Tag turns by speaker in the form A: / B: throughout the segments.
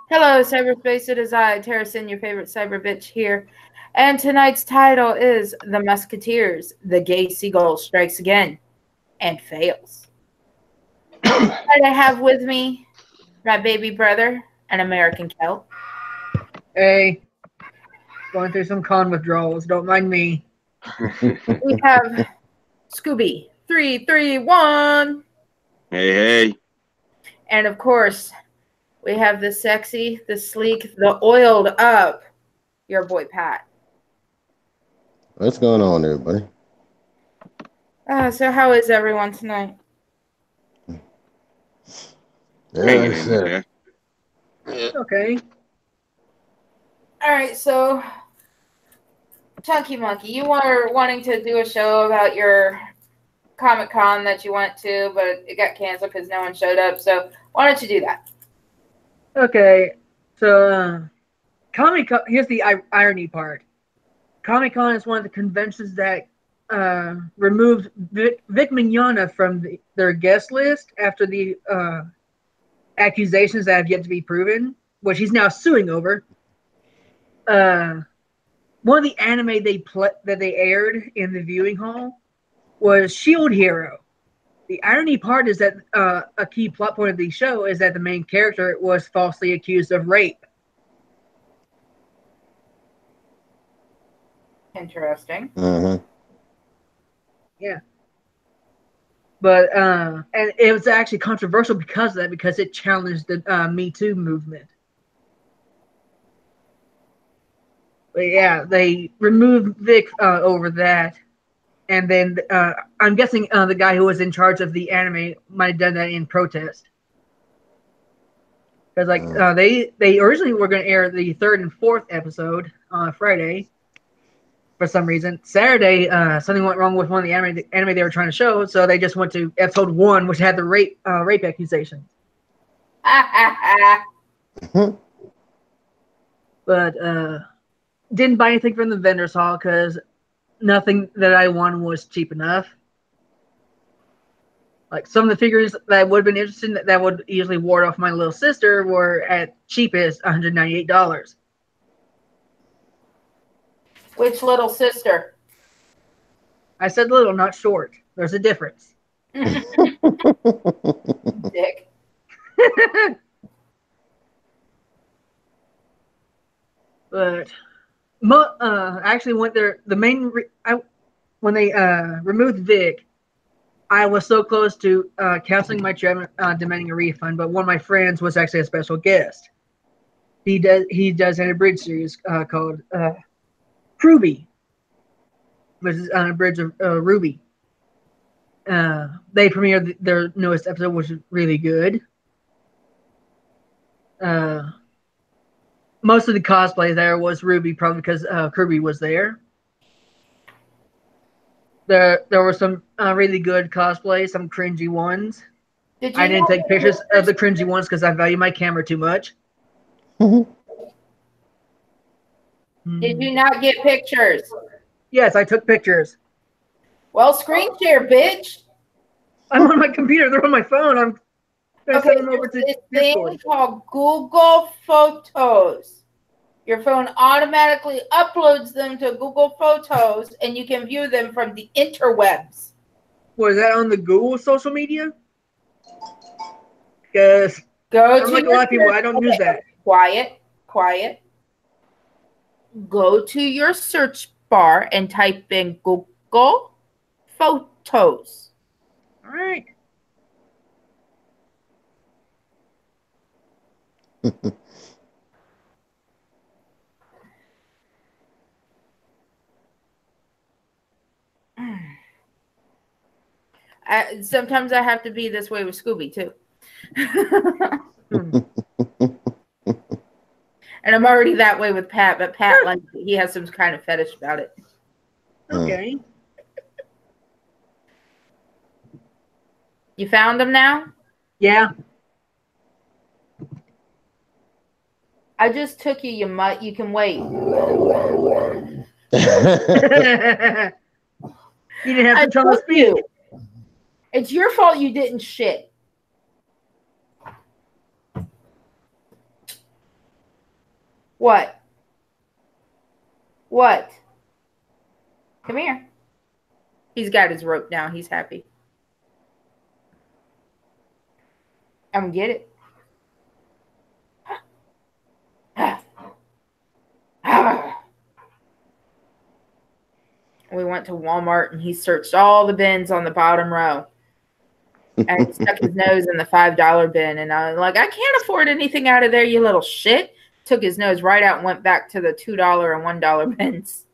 A: Hello, cyberspace. It is I, Terracin, your favorite cyber bitch here. And tonight's title is The Musketeers. The Gay Seagull strikes again and fails. I have with me my baby brother, an American Celt.
B: Hey, going through some con withdrawals. Don't mind me.
A: We have Scooby 331.
C: Hey, hey.
A: And of course, we have the sexy, the sleek, the oiled up, your boy Pat.
D: What's going on, everybody?
A: So how is everyone tonight?
C: Hanging in there.
B: Okay.
A: All right, so Chunky Monkey, you were wanting to do a show about your Comic-Con that you went to, but it got canceled because no one showed up. So why don't you do that?
B: Okay. So, Comic-Con, here's the irony part. Comic-Con is one of the conventions that removed Vic Mignogna from their guest list after the accusations that have yet to be proven, which he's now suing over. One of the anime that they aired in the viewing hall was Shield Hero. The irony part is that a key plot point of the show is that the main character was falsely accused of rape.
A: Interesting.
B: Yeah. But and it was actually controversial because of that, because it challenged the Me Too movement. But yeah, they removed Vic over that. And then I'm guessing the guy who was in charge of the anime might have done that in protest. Because they originally were going to air the third and fourth episode on Friday. For some reason, Saturday something went wrong with one of the anime they were trying to show, so they just went to episode 1, which had the rape accusations. But didn't buy anything from the vendors hall because nothing that I wanted was cheap enough. Like some of the figures that I would have been interested in that would easily ward off my little sister were at cheapest $198.
A: Which little sister?
B: I said little, not short. There's a difference.
A: Dick.
B: But actually went there. The main when they removed Vic, I was so close to canceling my trip, demanding a refund. But one of my friends was actually a special guest. He does an abridged series called Ruby, which is on a bridge of Ruby. They premiered their newest episode, which is really good. Most of the cosplay there was Ruby, probably because Kirby was there. There were some really good cosplays, some cringy ones. I didn't take pictures of the cringy ones because I value my camera too much.
A: Did you not get pictures?
B: Yes, I took pictures.
A: Well, screen share, bitch.
B: I'm on my computer. They're on my phone. I'm going to send them over to
A: this
B: Discord.
A: thing called Google Photos. Your phone automatically uploads them to Google Photos, and you can view them from the interwebs.
B: Was that on the Google social media? Because like a lot of people, I don't use that.
A: Quiet. Go to your search bar and type in Google Photos.
B: All right.
A: Sometimes I have to be this way with Scooby too. And I'm already that way with Pat, but Pat, like, he has some kind of fetish about it.
B: Okay.
A: You found them now?
B: Yeah.
A: I just took you, you mutt. You can wait.
B: You didn't have to tell us you.
A: It's your fault you didn't shit. What? What? Come here. He's got his rope now. He's happy. I'm gonna get it. We went to Walmart and he searched all the bins on the bottom row and stuck his nose in the $5 bin. And I was like, I can't afford anything out of there, you little shit. Took his nose right out and went back to the $2 and $1 bins.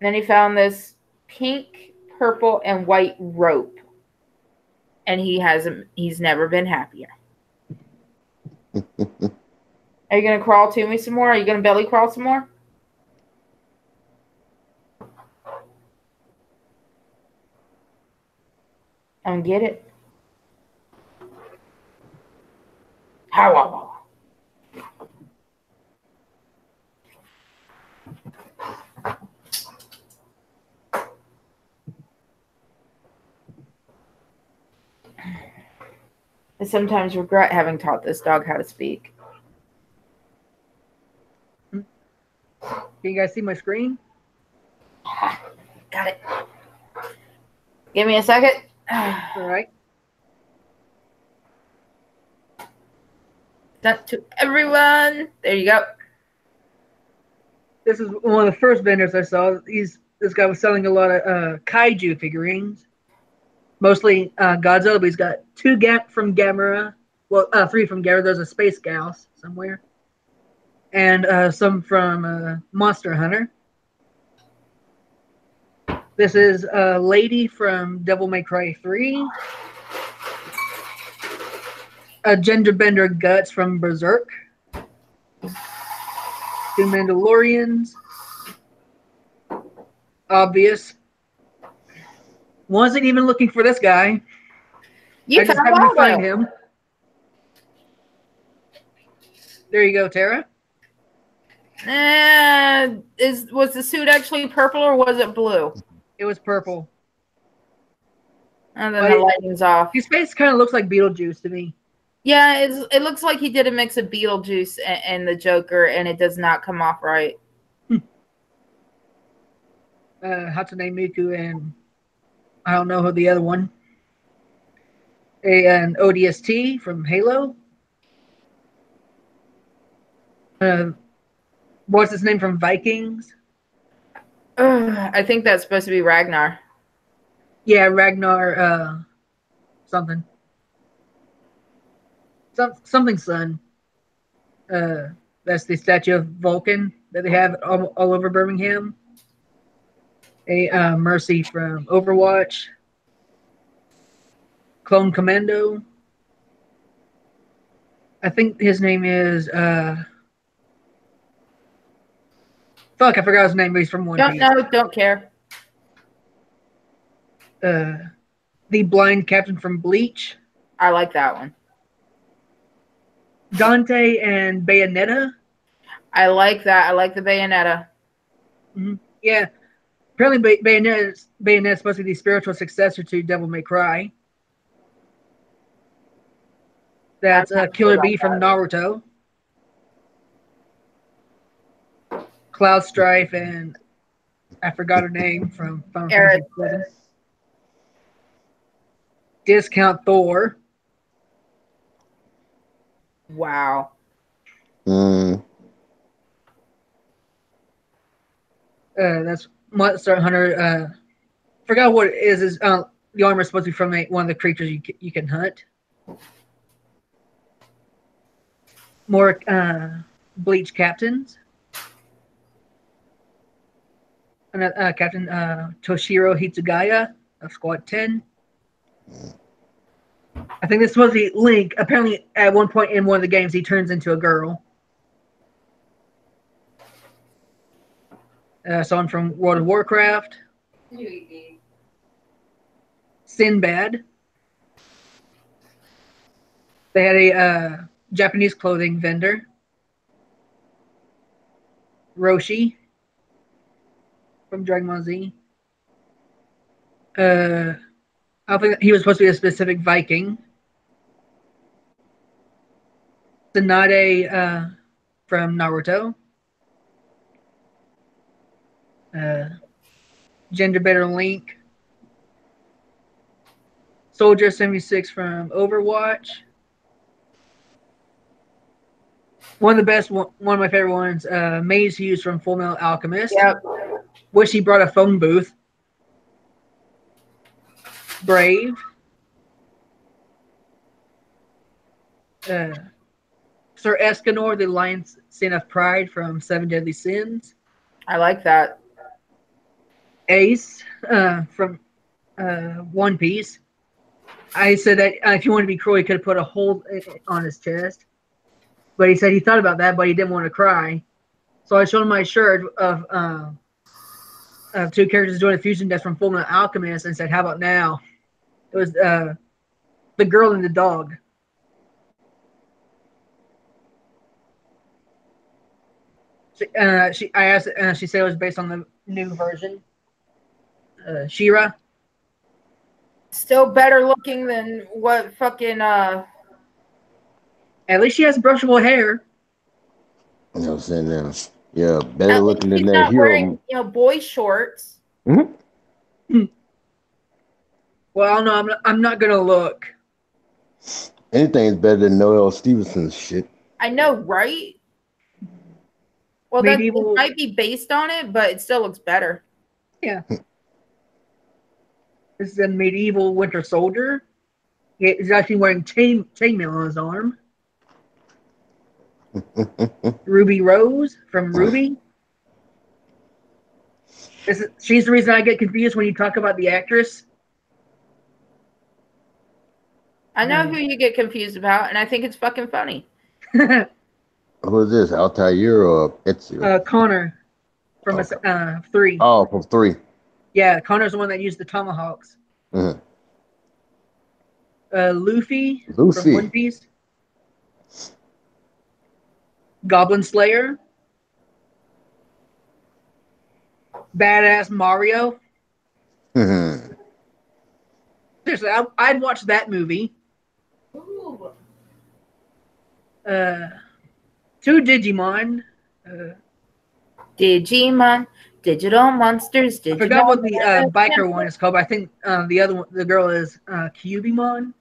A: Then he found this pink, purple, and white rope. And he's never been happier. Are you going to crawl to me some more? Are you going to belly crawl some more? I'm going to get it. How? I sometimes regret having taught this dog how to speak.
B: Can you guys see my screen?
A: Got it. Give me a second.
B: All right.
A: Not to everyone. There you go.
B: This is one of the first vendors I saw. This guy was selling a lot of kaiju figurines, mostly Godzilla. But he's got two from Gamera, well, three from Gamera. There's a Space Gauss somewhere, and some from Monster Hunter. This is a lady from Devil May Cry 3. A gender bender Guts from Berserk. Two Mandalorians. Obvious. Wasn't even looking for this guy.
A: You
B: I just
A: found
B: happened to find
A: Waldo.
B: him. There you go, Tara.
A: Was the suit actually purple or was it blue?
B: It was purple.
A: And then the lighting's off.
B: His face kind of looks like Beetlejuice to me.
A: Yeah, it looks like he did a mix of Beetlejuice and the Joker, and it does not come off right.
B: Hatsune Miku and I don't know who the other one. An ODST from Halo. What's his name from Vikings?
A: I think that's supposed to be Ragnar.
B: Yeah, Ragnar something. Something son. That's the statue of Vulcan that they have all over Birmingham. A Mercy from Overwatch. Clone Commando. I think his name is fuck, I forgot his name, but he's from One Piece.
A: Don't care.
B: The blind captain from Bleach.
A: I like that one.
B: Dante and Bayonetta.
A: I like that. I like the Bayonetta.
B: Mm-hmm. Yeah. Apparently Bayonetta is supposed to be the spiritual successor to Devil May Cry. That's Killer Bee from Naruto. Cloud Strife and I forgot her name from Final Fantasy VII. Discount Thor.
A: Wow.
B: That's Monster Hunter. Forgot what it is. The armor is supposed to be from one of the creatures you can hunt. More Bleach captains. Captain Toshiro Hitsugaya of Squad 10. I think this is supposed to be Link. Apparently, at one point in one of the games, he turns into a girl. Someone from World of Warcraft. Sinbad. They had a Japanese clothing vendor. Roshi from Dragon Ball Z. I think he was supposed to be a specific Viking. Tsunade from Naruto. Gender Better Link. Soldier 76 from Overwatch. One of the best, one of my favorite ones, Maze Hughes from Full Metal Alchemist.
A: Yep.
B: Wish he brought a phone booth. Brave. Sir Escanor, the Lion's Sin of Pride from Seven Deadly Sins.
A: I like that.
B: Ace from One Piece. I said that if you wanted to be cruel, he could have put a hole on his chest. But he said he thought about that, but he didn't want to cry. So I showed him my shirt of two characters doing a fusion death from Fullmetal Alchemist and said, "How about now?" It was the girl and the dog. I asked. She said it was based on the new version. She-Ra.
A: Still better looking than what fucking
B: At least she has brushable hair.
D: You know what I'm saying now? Yeah, better
A: at
D: looking
A: least
D: than
A: she's
D: that
A: not
D: hero.
A: wearing, boy shorts.
D: Mm-hmm.
B: Well, no, I'm not gonna look.
D: Anything's better than Noel Stevenson's shit.
A: I know, right? Well,
B: Medieval.
A: it might be based on it, but it still looks better.
B: Yeah. This is a medieval Winter Soldier. He's actually wearing chainmail on his arm. Ruby Rose from Ruby. She's the reason I get confused when you talk about the actress.
A: I know who you get confused about, and I think it's fucking funny.
D: Who is this? Altair or Ezio?
B: Connor from 3.
D: Oh, from 3.
B: Yeah, Connor's the one that used the tomahawks.
D: Mm-hmm.
B: Luffy from One Piece. Goblin Slayer. Badass Mario.
D: Mm-hmm.
B: Seriously, I'd watch that movie.
A: Ooh.
B: 2 Digimon.
A: Digimon, digital monsters.
B: I forgot what the biker one is called, but I think the other one, the girl is Cubimon.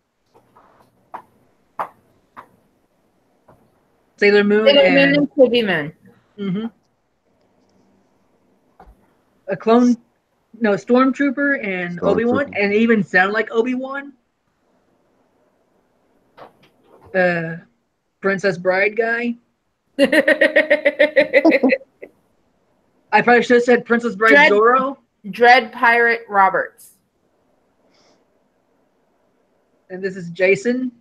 B: Sailor Moon and
A: Cubimon.
B: Mm-hmm. A clone, no, Stormtrooper and Obi-Wan, and even sound like Obi-Wan. Princess Bride guy. I probably should have said Princess Bride Zoro.
A: Dread Pirate Roberts.
B: And this is Jason.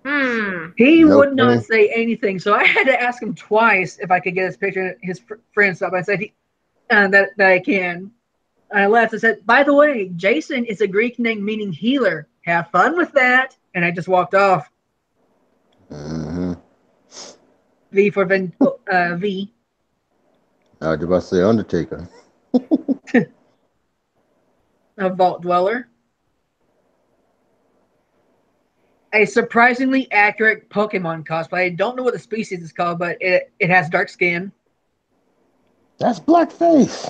A: Hmm.
B: He would not say anything, so I had to ask him twice if I could get his picture. His friend stuff. I said that I can. And I laughed. I said, "By the way, Jason is a Greek name meaning healer. Have fun with that." And I just walked off.
D: Mm-hmm.
B: V for V.
D: I was about to say Undertaker.
B: A Vault Dweller. A surprisingly accurate Pokemon cosplay. I don't know what the species is called, but it has dark skin.
D: That's blackface.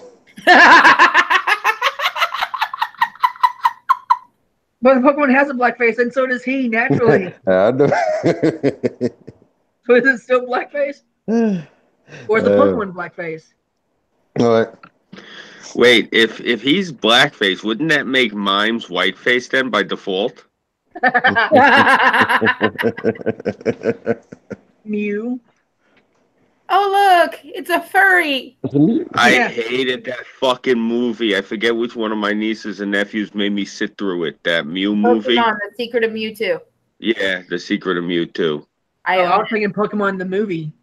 B: But the Pokemon has a black face, and so does he, naturally.
D: I know.
B: So is it still blackface? Or is the Pokemon blackface?
D: What?
C: Wait, if he's blackface, wouldn't that make Mimes whiteface then by default?
B: Mew.
A: Oh, look, it's a furry.
C: I hated that fucking movie. I forget which one of my nieces and nephews made me sit through it. That Mew movie.
A: Pokemon, The Secret of Mewtwo.
C: Yeah, The Secret of Mewtwo.
B: I was thinking Pokemon the movie.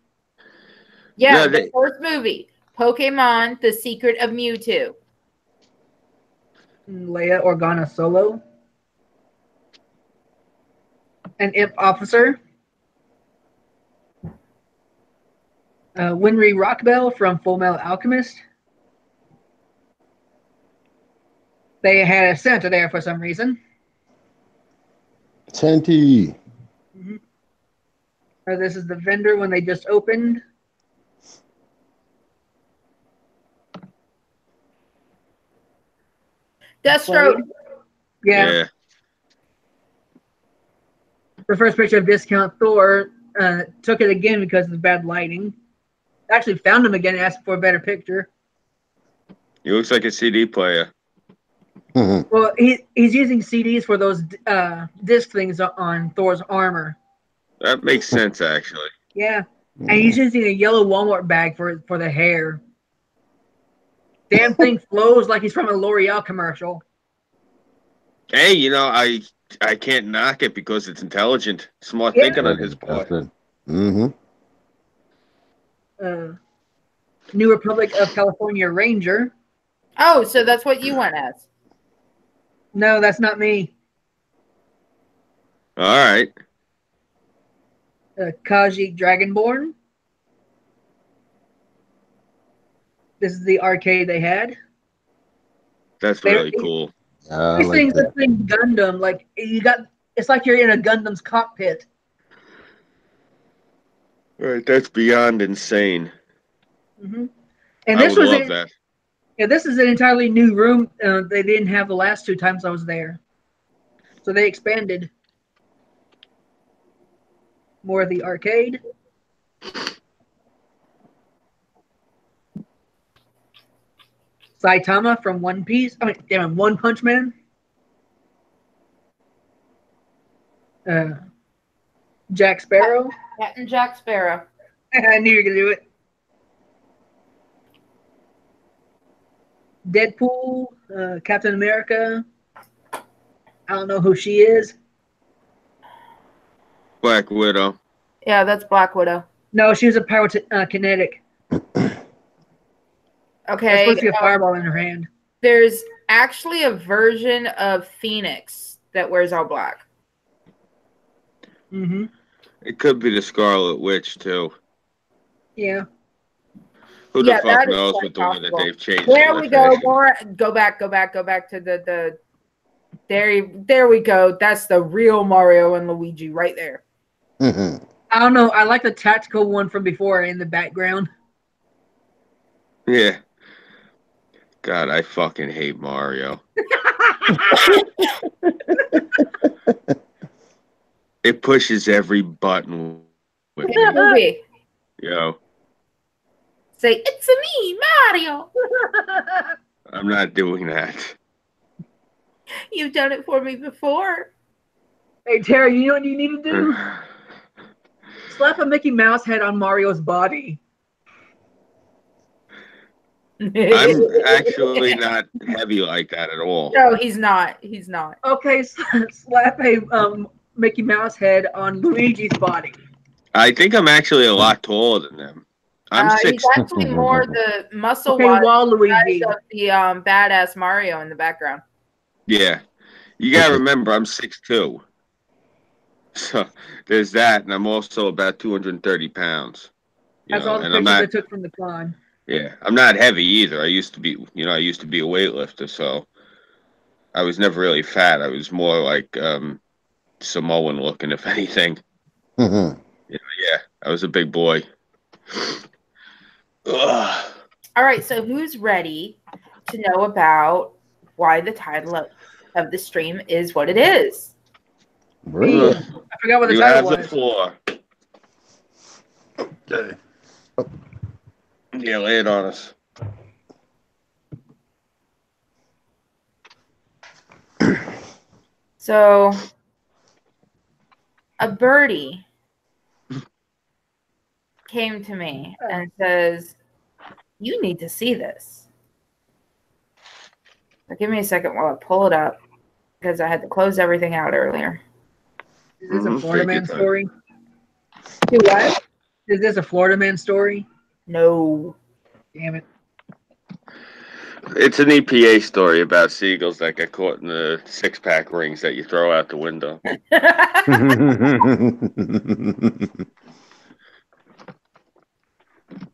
A: Yeah, the first movie. Pokemon, The Secret of Mewtwo.
B: Leia Organa Solo. An Imp Officer. Winry Rockbell from Full Metal Alchemist. They had a Santa there for some reason.
D: Tanty.
B: Mm-hmm. This is the vendor when they just opened.
A: Deathstroke.
B: Yeah. The first picture of Discount Thor. Took it again because of the bad lighting. Actually found him again and asked for a better picture.
C: He looks like a CD player.
B: Well, he's using CDs for those disc things on Thor's armor.
C: That makes sense, actually.
B: Yeah. And he's using a yellow Walmart bag for the hair. Damn thing flows like he's from a L'Oreal commercial.
C: Hey, you know, I can't knock it because it's intelligent. Smart thinking on his part.
D: Mm-hmm.
B: New Republic of California Ranger.
A: Oh, so that's what you went as.
B: No, that's not me.
C: All right.
B: Kaji Dragonborn. This is the arcade they had.
C: That's really cool.
B: These things are thing Gundam. Like it's like you're in a Gundam's cockpit.
C: Right, that's beyond insane.
B: Mm-hmm. And
C: I would love that.
B: Yeah, this is an entirely new room. They didn't have the last 2 times I was there, so they expanded. More of the arcade. Saitama from One Piece. One Punch Man. Jack Sparrow.
A: Captain Jack Sparrow.
B: I knew you were gonna do it. Deadpool, Captain America. I don't know who she is.
C: Black Widow.
A: Yeah, that's Black Widow.
B: No, she was a pyrokinetic.
A: Okay.
B: There's supposed to be a fireball in her hand.
A: There's actually a version of Phoenix that wears all black.
B: Mm-hmm.
C: It could be the Scarlet Witch, too.
B: Yeah.
C: Who the fuck knows with the way that they've changed?
A: There we go. More. Go back to the. There we go. That's the real Mario and Luigi right there.
D: Mm-hmm.
B: I don't know. I like the tactical one from before in the background.
C: Yeah. God, I fucking hate Mario. It pushes every button. With
A: movie.
C: Yo.
A: Say, it's me, Mario.
C: I'm not doing that.
A: You've done it for me before.
B: Hey, Terry, you know what you need to do? Slap a Mickey Mouse head on Mario's body.
C: I'm actually not heavy like that at all.
A: No, he's not. He's not.
B: Okay, slap a Mickey Mouse head on Luigi's body.
C: I think I'm actually a lot taller than them. I'm 6'.
A: He's actually more the muscle
B: wall Luigi
A: of the badass Mario in the background.
C: Yeah, you gotta remember I'm 6'2". So there's that, and I'm also about 230 pounds.
B: That's all the pictures I took from the con.
C: Yeah, I'm not heavy either. I used to be a weightlifter, so I was never really fat. I was more like Samoan looking, if anything.
D: Mm-hmm.
C: Yeah, I was a big boy. Ugh.
A: All right, so who's ready to know about why the title of the stream is what it is?
B: I forgot what the title was.
C: You have the floor.
D: Okay.
C: Yeah, lay it on us.
A: So, a birdie came to me and says, you need to see this. Now, give me a second while I pull it up because I had to close everything out earlier.
B: Is this a Florida Man story?
A: Do what?
B: Is this a Florida Man story?
A: No.
B: Damn it.
C: It's an EPA story about seagulls that get caught in the 6-pack rings that you throw out the window.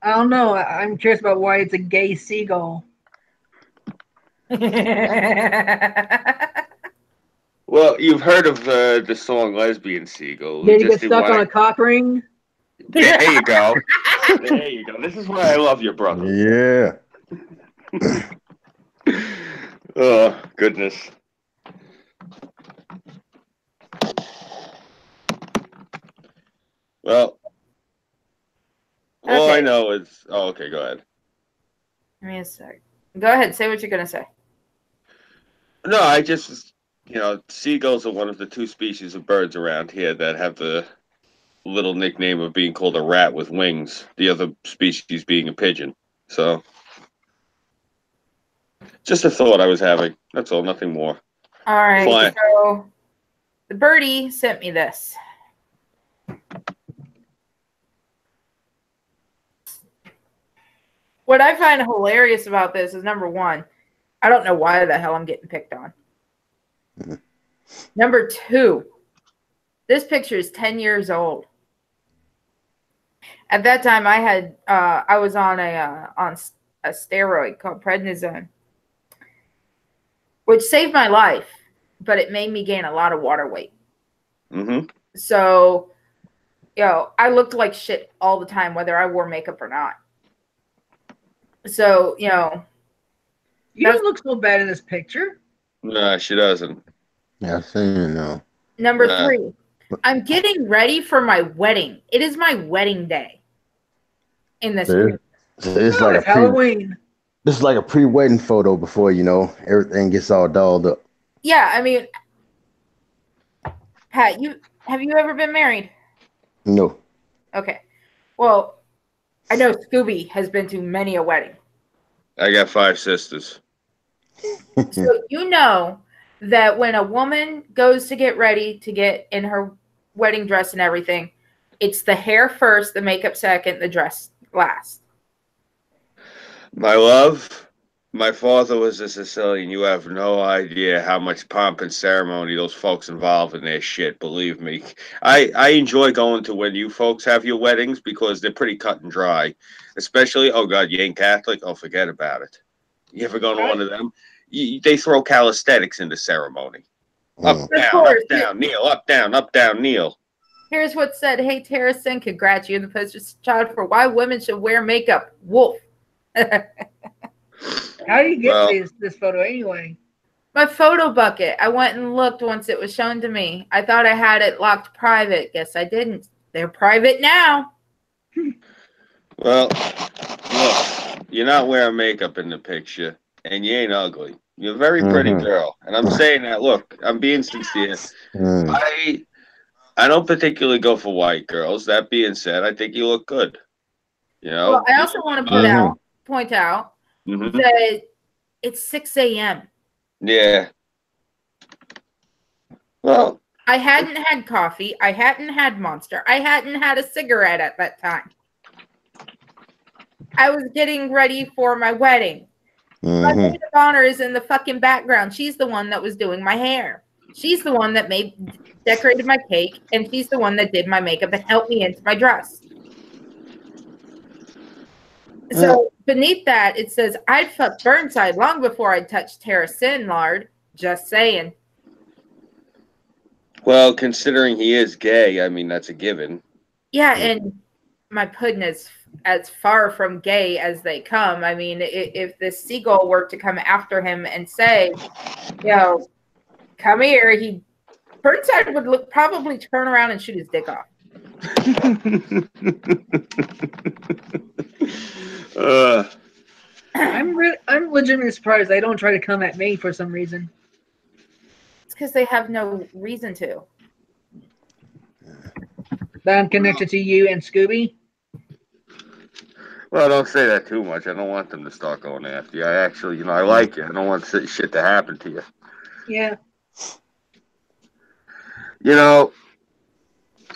B: I don't know. I'm curious about why it's a gay seagull.
C: Well, you've heard of the song Lesbian Seagull.
B: Did he get stuck on a cock ring?
C: There you go. There you go. This is why I love your brother.
D: Yeah.
C: Oh, goodness. Well, all I
A: Okay.
C: know is... Oh, okay, go ahead.
A: Give me a sec. Go ahead. Say what you're going to say.
C: No, I just... seagulls are one of the 2 species of birds around here that have the little nickname of being called a rat with wings, the other species being a pigeon. So, just a thought I was having. That's all, nothing more.
A: All right.
C: Fly.
A: So the birdie sent me this. What I find hilarious about this is, number one, I don't know why the hell I'm getting picked on. Number two, this picture is 10 years old. At that time, I was on a steroid called prednisone, which saved my life, but it made me gain a lot of water weight.
C: Mm-hmm.
A: So, I looked like shit all the time, whether I wore makeup or not. So,
B: you don't look so bad in this picture.
C: Nah, she doesn't.
D: Yeah, I've seen it now.
A: Number three, I'm getting ready for my wedding. It is my wedding day. In this movie.
D: It's like
B: it's Halloween.
D: This is like a pre-wedding photo before, everything gets all dolled up.
A: Yeah, I mean, Pat, have you ever been married?
D: No.
A: Okay. Well, I know Scooby has been to many a wedding.
C: I got 5 sisters.
A: So you know that when a woman goes to get ready to get in her wedding dress and everything, it's the hair first, the makeup second, the dress last.
C: My love, my father was a Sicilian. You have no idea how much pomp and ceremony those folks involve in their shit, believe me. I enjoy going to when you folks have your weddings because they're pretty cut and dry. Especially, oh God, you ain't Catholic? Oh, forget about it. You ever go to one of them? They throw calisthenics in the ceremony. Up, down, kneel, up, down, kneel.
A: Here's what said, "Hey, Terracin, congrats. You're the poster child for why women should wear makeup." Wolf.
B: How do you get this photo anyway?
A: My photo bucket. I went and looked once it was shown to me. I thought I had it locked private. Guess I didn't. They're private now.
C: Well, look, you're not wearing makeup in the picture, and you ain't ugly. You're a very pretty girl. And I'm saying that, look, I'm being sincere. I don't particularly go for white girls. That being said, I think you look good.
A: Well, I also want to point out that it's 6 a.m.
C: Yeah. Well,
A: I hadn't had coffee. I hadn't had Monster. I hadn't had a cigarette at that time. I was getting ready for my wedding. My maid of honor is in the fucking background. She's the one that was doing my hair. She's the one that decorated my cake, and she's the one that did my makeup and helped me into my dress. So beneath that, it says, "I'd fuck Burnside long before I'd touch Terracin, lard." Just saying.
C: Well, considering he is gay, I mean, that's a given.
A: Yeah, and my pudding is as far from gay as they come. I mean, if this seagull were to come after him and say, come here, Burnside would probably turn around and shoot his dick off.
B: I'm legitimately surprised they don't try to come at me for some reason.
A: It's because they have no reason to.
B: That I'm connected to you and Scooby?
C: Well, don't say that too much. I don't want them to start going after you. I actually, I like you. I don't want shit to happen to you.
B: Yeah.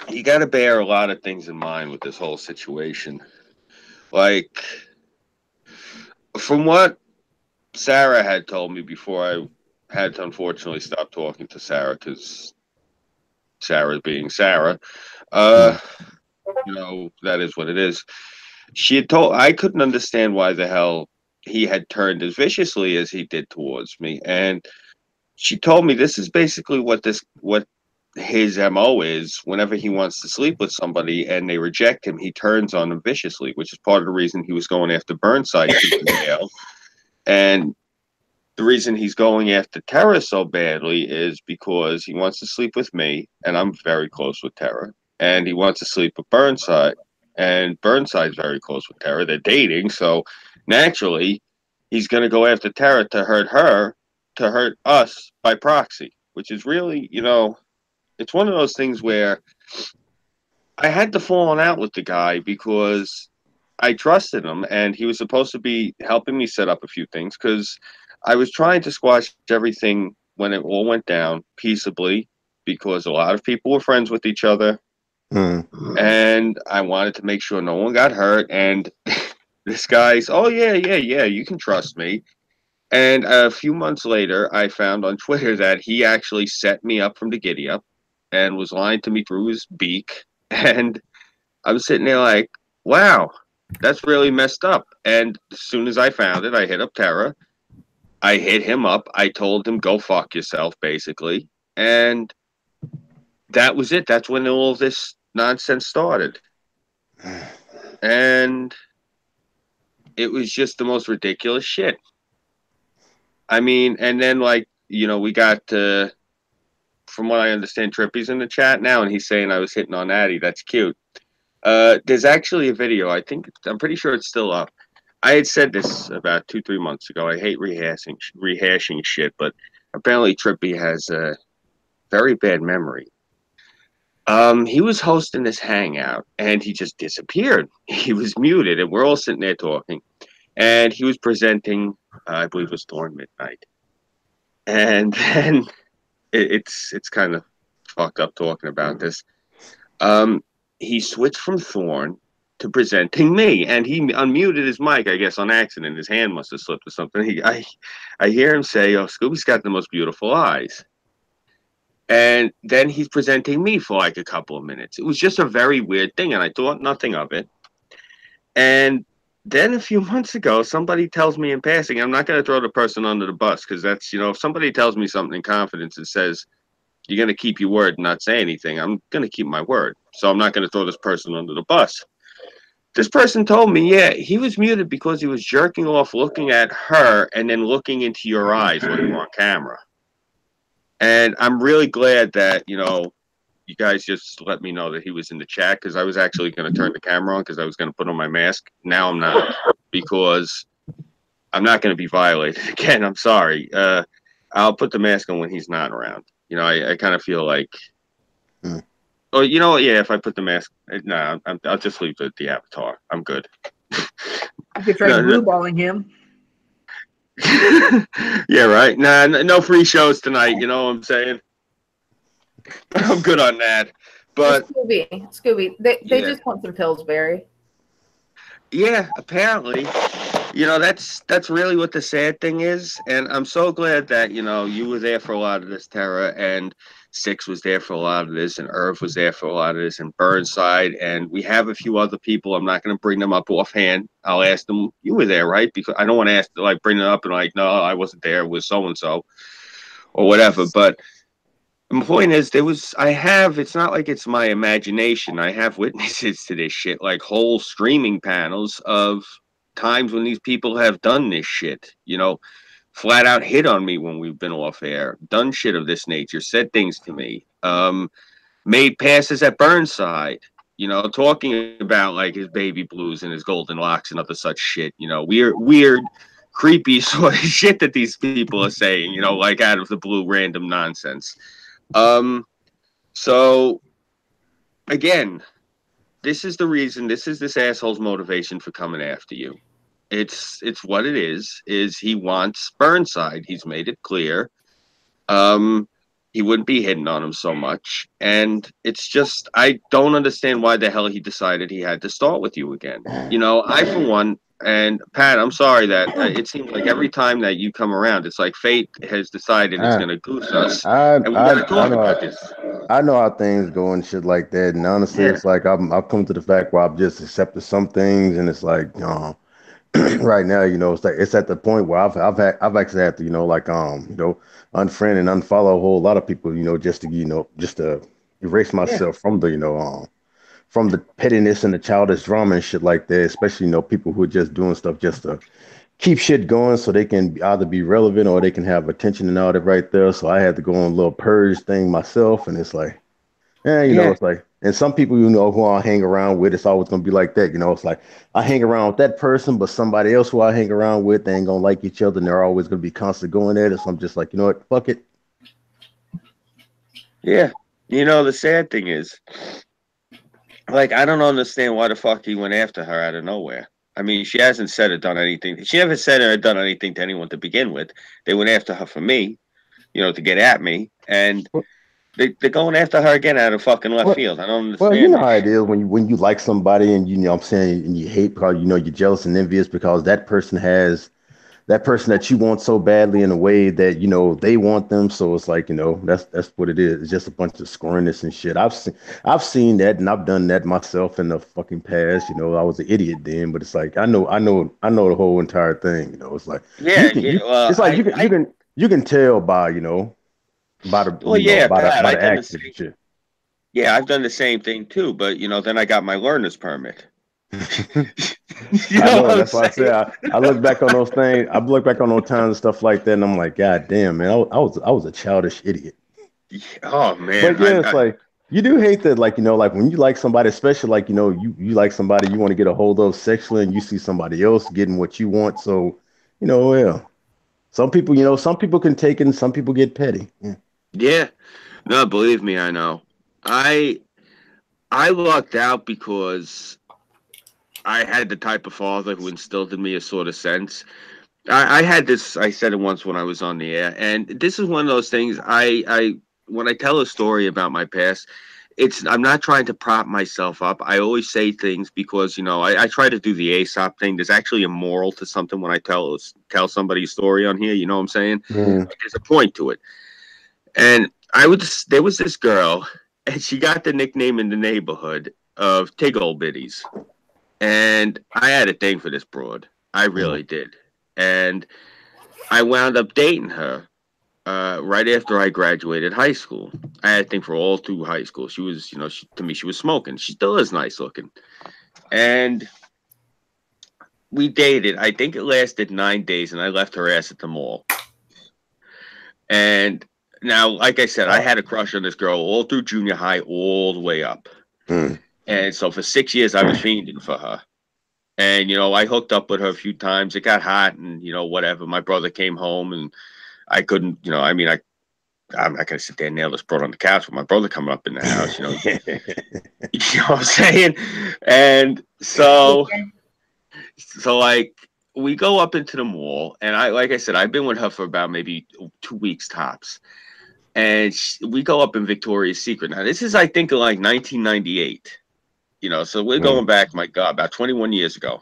C: You got to bear a lot of things in mind with this whole situation. Like, from what Sarah had told me before I had to unfortunately stop talking to Sarah because Sarah being Sarah, that is what it is. She had told I couldn't understand why the hell he had turned as viciously as he did towards me, and she told me this is basically what his MO is whenever he wants to sleep with somebody and they reject him, he turns on them viciously, which is part of the reason he was going after Burnside tooth and nail. And the reason he's going after Terra so badly is because he wants to sleep with me, and I'm very close with Terra, and he wants to sleep with Burnside, and Burnside's very close with Terra. They're dating, so naturally, he's going to go after Terra to hurt her, to hurt us by proxy, which is really, it's one of those things where I had to fall out with the guy because I trusted him, and he was supposed to be helping me set up a few things because I was trying to squash everything when it all went down peaceably because a lot of people were friends with each other, and I wanted to make sure no one got hurt. And this guy's, oh yeah, you can trust me. And a few months later, I found on Twitter that he actually set me up from the giddy up and was lying to me through his beak. And I was sitting there like, wow, that's really messed up. And as soon as I found it, I hit up Terra. I hit him up. I told him, go fuck yourself, basically. And that was it. That's when all this nonsense started. And it was just the most ridiculous shit. I mean, and then, we got, from what I understand, Trippy's in the chat now, and he's saying I was hitting on Addie. That's cute. There's actually a video. I'm pretty sure it's still up. I had said this about 2-3 months ago. I hate rehashing shit, but apparently Trippy has a very bad memory. He was hosting this hangout, and he just disappeared. He was muted, and we're all sitting there talking. And he was presenting, I believe it was Thorn Midnight. And then it's kind of fucked up talking about this. He switched from Thorn to presenting me, and he unmuted his mic, I guess, on accident. His hand must have slipped or something. I hear him say, oh, Scooby's got the most beautiful eyes. And then he's presenting me for like a couple of minutes. It was just a very weird thing, and I thought nothing of it. And then a few months ago, somebody tells me in passing, I'm not going to throw the person under the bus because that's, if somebody tells me something in confidence and says, you're going to keep your word and not say anything, I'm going to keep my word. So I'm not going to throw this person under the bus. This person told me, yeah, he was muted because he was jerking off looking at her and then looking into your eyes when you were on camera. And I'm really glad that, you guys just let me know that he was in the chat because I was actually going to turn the camera on because I was going to put on my mask. Now I'm not because I'm not going to be violated again. I'm sorry. I'll put the mask on when he's not around. I kind of feel like, oh, you know what? Yeah, if I put the mask, no, I'll just leave the avatar. I'm good.
B: You could try blueballing him.
C: Yeah, right. Nah, no free shows tonight. You know what I'm saying? I'm good on that. But
A: Scooby, they just want some Pillsbury.
C: Yeah, apparently. That's really what the sad thing is. And I'm so glad that, you were there for a lot of this, Terra, and Six was there for a lot of this, and Irv was there for a lot of this, and Burnside, and we have a few other people. I'm not going to bring them up offhand. I'll ask them, you were there, right? Because I don't want to bring them up and no, I wasn't there. It was so-and-so or whatever. But the point is, it's not like it's my imagination. I have witnesses to this shit, like whole streaming panels of times when these people have done this shit, flat out hit on me when we've been off air, done shit of this nature, said things to me, made passes at Burnside, talking about like his baby blues and his golden locks and other such shit, weird, creepy sort of shit that these people are saying, like out of the blue, random nonsense. So again, this is the reason, this is this asshole's motivation for coming after you. It's what it is he wants Burnside. He's made it clear. He wouldn't be hitting on him so much. And it's just, I don't understand why the hell he decided he had to start with you again. I, for one, and Pat, I'm sorry that it seems like every time that you come around, it's like fate has decided it's going to goose us. And we got to talk about this.
D: I know how things go and shit like that. And honestly, it's like I've come to the fact where I've just accepted some things. And it's like, right now, it's like it's at the point where I've actually had to, unfriend and unfollow a whole lot of people, just to erase
B: Yeah.
D: myself from from the pettiness and the childish drama and shit like that, especially, people who are just doing stuff just to keep shit going so they can either be relevant or they can have attention and all that right there. So I had to go on a little purge thing myself, and it's like,
C: Yeah.
D: it's like, and some people, who I hang around with, it's always gonna be like that. It's like I hang around with that person, but somebody else who I hang around with, they ain't gonna like each other, and they're always gonna be constantly going at it. So I'm just like, you know what, fuck it.
C: Yeah. The sad thing is, like, I don't understand why the fuck he went after her out of nowhere. I mean, she hasn't said or done anything. She never said or done anything to anyone to begin with. They went after her for me, to get at me, and they're going after her again out of fucking left
D: Well,
C: field. I don't
D: well, you
C: understand
D: know
C: it.
D: how it is when you like somebody and you know what I'm saying, and you hate because you're jealous and envious because that person that you want so badly in a way that they want them. So it's like that's what it is. It's just a bunch of squirminess and shit. I've seen that and I've done that myself in the fucking past. I was an idiot then, but it's like I know the whole entire thing. It's like
C: Yeah,
D: you can
C: yeah.
D: you
C: Well,
D: it's like you can tell by by the
C: well, yeah, Pat.
D: by
C: I
D: the
C: done the
D: actions
C: same.
D: and shit.
C: Yeah, I've done the same thing too. But then I got my learner's permit. You
D: I
C: know
D: know,
C: what
D: and
C: I'm
D: that's why I say
C: saying?
D: I look back on those things. I look back on those times and stuff like that, and I'm like, God damn, man, I was a childish idiot.
C: Oh man,
D: But yeah, it's like you do hate that, like like when you like somebody, especially like you like somebody you want to get a hold of sexually, and you see somebody else getting what you want. So, yeah, some people can take it, and some people get petty. Yeah.
C: yeah. No, believe me, I know. I I lucked out because I had the type of father who instilled in me a sort of sense. I had this. I said it once when I was on the air, and this is one of those things. I when I tell a story about my past, I'm not trying to prop myself up. I always say things because I try to do the Aesop thing. There's actually a moral to something when I tell somebody a story on here. You know what I'm saying?
D: Mm.
C: Like, there's a point to it. And there was this girl, and she got the nickname in the neighborhood of Tig Old Biddies. And I had a thing for this broad. I
D: Mm.
C: really did. And I wound up dating her right after I graduated high school. I had a thing for all through high school. She was, to me, she was smoking. She still is nice looking. And we dated. I think it lasted 9 days, and I left her ass at the mall. And now, like I said, I had a crush on this girl all through junior high, all the way up.
D: Mm.
C: And so for 6 years, I was fiending for her. And, I hooked up with her a few times. It got hot and, whatever. My brother came home and I couldn't, I'm not going to sit there and nail this broad on the couch with my brother coming up in the house, you know what I'm saying? And so like we go up into the mall and like I said, I've been with her for about maybe 2 weeks tops. And we go up in Victoria's Secret. Now, this is, I think, like 1998, so we're going back, my God, about 21 years ago.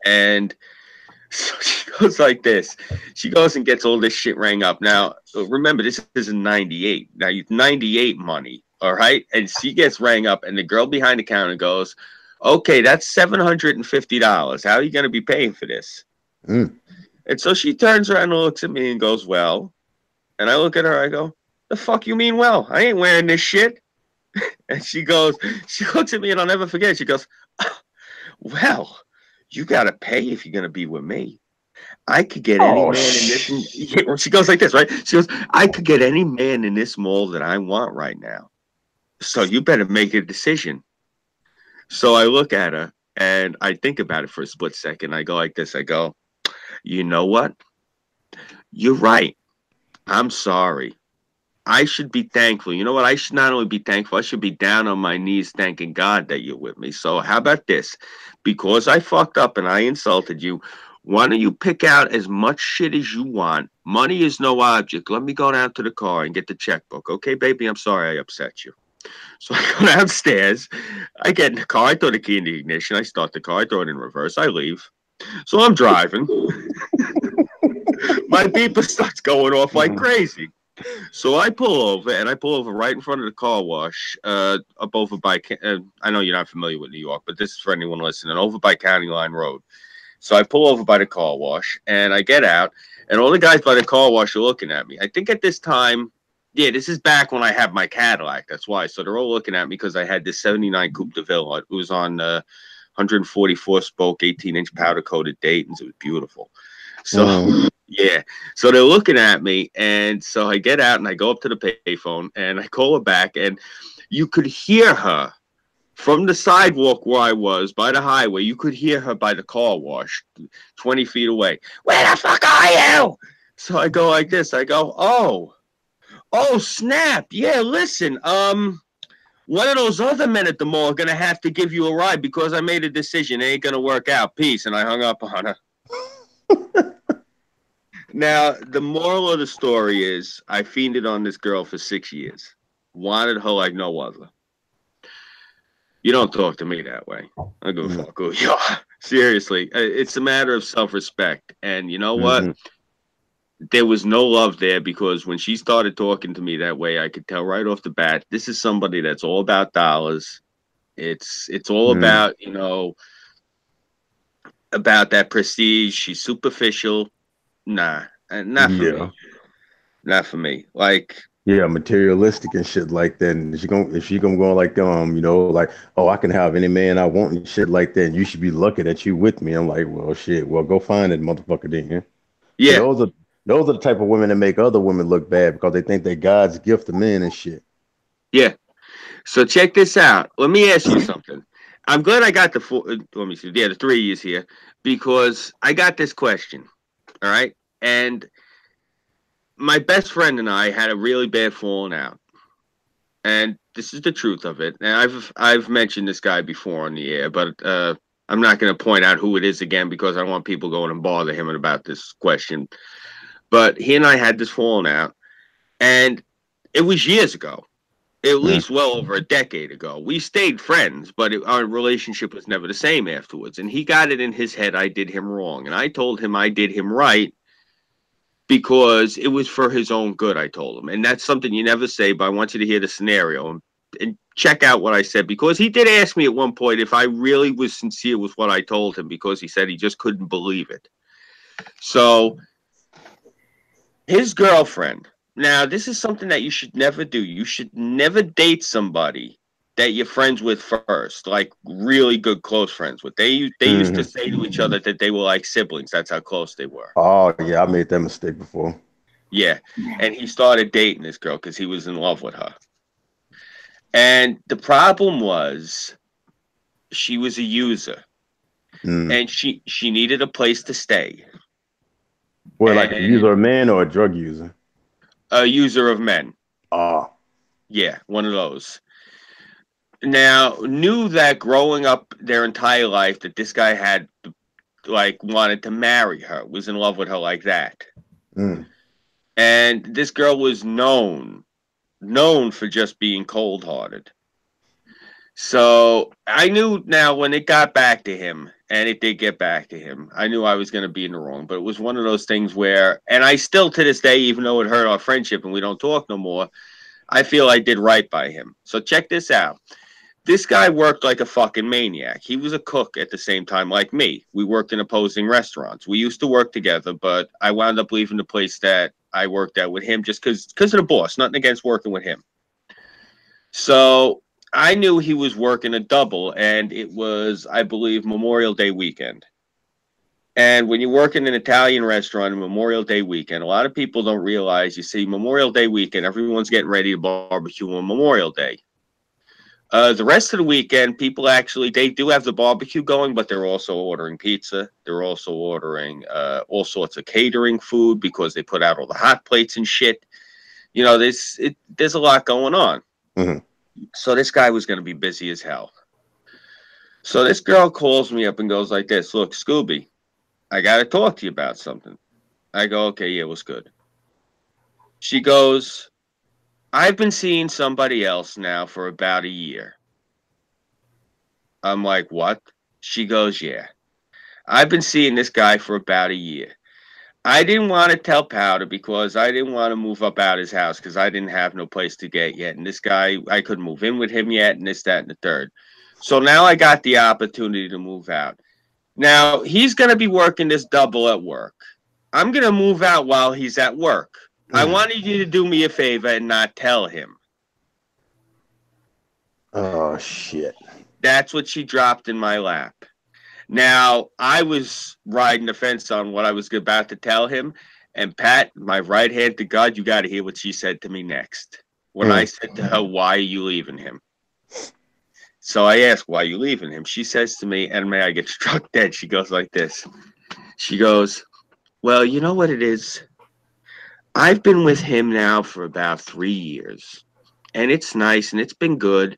C: And so she goes like this. She goes and gets all this shit rang up. Now, remember, this is in 98. Now, 98 money, all right? And she gets rang up, and the girl behind the counter goes, okay, that's $750. How are you going to be paying for this?
D: Mm.
C: And so she turns around and looks at me and goes, well, and I look at her, I go, the fuck you mean, well? I ain't wearing this shit. And she looks at me and I'll never forget. She goes, well, you got to pay if you're going to be with me. I could get any
D: Oh,
C: man in this. She goes like this, right? She goes, I could get any man in this mall that I want right now. So you better make a decision. So I look at her and I think about it for a split second. I go like this. I go, you know what? You're right. I'm sorry. I should be thankful. You know what? I should not only be thankful, I should be down on my knees thanking God that you're with me. So how about this? Because I fucked up and I insulted you, why don't you pick out as much shit as you want? Money is no object. Let me go down to the car and get the checkbook. Okay, baby, I'm sorry I upset you. So I go downstairs. I get in the car. I throw the key in the ignition. I start the car. I throw it in reverse. I leave. So I'm driving. My beeper starts going off like crazy. So I pull over, and I pull over right in front of the car wash, up over by, I know you're not familiar with New York, but this is for anyone listening, over by County Line Road. So I pull over by the car wash, and I get out, and all the guys by the car wash are looking at me. I think at this time, yeah, this is back when I had my Cadillac. That's why. So they're all looking at me because I had this 79 Coupe de Ville. It was on 144 spoke, 18-inch powder coated Dayton's. It was beautiful. So yeah, so they're looking at me, and so I get out and I go up to the payphone and I call her back, and you could hear her from the sidewalk where I was by the highway. You could hear her by the car wash, 20 feet away. Where the fuck are you? So I go like this. I go, oh snap, yeah. Listen, one of those other men at the mall are gonna have to give you a ride because I made a decision. It ain't gonna work out. Peace. And I hung up on her. Now, the moral of the story is I fiended on this girl for 6 years. Wanted her like no other. You don't talk to me that way. I go fuck who you are. Seriously. It's a matter of self-respect. And you know what? There was no love there because when she started talking to me that way, I could tell right off the bat, this is somebody that's all about dollars. It's all about, you know, about that prestige. She's superficial. Nah, not for me. Not for me. Like,
D: yeah, materialistic and shit like that. And if she gonna go like you know, like, oh, I can have any man I want and shit like that. And you should be lucky that you with me. I'm like, well, shit. Well, go find that motherfucker then.
C: yeah.
D: So those are the type of women that make other women look bad because they think they God's gift to men and shit.
C: Yeah. So check this out. Let me ask you something. I'm glad I got the the 3 years here because I got this question. All right. And my best friend and I had a really bad falling out. And this is the truth of it. And I've mentioned this guy before on the air, but I'm not going to point out who it is again because I don't want people going and bother him about this question. But he and I had this falling out, and it was years ago, at least well over a decade ago. We stayed friends, but our relationship was never the same afterwards. And he got it in his head I did him wrong. And I told him I did him right because it was for his own good, I told him. And that's something you never say, but I want you to hear the scenario and check out what I said. Because he did ask me at one point if I really was sincere with what I told him because he said he just couldn't believe it. So his girlfriend. Now, this is something that you should never do. You should never date somebody that you're friends with first, like really good close friends with. They used to say to each other that they were like siblings. That's how close they were.
D: Oh, yeah, I made that mistake before.
C: Yeah, and he started dating this girl because he was in love with her. And the problem was she was a user, and she needed a place to stay.
D: Well, like a user of men or a drug user?
C: A user of men.
D: Oh.
C: Yeah, one of those. Now, knew that growing up their entire life that this guy had, like, wanted to marry her, was in love with her like that. And this girl was known for just being cold-hearted. So I knew now when it got back to him, and it did get back to him, I knew I was going to be in the wrong. But it was one of those things where, and I still to this day, even though it hurt our friendship and we don't talk no more, I feel I did right by him. So check this out. This guy worked like a fucking maniac. He was a cook at the same time like me. We worked in opposing restaurants. We used to work together, but I wound up leaving the place that I worked at with him just because of the boss. Nothing against working with him. So I knew he was working a double, and it was, I believe, Memorial Day weekend. And when you work in an Italian restaurant on Memorial Day weekend, a lot of people don't realize, you see, Memorial Day weekend, everyone's getting ready to barbecue on Memorial Day. The rest of the weekend, people actually, they do have the barbecue going, but they're also ordering pizza. They're also ordering all sorts of catering food because they put out all the hot plates and shit. You know, there's a lot going on. So this guy was going to be busy as hell. So this girl calls me up and goes like this, look, Scooby, I got to talk to you about something. I go, okay, yeah, what's good? She goes, I've been seeing somebody else now for about a year. I'm like, what? She goes, yeah. I've been seeing this guy for about a year. I didn't want to tell Powder because I didn't want to move up out his house because I didn't have no place to get yet. And this guy, I couldn't move in with him yet, and this, that, and the third. So now I got the opportunity to move out. Now, he's going to be working this double at work. I'm going to move out while he's at work. I wanted you to do me a favor and not tell him.
D: Oh, shit.
C: That's what she dropped in my lap. Now, I was riding the fence on what I was about to tell him. And Pat, my right hand to God, you got to hear what she said to me next. When I said to her, why are you leaving him? So I asked, why are you leaving him? She says to me, and may I get struck dead, she goes like this. She goes, well, you know what it is? I've been with him now for about 3 years. And it's nice, and it's been good.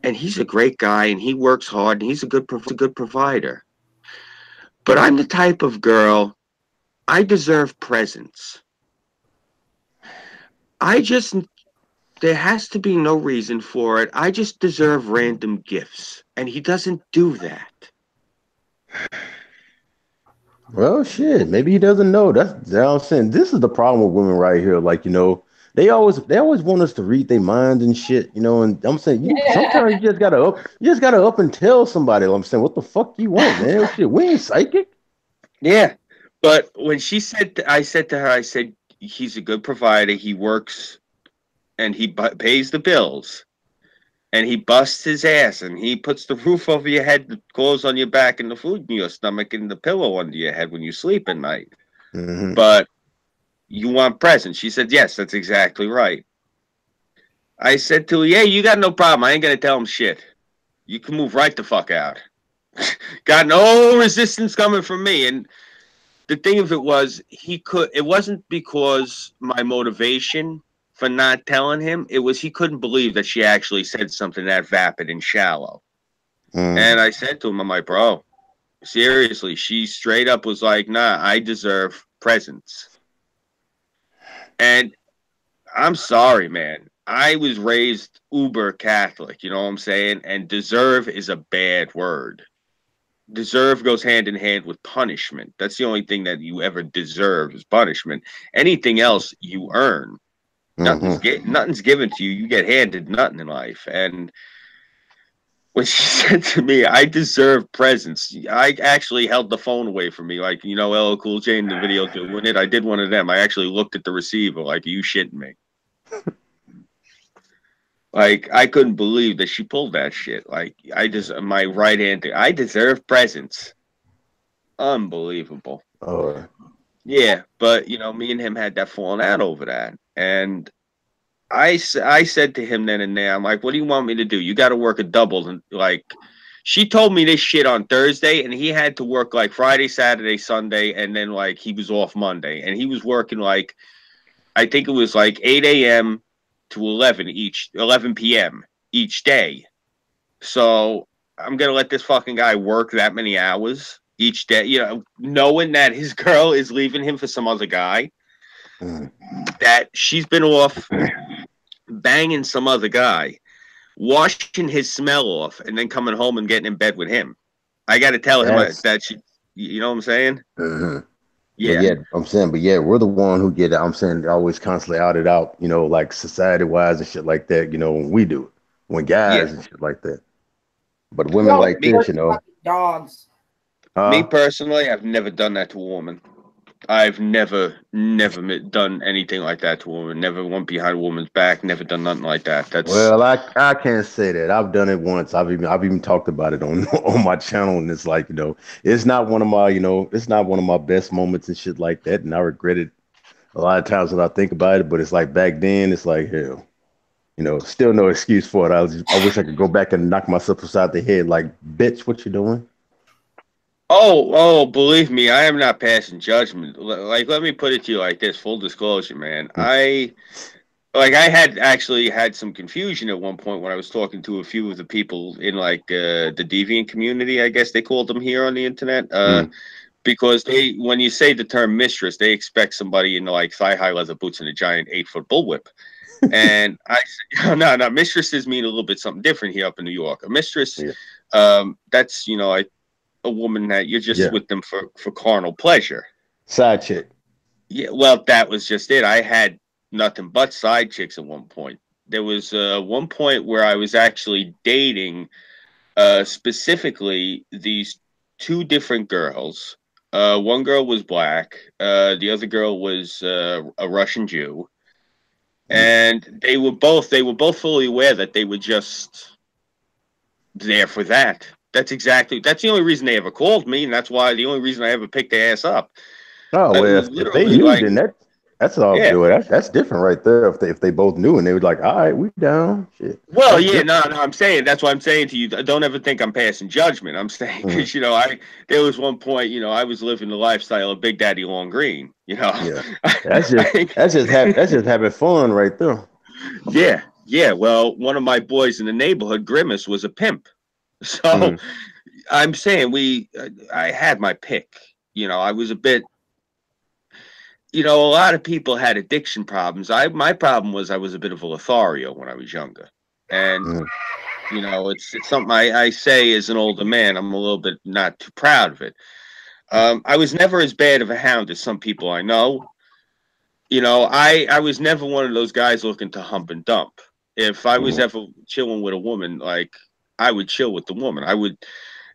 C: And he's a great guy, and he works hard, and he's a good provider. But I'm the type of girl, I deserve presents. There has to be no reason for it. I just deserve random gifts. And he doesn't do that.
D: Well, shit. Maybe he doesn't know. That's what I'm saying. This is the problem with women right here. Like, you know, they always want us to read their minds and shit, you know, and I'm saying sometimes you just gotta up and tell somebody. I'm saying, what the fuck you want, man? Shit, we ain't psychic.
C: Yeah. But when she said, I said to her, I said, he's a good provider. He works and he pays the bills. And he busts his ass and he puts the roof over your head, the clothes on your back, and the food in your stomach, and the pillow under your head when you sleep at night. But you want presents. She said, yes, that's exactly right. I said to her, yeah, you got no problem. I ain't going to tell him shit. You can move right the fuck out. Got no resistance coming from me. And the thing of it was, it wasn't because my motivation for not telling him, it was he couldn't believe that she actually said something that vapid and shallow. And I said to him, I'm like, bro, seriously, she straight up was like, nah, I deserve presents. And I'm sorry, man. I was raised uber Catholic, you know what I'm saying? And deserve is a bad word. Deserve goes hand in hand with punishment. That's the only thing that you ever deserve is punishment. Anything else you earn. Nothing's given to you. You get handed nothing in life. And when she said to me, I deserve presents, I actually held the phone away from me. Like, you know, LL Cool J in the video doing it. I did one of them. I actually looked at the receiver like, are you shitting me? Like, I couldn't believe that she pulled that shit. Like, my right hand, I deserve presents. Unbelievable.
D: Oh.
C: Yeah, but, you know, me and him had that falling out over that. And I said to him then and there, I'm like, what do you want me to do? You got to work a double. And like, she told me this shit on Thursday, and he had to work like Friday, Saturday, Sunday, and then like he was off Monday. And he was working like, I think it was like 8 a.m. to 11 p.m. each day. So I'm going to let this fucking guy work that many hours each day, you know, knowing that his girl is leaving him for some other guy, that she's been off banging some other guy, washing his smell off, and then coming home and getting in bed with him. I got to tell him that she, you know what I'm saying?
D: Yeah. I'm saying, but yeah, we're the one who get, I'm saying, always constantly outed out, you know, like society wise and shit like that, you know, when we do it, when guys and shit like that. But women like this, you know.
A: Dogs.
C: Me personally, I've never done that to a woman. I've never done anything like that to a woman. Never went behind a woman's back. Never done nothing like that. That's
D: well, I can't say that. I've done it once. I've even talked about it on my channel, and it's like, you know, it's not one of my, you know, it's not one of my best moments and shit like that. And I regret it a lot of times when I think about it. But it's like back then, it's like hell, you know, still no excuse for it. I wish I could go back and knock myself upside the head, like, bitch, what you doing?
C: Oh, believe me, I am not passing judgment. Like, let me put it to you like this, full disclosure, man. I had actually had some confusion at one point when I was talking to a few of the people in like the deviant community, I guess they called them here on the internet. Because when you say the term mistress, they expect somebody in like thigh-high leather boots and a giant 8-foot bullwhip. And I said, no, mistresses mean a little bit something different here up in New York. A mistress, that's, you know, a woman that you're just with them for carnal pleasure.
D: Side chick.
C: Yeah, well, that was just it. I had nothing but side chicks at one point. There was one point where I was actually dating specifically these two different girls. One girl was black. The other girl was a Russian Jew, and they were both fully aware that they were just there for that. That's the only reason they ever called me, and that's why the only reason I ever picked their ass up.
D: Oh
C: It
D: well,
C: was
D: if they
C: literally
D: knew,
C: like,
D: then that's all
C: yeah.
D: good. That's different right there. If they both knew and they were like, all right, we down. Shit,
C: Well,
D: that's
C: yeah,
D: different.
C: no, I'm saying that's why I'm saying to you. Don't ever think I'm passing judgment. I'm saying
D: Mm,
C: because I there was one point, I was living the lifestyle of Big Daddy Long Green.
D: yeah, that's just having fun right there.
C: Yeah, yeah. Well, one of my boys in the neighborhood, Grimace, was a pimp. So
D: Mm,
C: I'm saying I had my pick. I was a bit. A lot of people had addiction problems. My problem was I was a bit of a Lothario when I was younger, and
D: mm,
C: it's something I say as an older man. I'm a little bit not too proud of it. I was never as bad of a hound as some people I know. I was never one of those guys looking to hump and dump. If I was
D: mm,
C: ever chilling with a woman, like I would chill with the woman. I would,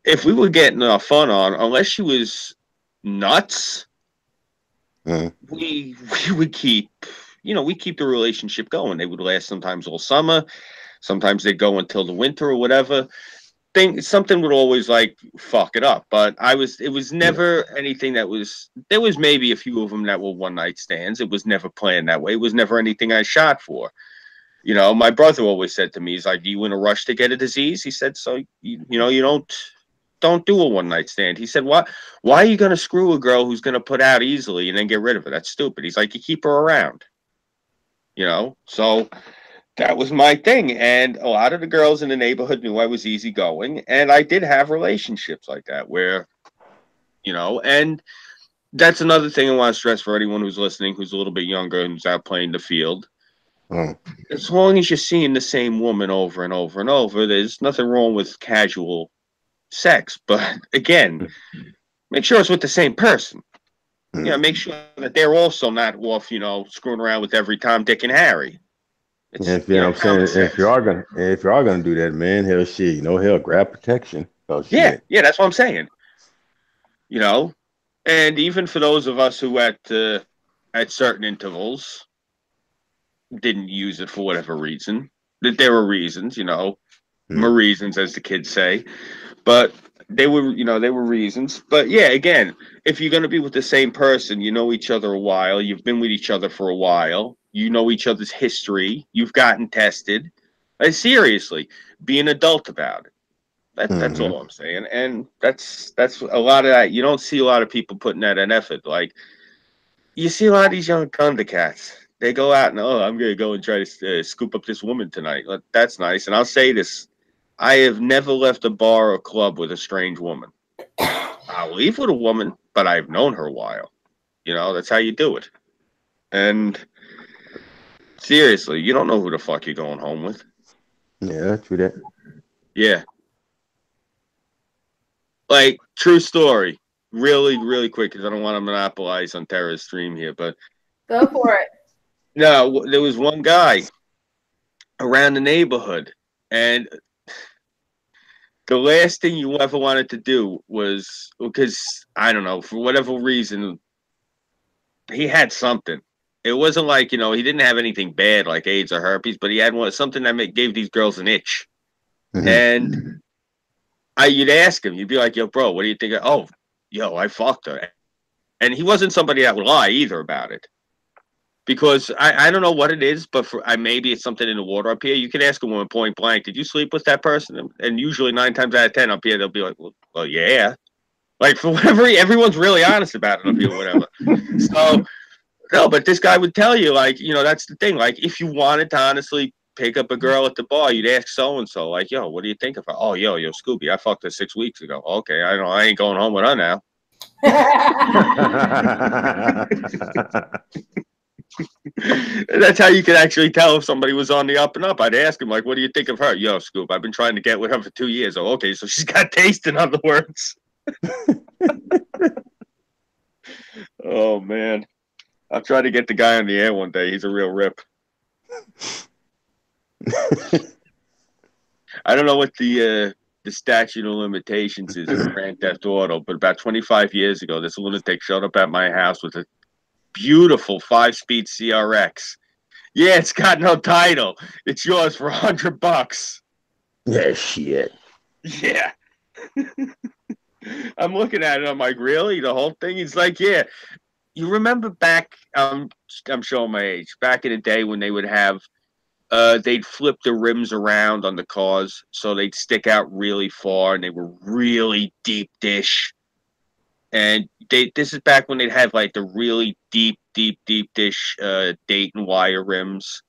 C: if we were getting our fun on, unless she was nuts,
D: mm.
C: we would keep the relationship going. They would last sometimes all summer, sometimes they'd go until the winter or whatever. Something would always like fuck it up, but it was
D: Yeah.
C: never anything there was maybe a few of them that were one night stands. It was never planned that way. It was never anything I shot for. My brother always said to me, he's like, you in a rush to get a disease? He said, so you don't do a one night stand. He said, why are you gonna screw a girl who's gonna put out easily and then get rid of her? That's stupid. He's like, you keep her around, so that was my thing. And a lot of the girls in the neighborhood knew I was easygoing. And I did have relationships like that where, and that's another thing I want to stress for anyone who's listening, who's a little bit younger and who's out playing the field.
D: Mm,
C: As long as you're seeing the same woman over and over and over, there's nothing wrong with casual sex. But again, make sure it's with the same person.
D: mm.
C: Make sure that they're also not off, screwing around with every Tom, Dick, and Harry.
D: And
C: It's,
D: if I'm
C: common
D: saying,
C: sense.
D: if you are gonna do that, man, hell shit, hell grab protection. Oh
C: Yeah,
D: shit.
C: yeah, that's what I'm saying. you know. And even for those of us who at certain intervals didn't use it for whatever reason, that there were reasons,
D: Mm,
C: more reasons as the kids say, but they were reasons. But yeah, again, if you're going to be with the same person, you know each other a while, you've been with each other for a while, you know each other's history, you've gotten tested. Seriously, be an adult about it. That's
D: mm-hmm.
C: all I'm saying, and that's a lot of that. You don't see a lot of people putting that in effort. Like you see a lot of these young Thundercats. They go out and I'm gonna go and try to scoop up this woman tonight. That's nice. And I'll say this: I have never left a bar or club with a strange woman. I'll leave with a woman, but I've known her a while. That's how you do it. And seriously, you don't know who the fuck you're going home with.
D: Yeah, true that.
C: Yeah, like true story. Really, really quick because I don't want to monopolize on Tara's stream here, but
A: Go for it.
C: no, there was one guy around the neighborhood, and the last thing you ever wanted to do was because I don't know, for whatever reason, he had something. It wasn't like he didn't have anything bad like AIDS or herpes, but he had something that gave these girls an itch.
D: Mm-hmm.
C: And you'd ask him, you'd be like, "Yo, bro, what do you think?" Oh, yo, I fucked her, and he wasn't somebody that would lie either about it. Because I don't know what it is, but maybe it's something in the water up here. You can ask a woman point blank, "Did you sleep with that person?" And usually 9 times out of 10 up here, they'll be like, "Well, yeah." Like for whatever, everyone's really honest about it up here, whatever. So no, but this guy would tell you, like, that's the thing. Like, if you wanted to honestly pick up a girl at the bar, you'd ask so and so, like, "Yo, what do you think of her?" "Oh, yo, Scooby, I fucked her 6 weeks ago." "Okay, I know, I ain't going home with her now." That's how you could actually tell if somebody was on the up and up. I'd ask him, like, "What do you think of her?" "Yo, Scoop, I've been trying to get with her for 2 years." "Oh, okay, so she's got taste, in other words." Oh man, I'll try to get the guy on the air one day. He's a real rip. I don't know what the the statute of limitations is in Grand Theft Auto, but about 25 years ago, this lunatic showed up at my house with a beautiful 5-speed CRX. Yeah, it's got no title. It's yours for $100.
D: Yeah, shit.
C: Yeah. I'm looking at it. I'm like, really? The whole thing? He's like, yeah. You remember back? I'm showing my age. Back in the day when they would have, they'd flip the rims around on the cars so they'd stick out really far, and they were really deep dish. And this is back when they'd have like the really deep dish Dayton wire rims.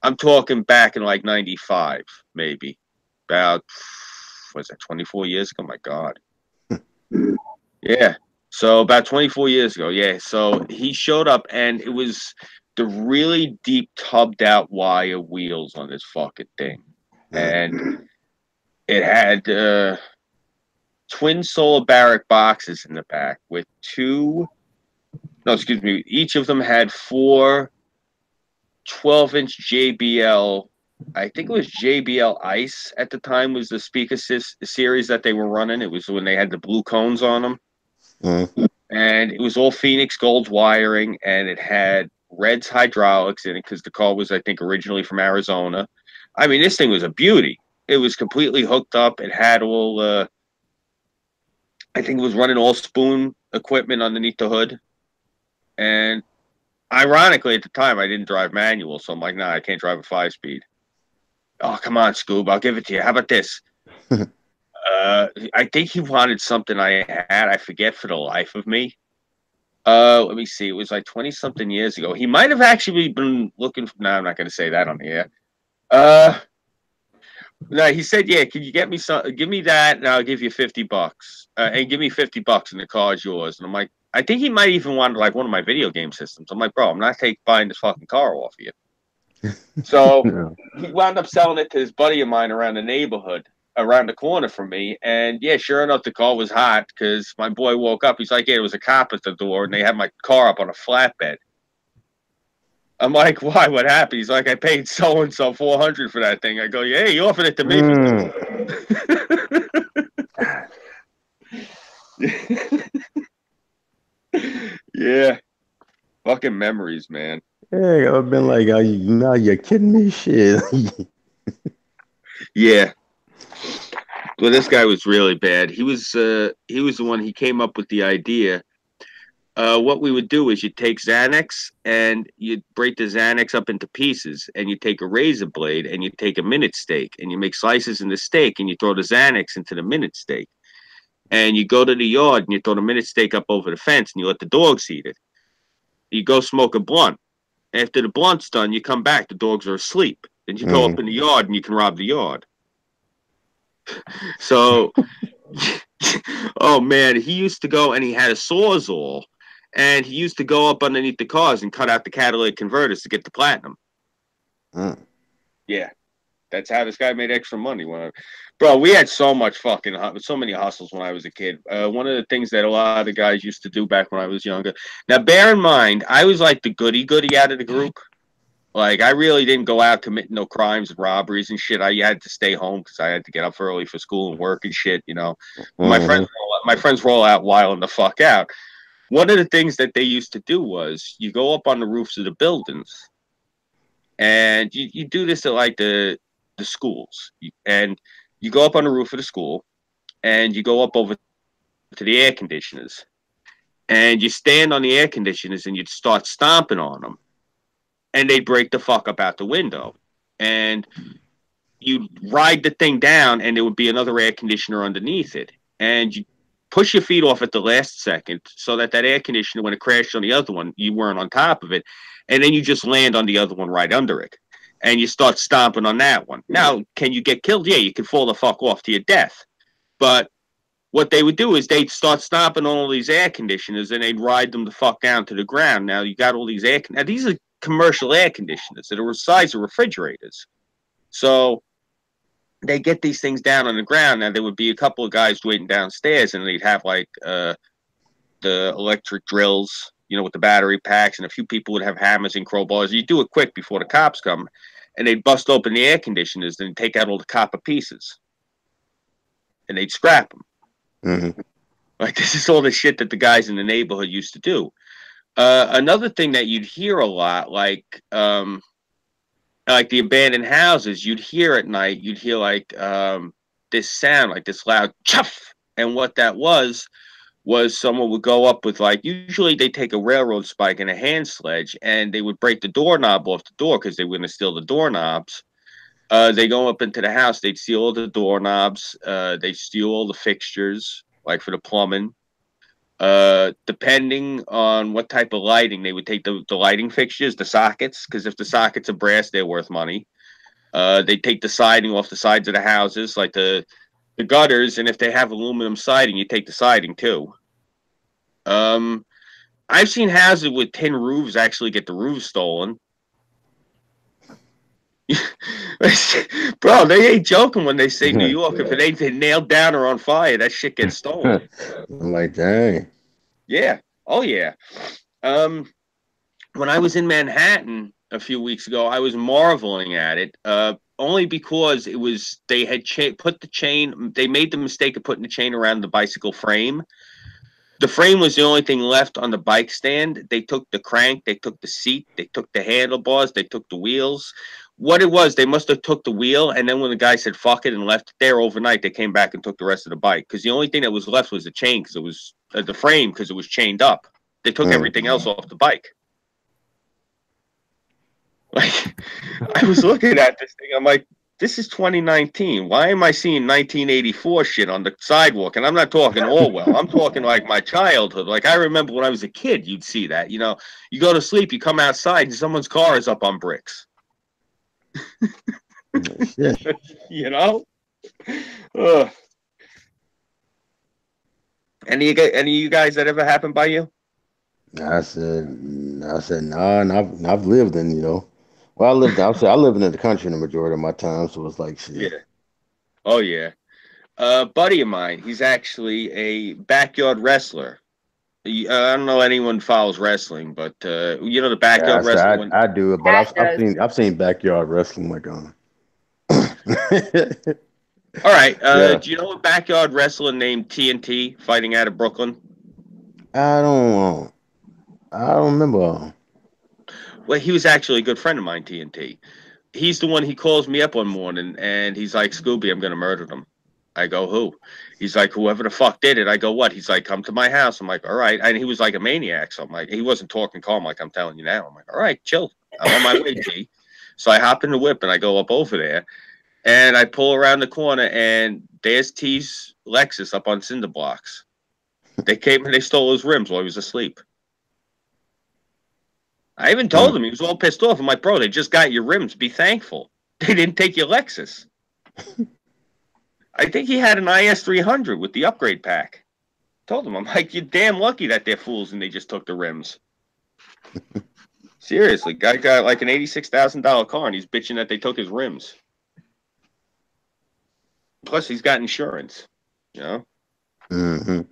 C: I'm talking back in like 95, maybe. About, what's that, 24 years ago? My God. Yeah. So about 24 years ago, yeah. So he showed up, and it was the really deep tubbed out wire wheels on this fucking thing. And it had twin solar barrack boxes in the back with each of them had 4 12-inch JBL. I think it was JBL Ice at the time was the speaker series that they were running. It was when they had the blue cones on them. And it was all Phoenix Gold wiring, and it had Red's hydraulics in it because the car was, I think, originally from Arizona. I mean, this thing was a beauty. It was completely hooked up. It had all, I think it was running all Spoon equipment underneath the hood. And ironically, at the time, I didn't drive manual, so I'm like, nah, I can't drive a 5-speed. Oh, come on, Scoob, I'll give it to you. How about this? I think he wanted something I had. I forget for the life of me. Let me see. It was like 20-something years ago. He might have actually been looking for... No, I'm not going to say that on the air. No, he said, yeah, can you get me some... Give me that, and I'll give you $50. And give me $50, and the car's yours. And I'm like, I think he might even want like one of my video game systems. I'm like, bro, I'm not buying this fucking car off of you. So he wound up selling it to his buddy of mine around the neighborhood, around the corner from me. And yeah, sure enough, the car was hot because my boy woke up. He's like, yeah, there was a cop at the door, and they had my car up on a flatbed. I'm like, why? What happened? He's like, I paid so and so $400 for that thing. I go, yeah, he offered it to me. Yeah, fucking memories, man.
D: Yeah, I've been like, now you're kidding me, shit.
C: Yeah. Well, this guy was really bad. He was the one. He came up with the idea. What we would do is you take Xanax and you break the Xanax up into pieces, and you take a razor blade and you take a minute steak and you make slices in the steak and you throw the Xanax into the minute steak, and you go to the yard and you throw the minute steak up over the fence and you let the dogs eat it. You go smoke a blunt. After the blunt's done, you come back. The dogs are asleep. Then you go up in the yard and you can rob the yard. So, oh man, he used to go and he had a Sawzall, and he used to go up underneath the cars and cut out the catalytic converters to get the platinum. Yeah, that's how this guy made extra money. Bro, we had so many hustles when I was a kid. One of the things that a lot of the guys used to do back when I was younger. Now, bear in mind, I was like the goody out of the group. Like, I really didn't go out committing no crimes and robberies and shit. I had to stay home because I had to get up early for school and work and shit, you know. My friends were all out wilding the fuck out. One of the things that they used to do was you go up on the roofs of the buildings, and you do this at like the schools, and you go up on the roof of the school, and you go up over to the air conditioners, and you stand on the air conditioners and you'd start stomping on them, and they'd break the fuck up out the window, and you'd ride the thing down, and there would be another air conditioner underneath it, and you push your feet off at the last second so that air conditioner, when it crashed on the other one, you weren't on top of it, and then you just land on the other one right under it, and you start stomping on that one. Now, can you get killed? Yeah, you can fall the fuck off to your death. But what they would do is they'd start stomping on all these air conditioners, and they'd ride them the fuck down to the ground. Now, you got all these now these are commercial air conditioners that are the size of refrigerators. So they get these things down on the ground. Now, there would be a couple of guys waiting downstairs, and they'd have like the electric drills, you know, with the battery packs, and a few people would have hammers and crowbars. You do it quick before the cops come, and they'd bust open the air conditioners and take out all the copper pieces. and they'd scrap them.
D: Mm-hmm.
C: Like, this is all the shit that the guys in the neighborhood used to do. Another thing that you'd hear a lot, like the abandoned houses, you'd hear at night, you'd hear like this sound, like this loud chuff. And what that was someone would go up with, like, usually they take a railroad spike and a hand sledge, and they would break the doorknob off the door because they were going to steal the doorknobs. They go up into the house, they'd steal all the doorknobs, they steal all the fixtures, like for the plumbing. Depending on what type of lighting, they would take the lighting fixtures, the sockets, because if the sockets are brass, they're worth money. They take the siding off the sides of the houses, like the gutters, and if they have aluminum siding, you take the siding too. I've seen houses with tin roofs actually get the roofs stolen. Bro, they ain't joking when they say New York. If it ain't nailed down or on fire, that shit gets stolen.
D: I'm like, dang.
C: Yeah. Oh yeah. When I was in Manhattan a few weeks ago, I was marveling at it. Only because it was, they had put the chain, they made the mistake of putting the chain around the bicycle frame. The frame was the only thing left on the bike stand. They took the crank, they took the seat, they took the handlebars, they took the wheels. What it was, they must have took the wheel, and then when the guy said fuck it and left it there overnight, they came back and took the rest of the bike. Because the only thing that was left was the chain, because it was the frame, because it was chained up. They took everything else off the bike. Like, I was looking at this thing, I'm like, this is 2019. Why am I seeing 1984 shit on the sidewalk? And I'm not talking Orwell. I'm talking like my childhood. Like, I remember when I was a kid, you'd see that. You know, you go to sleep, you come outside, and someone's car is up on bricks. You know? Ugh. Any of you guys that ever happened by you?
D: I said, nah, and I've lived in, you know, well, I lived in the country the majority of my time, so it's like shit.
C: Yeah. Oh yeah. A buddy of mine, he's actually a backyard wrestler. I don't know anyone follows wrestling, but you know the backyard wrestling.
D: I do it, but I've seen backyard wrestling like
C: All right.
D: Yeah.
C: Do you know a backyard wrestler named TNT fighting out of Brooklyn?
D: I don't remember.
C: Well, he was actually a good friend of mine, TNT. He's the one, he calls me up one morning and he's like, Scooby, I'm going to murder them. I go, who? He's like, whoever the fuck did it. I go, what? He's like, come to my house. I'm like, all right. And he was like a maniac. So I'm like, he wasn't talking calm like I'm telling you now. I'm like, all right, chill. I'm on my way, G. So I hop in the whip and I go up over there and I pull around the corner and there's T's Lexus up on cinder blocks. They came and they stole his rims while he was asleep. I even told him, he was all pissed off. I'm like, bro, they just got your rims. Be thankful. They didn't take your Lexus. I think he had an IS 300 with the upgrade pack. Told him, I'm like, you're damn lucky that they're fools and they just took the rims. Seriously, guy got like an $86,000 car and he's bitching that they took his rims. Plus, he's got insurance, you know?
D: Mm-hmm.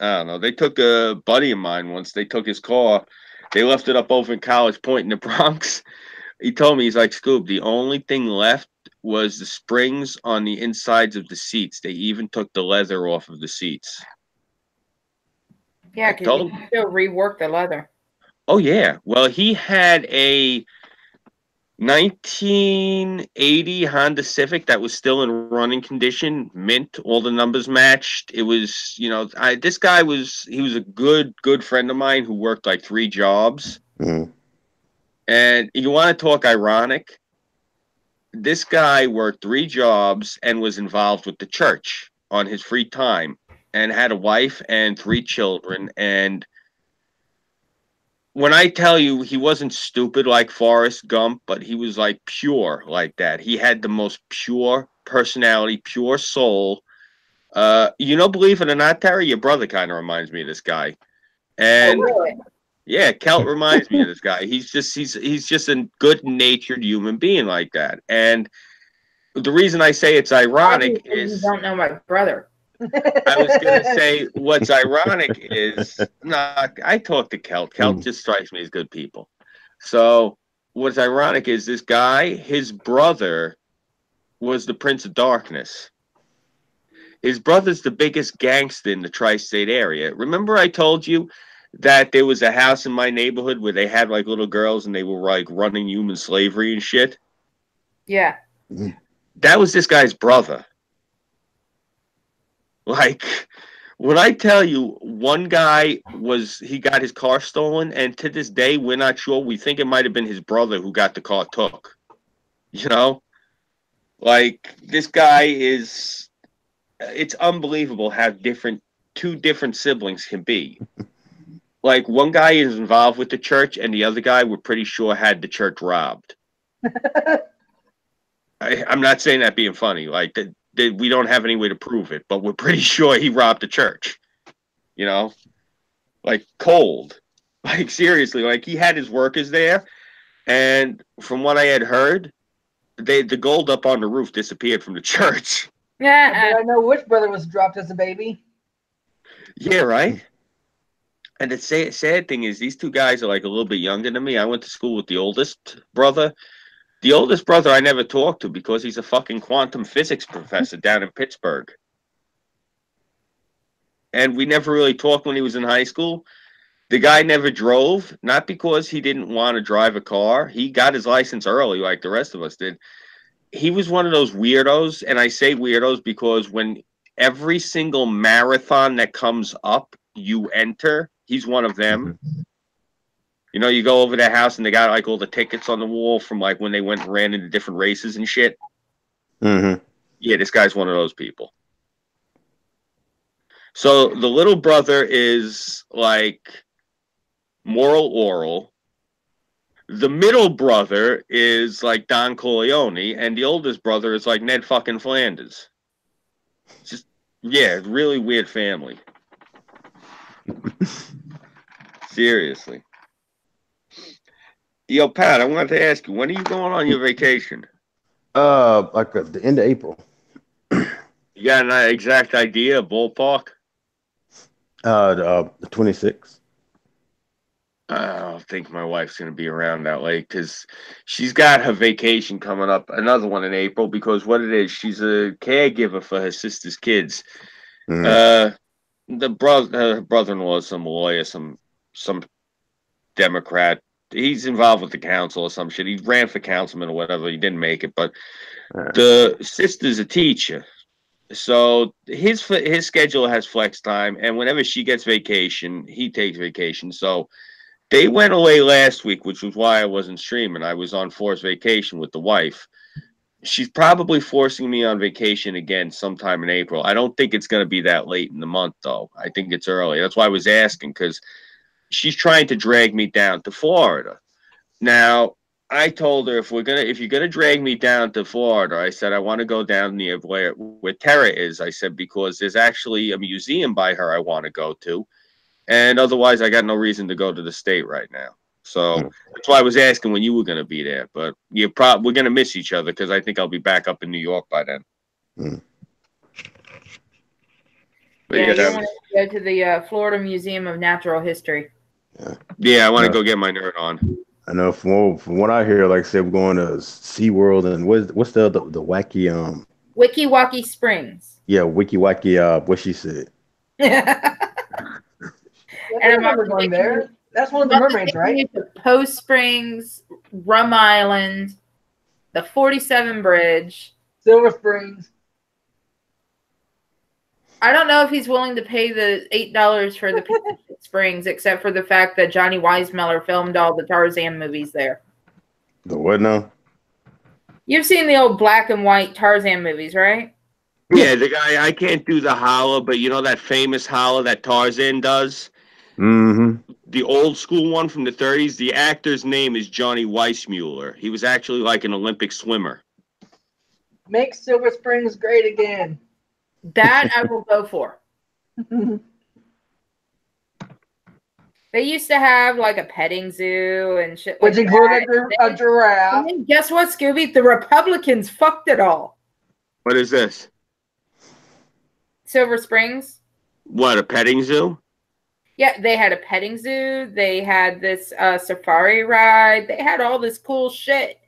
C: I don't know. They took a buddy of mine once. They took his car. They left it up over in College Point in the Bronx. He told me, he's like, Scoob, the only thing left was the springs on the insides of the seats. They even took the leather off of the seats.
A: Yeah, because you can still rework the leather.
C: Oh, yeah. Well, he had a 1980 Honda Civic that was still in running condition, mint, all the numbers matched. It was, you know, this guy was, he was a good friend of mine who worked like 3 jobs.
D: Mm-hmm.
C: And you want to talk ironic? This guy worked 3 jobs and was involved with the church on his free time and had a wife and 3 children. And when I tell you he wasn't stupid like Forrest Gump, but he was like pure like that. He had the most pure personality, pure soul. You know, believe it or not, Terry, your brother kind of reminds me of this guy. And
A: really?
C: Yeah, Kelt reminds me of this guy. He's just a good-natured human being like that. And the reason I say it's ironic is
A: you don't know my brother.
C: I was going to say what's ironic is, I talk to Kelt. Kelt just strikes me as good people. So what's ironic is this guy, his brother was the Prince of Darkness. His brother's the biggest gangster in the tri-state area. Remember I told you that there was a house in my neighborhood where they had like little girls and they were like running human slavery and shit?
A: Yeah.
C: That was this guy's brother. Like, when I tell you one guy he got his car stolen, and to this day we're not sure. We think it might have been his brother who got the car took. You know? Like, this guy is, it's unbelievable how two different siblings can be. Like, one guy is involved with the church, and the other guy, we're pretty sure, had the church robbed. I'm not saying that being funny. Like, we don't have any way to prove it, but we're pretty sure he robbed the church. You know? Like, cold. Like, seriously. Like, he had his workers there, and from what I had heard, the gold up on the roof disappeared from the church.
A: Yeah.
B: I know which brother was dropped as a baby.
C: Yeah, right? And the sad thing is, these two guys are like a little bit younger than me. I went to school with the oldest brother. The oldest brother I never talked to because he's a fucking quantum physics professor down in Pittsburgh. And we never really talked when he was in high school. The guy never drove, not because he didn't want to drive a car. He got his license early like the rest of us did. He was one of those weirdos, and I say weirdos because when every single marathon that comes up, you enter, he's one of them. You know, you go over their house and they got like all the tickets on the wall from like when they went and ran into different races and shit. Yeah, this guy's one of those people. So the little brother is like moral oral. The middle brother is like Don Corleone, and the oldest brother is like Ned fucking Flanders. Just, yeah, really weird family. Seriously. Yo, Pat, I wanted to ask you, when are you going on your vacation?
D: Like the end of April.
C: You got an exact idea, ballpark?
D: The 26th.
C: I don't think my wife's going to be around that late because she's got her vacation coming up, another one in April, because what it is, she's a caregiver for her sister's kids. The brother-in-law is some lawyer, some Democrat. He's involved with the council or some shit. He ran for councilman or whatever. He didn't make it, but the sister's a teacher. So his schedule has flex time, and whenever she gets vacation, he takes vacation. So they went away last week, which was why I wasn't streaming. I was on forced vacation with the wife. She's probably forcing me on vacation again sometime in April. I don't think it's going to be that late in the month, though. I think it's early. That's why I was asking, because she's trying to drag me down to Florida. Now, I told her if you're gonna drag me down to Florida, I said I want to go down near where Terra is. I said because there's actually a museum by her I want to go to, and otherwise I got no reason to go to the state right now. So that's why I was asking when you were gonna be there. But we're gonna miss each other because I think I'll be back up in New York by then.
A: Yeah, you want to go to the Florida Museum of Natural History.
C: Yeah, I want to go get my nerd on.
D: I know from what I hear, like I said, we're going to SeaWorld and what's the wacky
A: Wiki Wacky Springs.
D: Yeah, Wiki Wacky what she said.
B: I remember going there. That's one of the mermaids, right?
A: Post Springs, Rum Island, the 47 Bridge,
B: Silver Springs.
A: I don't know if he's willing to pay the $8 for the Springs, except for the fact that Johnny Weissmuller filmed all the Tarzan movies there.
D: The what now?
A: You've seen the old black and white Tarzan movies, right?
C: Yeah, the guy, I can't do the holler, but you know that famous holler that Tarzan does? The old school one from the 30s? The actor's name is Johnny Weissmuller. He was actually like an Olympic swimmer.
B: Make Silver Springs great again.
A: That I will go for. They used to have like a petting zoo and shit like
B: which included a giraffe.
A: And guess what, Scooby? The Republicans fucked it all.
C: What is this?
A: Silver Springs.
C: What, a petting zoo?
A: Yeah, they had a petting zoo. They had this safari ride. They had all this cool shit.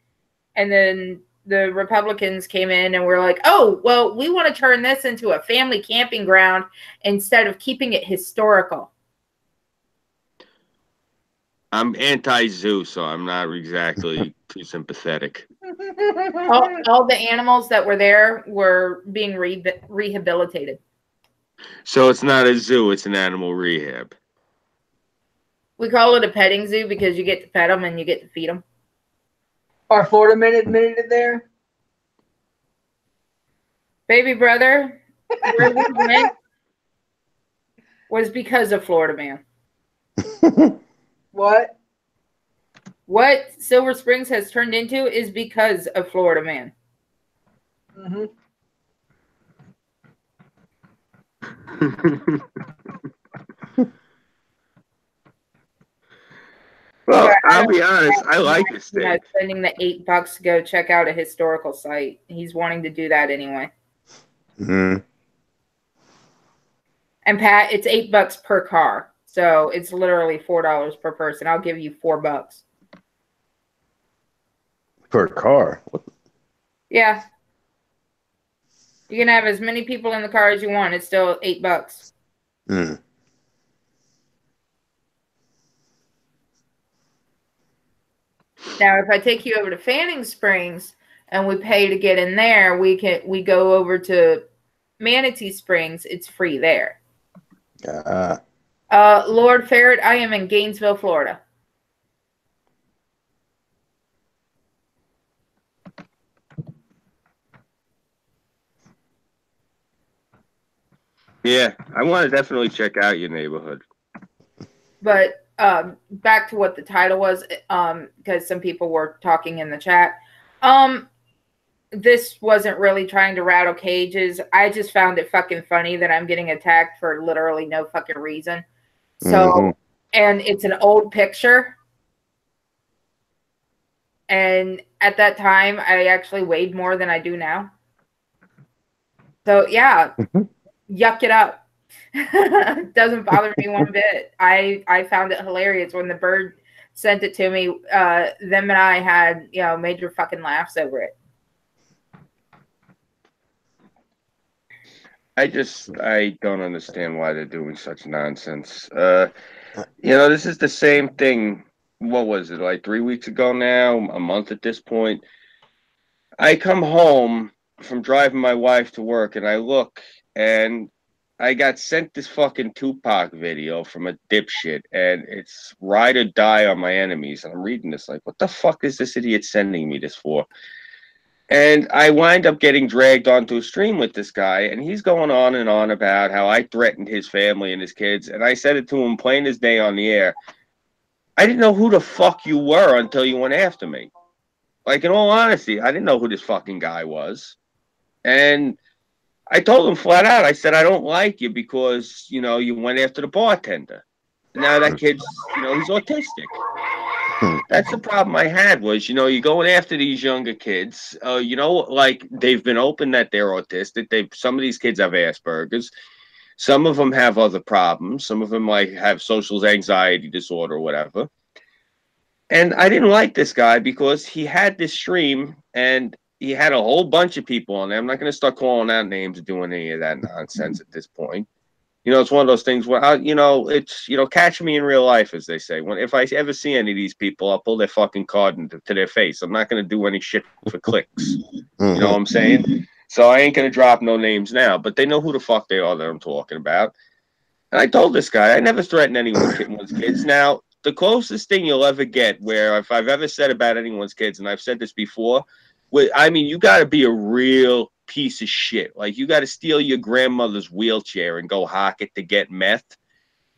A: And then the Republicans came in and were like, oh, well, we want to turn this into a family camping ground instead of keeping it historical.
C: I'm anti-zoo, so I'm not exactly too sympathetic.
A: All the animals that were there were being rehabilitated.
C: So it's not a zoo, it's an animal rehab.
A: We call it a petting zoo because you get to pet them and you get to feed them.
B: Are Florida men admitted there?
A: Baby brother, where we went was because of Florida Man.
B: What?
A: What Silver Springs has turned into is because of Florida Man.
B: Mm-hmm.
C: Well, I'll be honest, I like this thing.
A: Spending the $8 to go check out a historical site. He's wanting to do that anyway.
D: Mm-hmm.
A: And Pat, it's $8 per car. So it's literally $4 per person. I'll give you $4.
D: Per car?
A: Yeah. You can have as many people in the car as you want. It's still $8.
D: Mm.
A: Now, if I take you over to Fanning Springs and we pay to get in there, we go over to Manatee Springs. It's free there. Lord Ferret, I am in Gainesville, Florida.
C: Yeah, I want to definitely check out your neighborhood.
A: But back to what the title was, because some people were talking in the chat. This wasn't really trying to rattle cages. I just found it fucking funny that I'm getting attacked for literally no fucking reason. So, and it's an old picture. And at that time, I actually weighed more than I do now. So, yeah, yuck it up. Doesn't bother me one bit. I found it hilarious when the bird sent it to me. Them and I had, major fucking laughs over it.
C: I don't understand why they're doing such nonsense. This is the same thing. What was it, like 3 weeks ago now? A month at this point. I come home from driving my wife to work and I look and I got sent this fucking Tupac video from a dipshit and it's Ride or Die on My Enemies. And I'm reading this like, what the fuck is this idiot sending me this for? And I wind up getting dragged onto a stream with this guy, and he's going on and on about how I threatened his family and his kids. And I said it to him plain as day on the air. I didn't know who the fuck you were until you went after me. Like, in all honesty, I didn't know who this fucking guy was. And I told him flat out, I said, I don't like you because, you went after the bartender. Now that kid's, he's autistic. That's the problem I had was, you're going after these younger kids. Like they've been open that they're autistic. Some of these kids have Asperger's. Some of them have other problems. Some of them like have social anxiety disorder or whatever. And I didn't like this guy because he had this stream and he had a whole bunch of people on there. I'm not going to start calling out names or doing any of that nonsense at this point. It's one of those things where, it's, catch me in real life, as they say. If I ever see any of these people, I'll pull their fucking card to their face. I'm not going to do any shit for clicks. You know what I'm saying? So I ain't going to drop no names now, but they know who the fuck they are that I'm talking about. And I told this guy, I never threaten anyone's kids. Now, the closest thing you'll ever get where if I've ever said about anyone's kids, and I've said this before, you got to be a real piece of shit. Like, you got to steal your grandmother's wheelchair and go hawk it to get meth.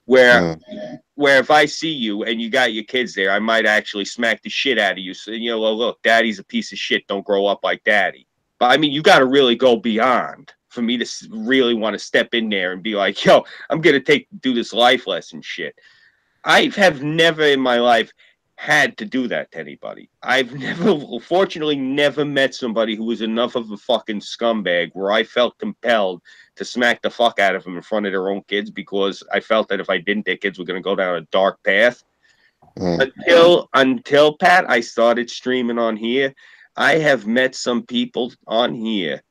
C: Where if I see you and you got your kids there, I might actually smack the shit out of you. So, look, daddy's a piece of shit. Don't grow up like daddy. But, you got to really go beyond for me to really want to step in there and be like, yo, I'm going to do this life lesson shit. I have never in my life had to do that to anybody. I've fortunately never met somebody who was enough of a fucking scumbag where I felt compelled to smack the fuck out of them in front of their own kids because I felt that if I didn't, their kids were going to go down a dark path. Until Pat, I started streaming on here. I have met some people on here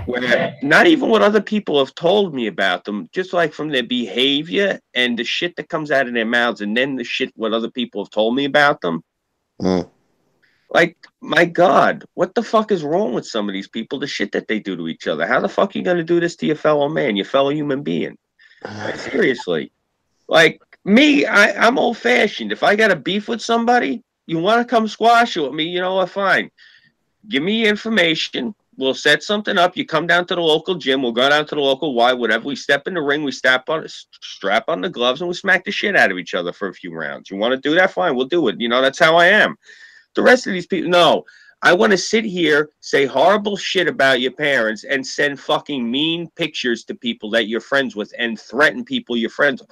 C: where not even what other people have told me about them, just like from their behavior and the shit that comes out of their mouths, and then the shit what other people have told me about them.
D: Mm.
C: Like, my God, what the fuck is wrong with some of these people? The shit that they do to each other. How the fuck are you gonna do this to your fellow man, your fellow human being? Like, seriously. Like me, I'm old fashioned. If I got a beef with somebody, you want to come squash it with me, you know what? Fine. Give me information. We'll set something up. You come down to the local gym. We'll go down to the local Y, whatever. We step in the ring. We strap on the gloves, and we smack the shit out of each other for a few rounds. You want to do that? Fine, we'll do it. You know, that's how I am. The rest of these people, no. I want to sit here, say horrible shit about your parents, and send fucking mean pictures to people that you're friends with and threaten people you're friends with.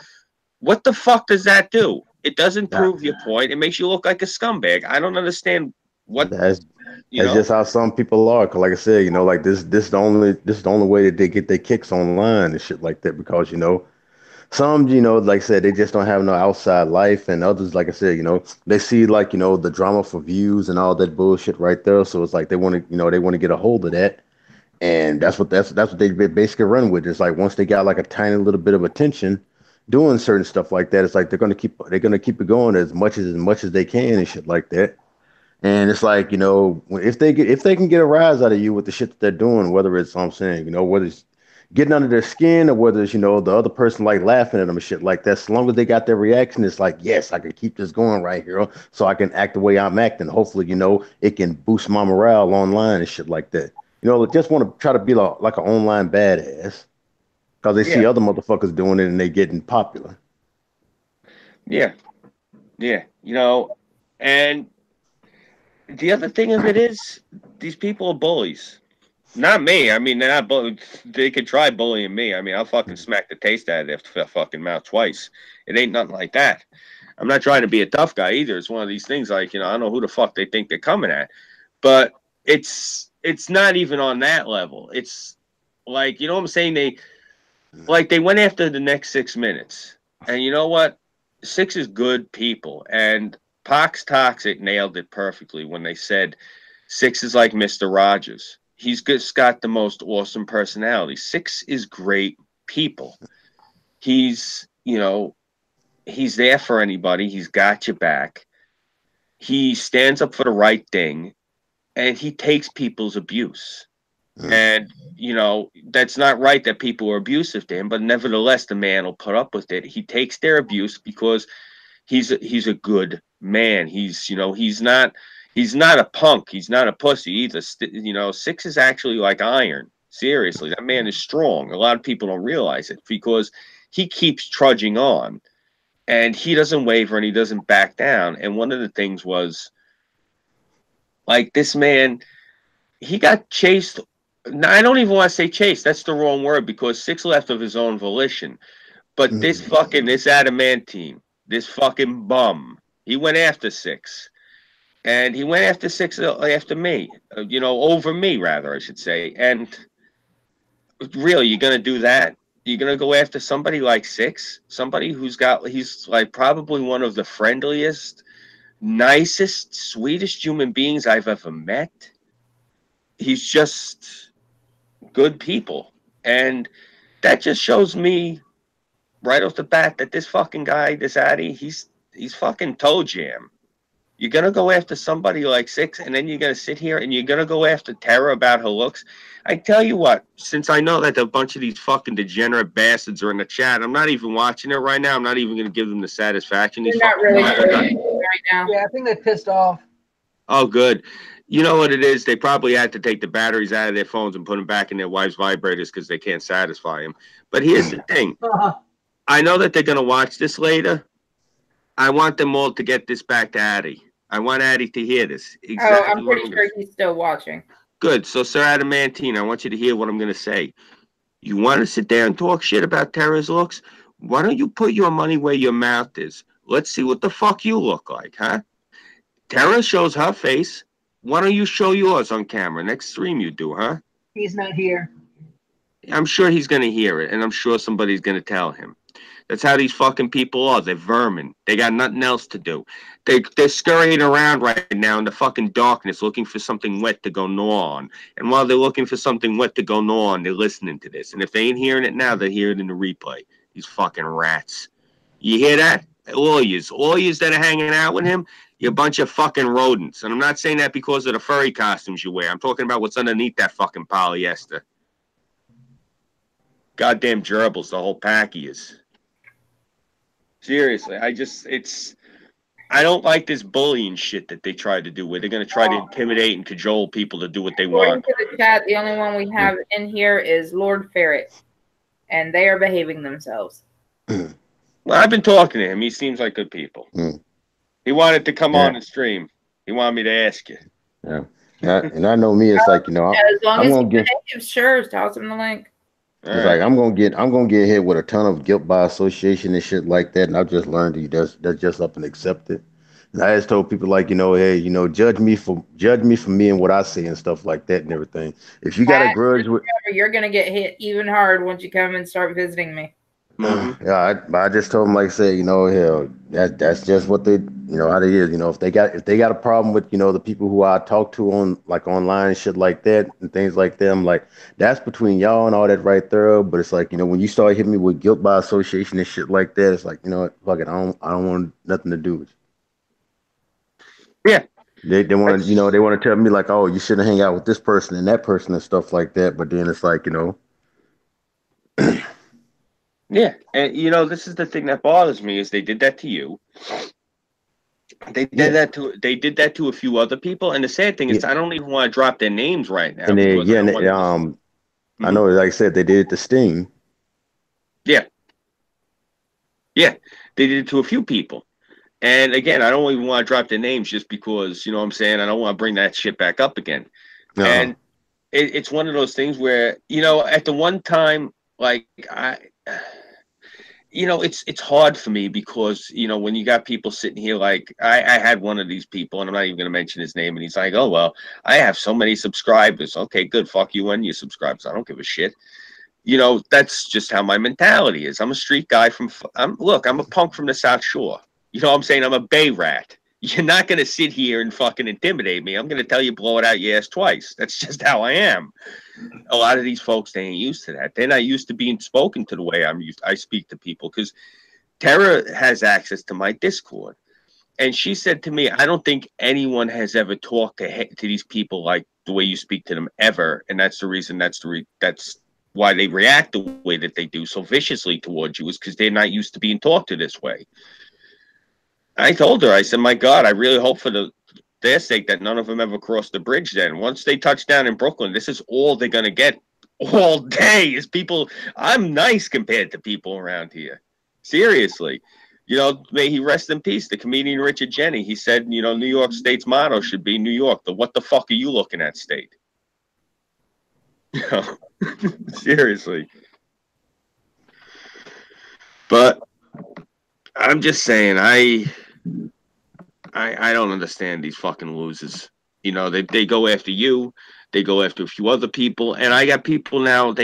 C: What the fuck does that do? It doesn't prove your point. It makes you look like a scumbag. I don't understand what
D: That's just how some people are. 'Cause like I said, you know, like this is the only way that they get their kicks online and shit like that. Because you know, some, you know, like I said, they just don't have no outside life, and others, like I said, you know, they see like, you know, the drama for views and all that bullshit right there. So it's like they want to, you know, they want to get a hold of that, and that's what they basically run with. It's like once they got like a tiny little bit of attention doing certain stuff like that, it's like they're gonna keep it going as much as they can and shit like that. And it's like, you know, if they can get a rise out of you with the shit that they're doing, whether it's, I'm saying, you know, whether it's getting under their skin or whether it's, you know, the other person like laughing at them and shit like that, as long as they got their reaction, it's like, yes, I can keep this going right here so I can act the way I'm acting. Hopefully, you know, it can boost my morale online and shit like that. You know, they just want to try to be like an online badass because they see
C: Yeah.
D: other motherfuckers doing it and they getting popular.
C: Yeah. Yeah. You know, and the other thing of it is these people are bullies. Not me. I mean, they're not they could try bullying me. I mean, I'll fucking smack the taste out of their fucking mouth twice. It ain't nothing like that. I'm not trying to be a tough guy either. It's one of these things like, you know, I don't know who the fuck they think they're coming at. But it's not even on that level. It's like, you know what I'm saying? They went after the next 6 minutes. And you know what? Six is good people. And Pox Toxic nailed it perfectly when they said Six is like Mr. Rogers. He's just got the most awesome personality. Six is great people. He's, you know, he's there for anybody. He's got your back. He stands up for the right thing, and he takes people's abuse. And, you know, that's not right that people are abusive to him, but nevertheless, the man will put up with it. He takes their abuse because he's a good man. He's, you know, he's not a punk. He's not a pussy either. You know, Six is actually like iron. Seriously, that man is strong. A lot of people don't realize it because he keeps trudging on, and he doesn't waver and he doesn't back down. And one of the things was, like, this man, he got chased. Now, I don't even want to say chased. That's the wrong word because Six left of his own volition. But this adamantine, this fucking bum, he went after Six. And he went after Six after me, you know, over me, rather, I should say. And really, you're going to do that? You're going to go after somebody like Six? Somebody he's like probably one of the friendliest, nicest, sweetest human beings I've ever met. He's just good people. And that just shows me right off the bat that this fucking guy, this Addy, he's fucking toe jam. You're going to go after somebody like Six, and then you're going to sit here and you're going to go after Tara about her looks. I tell you what, since I know that a bunch of these fucking degenerate bastards are in the chat, I'm not even watching it right now. I'm not even going to give them the satisfaction.
A: They're not really right now.
B: Yeah, I think they pissed off.
C: Oh, good. You know what it is? They probably had to take the batteries out of their phones and put them back in their wives' vibrators because they can't satisfy them. But here's the thing. I know that they're going to watch this later. I want them all to get this back to Addy. I want Addy to hear this.
A: Exactly. Oh, I'm pretty sure he's still watching.
C: Good. So, Sir Adamantine, I want you to hear what I'm going to say. You want to sit there and talk shit about Tara's looks? Why don't you put your money where your mouth is? Let's see what the fuck you look like, huh? Tara shows her face. Why don't you show yours on camera? Next stream you do, huh?
B: He's not here.
C: I'm sure he's going to hear it, and I'm sure somebody's going to tell him. That's how these fucking people are. They're vermin. They got nothing else to do. They're scurrying around right now in the fucking darkness looking for something wet to go gnaw on. And while they're looking for something wet to go gnaw on, they're listening to this. And if they ain't hearing it now, they'll hear it in the replay. These fucking rats. You hear that? All yous that are hanging out with him, you're a bunch of fucking rodents. And I'm not saying that because of the furry costumes you wear. I'm talking about what's underneath that fucking polyester. Goddamn gerbils, the whole pack of yous. Seriously, I don't like this bullying shit that they try to do, where they're going to try to intimidate and cajole people to do what they want.
A: According to the chat, the only one we have in here is Lord Ferret, and they are behaving themselves.
C: Well, I've been talking to him. He seems like good people. He wanted to come on and stream. He wanted me to ask you.
D: Yeah. And I know me, it's like, you know,
A: as long as he behaves, sure, toss him the link.
D: It's like I'm gonna get hit with a ton of guilt by association and shit like that, and I've just learned to that's just up and accept it. And I just told people like, you know, hey, you know, judge me for me and what I say and stuff like that and everything. If you got a grudge with,
A: you're gonna get hit even hard once you come and start visiting me.
D: Yeah, I just told them like, say, you know, hell, that's just what they, you know, how they is. You know, if they got a problem with, you know, the people who I talk to on like online and shit like that and things like that, I'm like, that's between y'all and all that right there. But it's like, you know, when you start hitting me with guilt by association and shit like that, it's like, you know what, fuck it, I don't want nothing to do with
C: you. Yeah.
D: They want to, you know, they want to tell me like, oh, you shouldn't hang out with this person and that person and stuff like that. But then it's like, you know.
C: Yeah, and you know, this is the thing that bothers me is they did that to you. They did that to a few other people, and the sad thing is I don't even want to drop their names right now.
D: And I know, like I said, they did it to Sting.
C: Yeah, they did it to a few people, and again, I don't even want to drop their names just because, you know what I'm saying, I don't want to bring that shit back up again. And it's one of those things where, you know, at the one time, like you know, it's hard for me because, you know, when you got people sitting here, like I had one of these people, and I'm not even going to mention his name, and he's like, oh, well, I have so many subscribers. Okay, good. Fuck you and your subscribers. I don't give a shit. You know, that's just how my mentality is. I'm a street guy I'm a punk from the South Shore. You know what I'm saying? I'm a Bay rat. You're not going to sit here and fucking intimidate me. I'm going to tell you, blow it out your ass twice. That's just how I am. A lot of these folks, they ain't used to that. They're not used to being spoken to the way I speak to people, because Tara has access to my Discord. And she said to me, I don't think anyone has ever talked to these people like the way you speak to them ever. And that's the reason, that's why they react the way that they do so viciously towards you, is because they're not used to being talked to this way. I told her, I said, my God, I really hope for their sake that none of them ever cross the bridge then. Once they touch down in Brooklyn, this is all they're going to get all day is people. I'm nice compared to people around here. Seriously. You know, may he rest in peace, the comedian Richard Jeni. He said, you know, New York State's motto should be New York, the what the fuck are you looking at state? You know, seriously. But I'm just saying, I don't understand these fucking losers. You know, they go after you, they go after a few other people, and I got people now,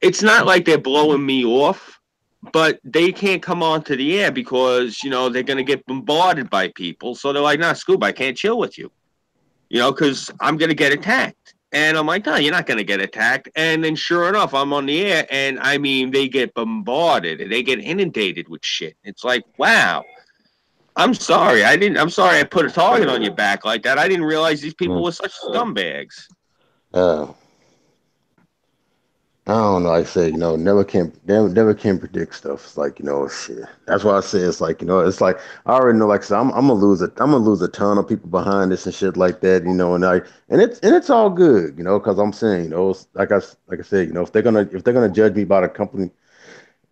C: it's not like they're blowing me off, but they can't come onto the air because, you know, they're going to get bombarded by people. So they're like, nah, Scoob, I can't chill with you, you know, because I'm going to get attacked. And I'm like, no, you're not going to get attacked. And then sure enough, I'm on the air, and I mean, they get bombarded. They get inundated with shit. It's like, wow. I'm sorry. I'm sorry I put a target on your back like that. I didn't realize these people were such scumbags.
D: I don't know. Like I say, you know, never can predict stuff. It's like, you know, shit. That's why I say it's like, you know, it's like I already know. Like I said, I'm gonna lose a ton of people behind this and shit like that. You know, and it's all good, you know, because I'm saying, you know, like I said, you know, if they're gonna judge me by the company,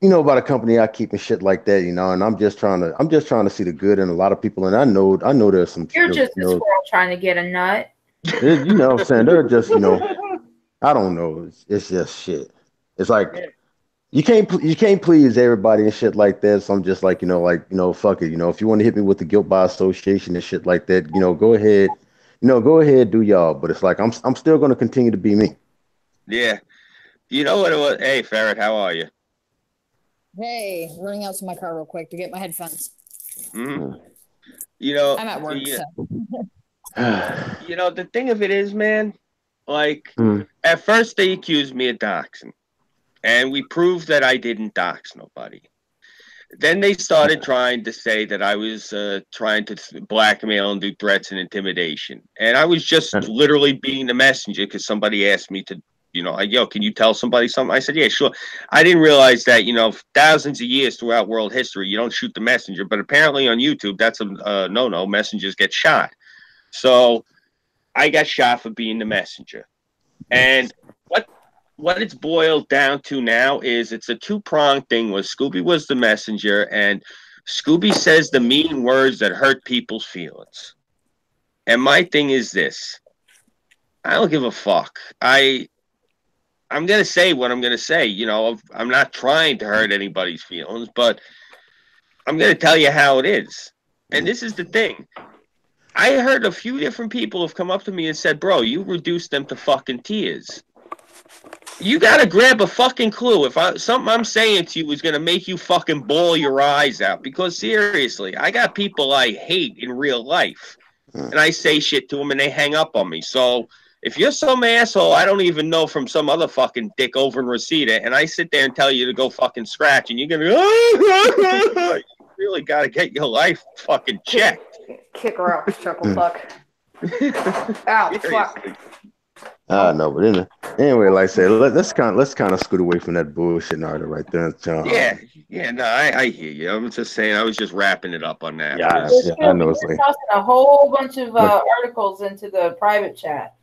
D: you know, about a company I keep and shit like that, you know, and I'm just trying to see the good in a lot of people, and I know there's some.
A: You're just a squirrel trying to get a nut.
D: You know what I'm saying? They're just, you know, I don't know. It's just shit. It's like you can't please everybody and shit like that. So I'm just like, you know, fuck it. You know, if you want to hit me with the guilt by association and shit like that, you know, go ahead. You know, go ahead, do y'all. But it's like I'm still gonna continue to be me.
C: Yeah. You know what it was? Hey, Ferret, how are you?
E: Hey, running out to my car real quick to get my headphones.
C: Mm-hmm. You know,
E: I'm at work,
C: yeah.
E: so.
C: You know, the thing of it is, man, like, at first they accused me of doxing, and we proved that I didn't dox nobody. Then they started trying to say that I was trying to blackmail and do threats and intimidation. And I was just literally being the messenger because somebody asked me to, like, yo, can you tell somebody something? I said, yeah, sure. I didn't realize that, thousands of years throughout world history, you don't shoot the messenger. But apparently on YouTube, that's a no-no. Messengers get shot. So I got shot for being the messenger. And what it's boiled down to now is it's a two-pronged thing where Scooby was the messenger and Scooby says the mean words that hurt people's feelings. And my thing is this. I don't give a fuck. I'm going to say what I'm going to say. I'm not trying to hurt anybody's feelings, but I'm going to tell you how it is. And this is the thing. I heard a few different people have come up to me and said, bro, you reduced them to fucking tears. You gotta grab a fucking clue. If something I'm saying to you is gonna make you fucking bawl your eyes out, because seriously, I got people I hate in real life, and I say shit to them and they hang up on me. So if you're some asshole I don't even know from some other fucking dick over in Reseda, and I sit there and tell you to go fucking scratch, and you're gonna you really gotta get your life fucking checked.
E: Kick rocks, chuckle fuck. Ow, fuck.
D: No, but anyway, like I said, let's kind of scoot away from that bullshit narrative right there.
C: Yeah, no, I hear you. I'm just saying, I was just wrapping it up on that.
D: Yeah, I know. It's like
A: tossing a whole bunch of articles into the private chat.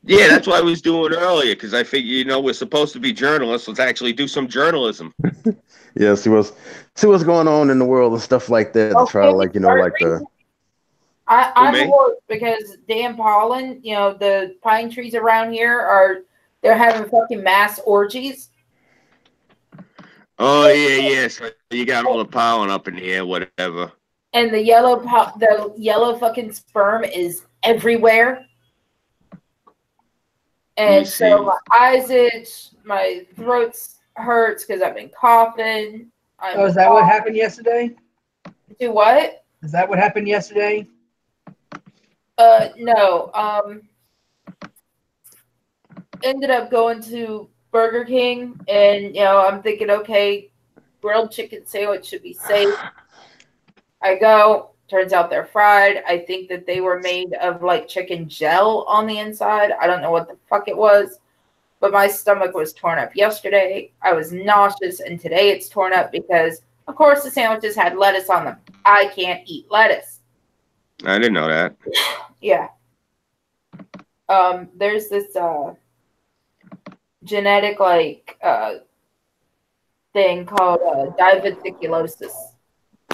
C: Yeah, that's what I was doing earlier, because I figured, we're supposed to be journalists. Let's actually do some journalism.
D: Yeah, see what's going on in the world and stuff like that. To try to
A: I'm worried because Dan Pollen, the pine trees around here they're having fucking mass orgies.
C: Oh yeah. So you got all the pollen up in the air, whatever.
A: And the yellow fucking sperm is everywhere. And so my eyes itch, my throat hurts because I've been coughing.
B: Is that what happened yesterday?
A: Do what?
B: Is that what happened yesterday?
A: No. Ended up going to Burger King, and I'm thinking, okay, grilled chicken sandwich should be safe. I go. Turns out they're fried. I think that they were made of like chicken gel on the inside. I don't know what the fuck it was, but my stomach was torn up yesterday. I was nauseous, and today it's torn up because, of course, the sandwiches had lettuce on them. I can't eat lettuce.
C: I didn't know that.
A: Yeah. There's this genetic thing called diverticulosis.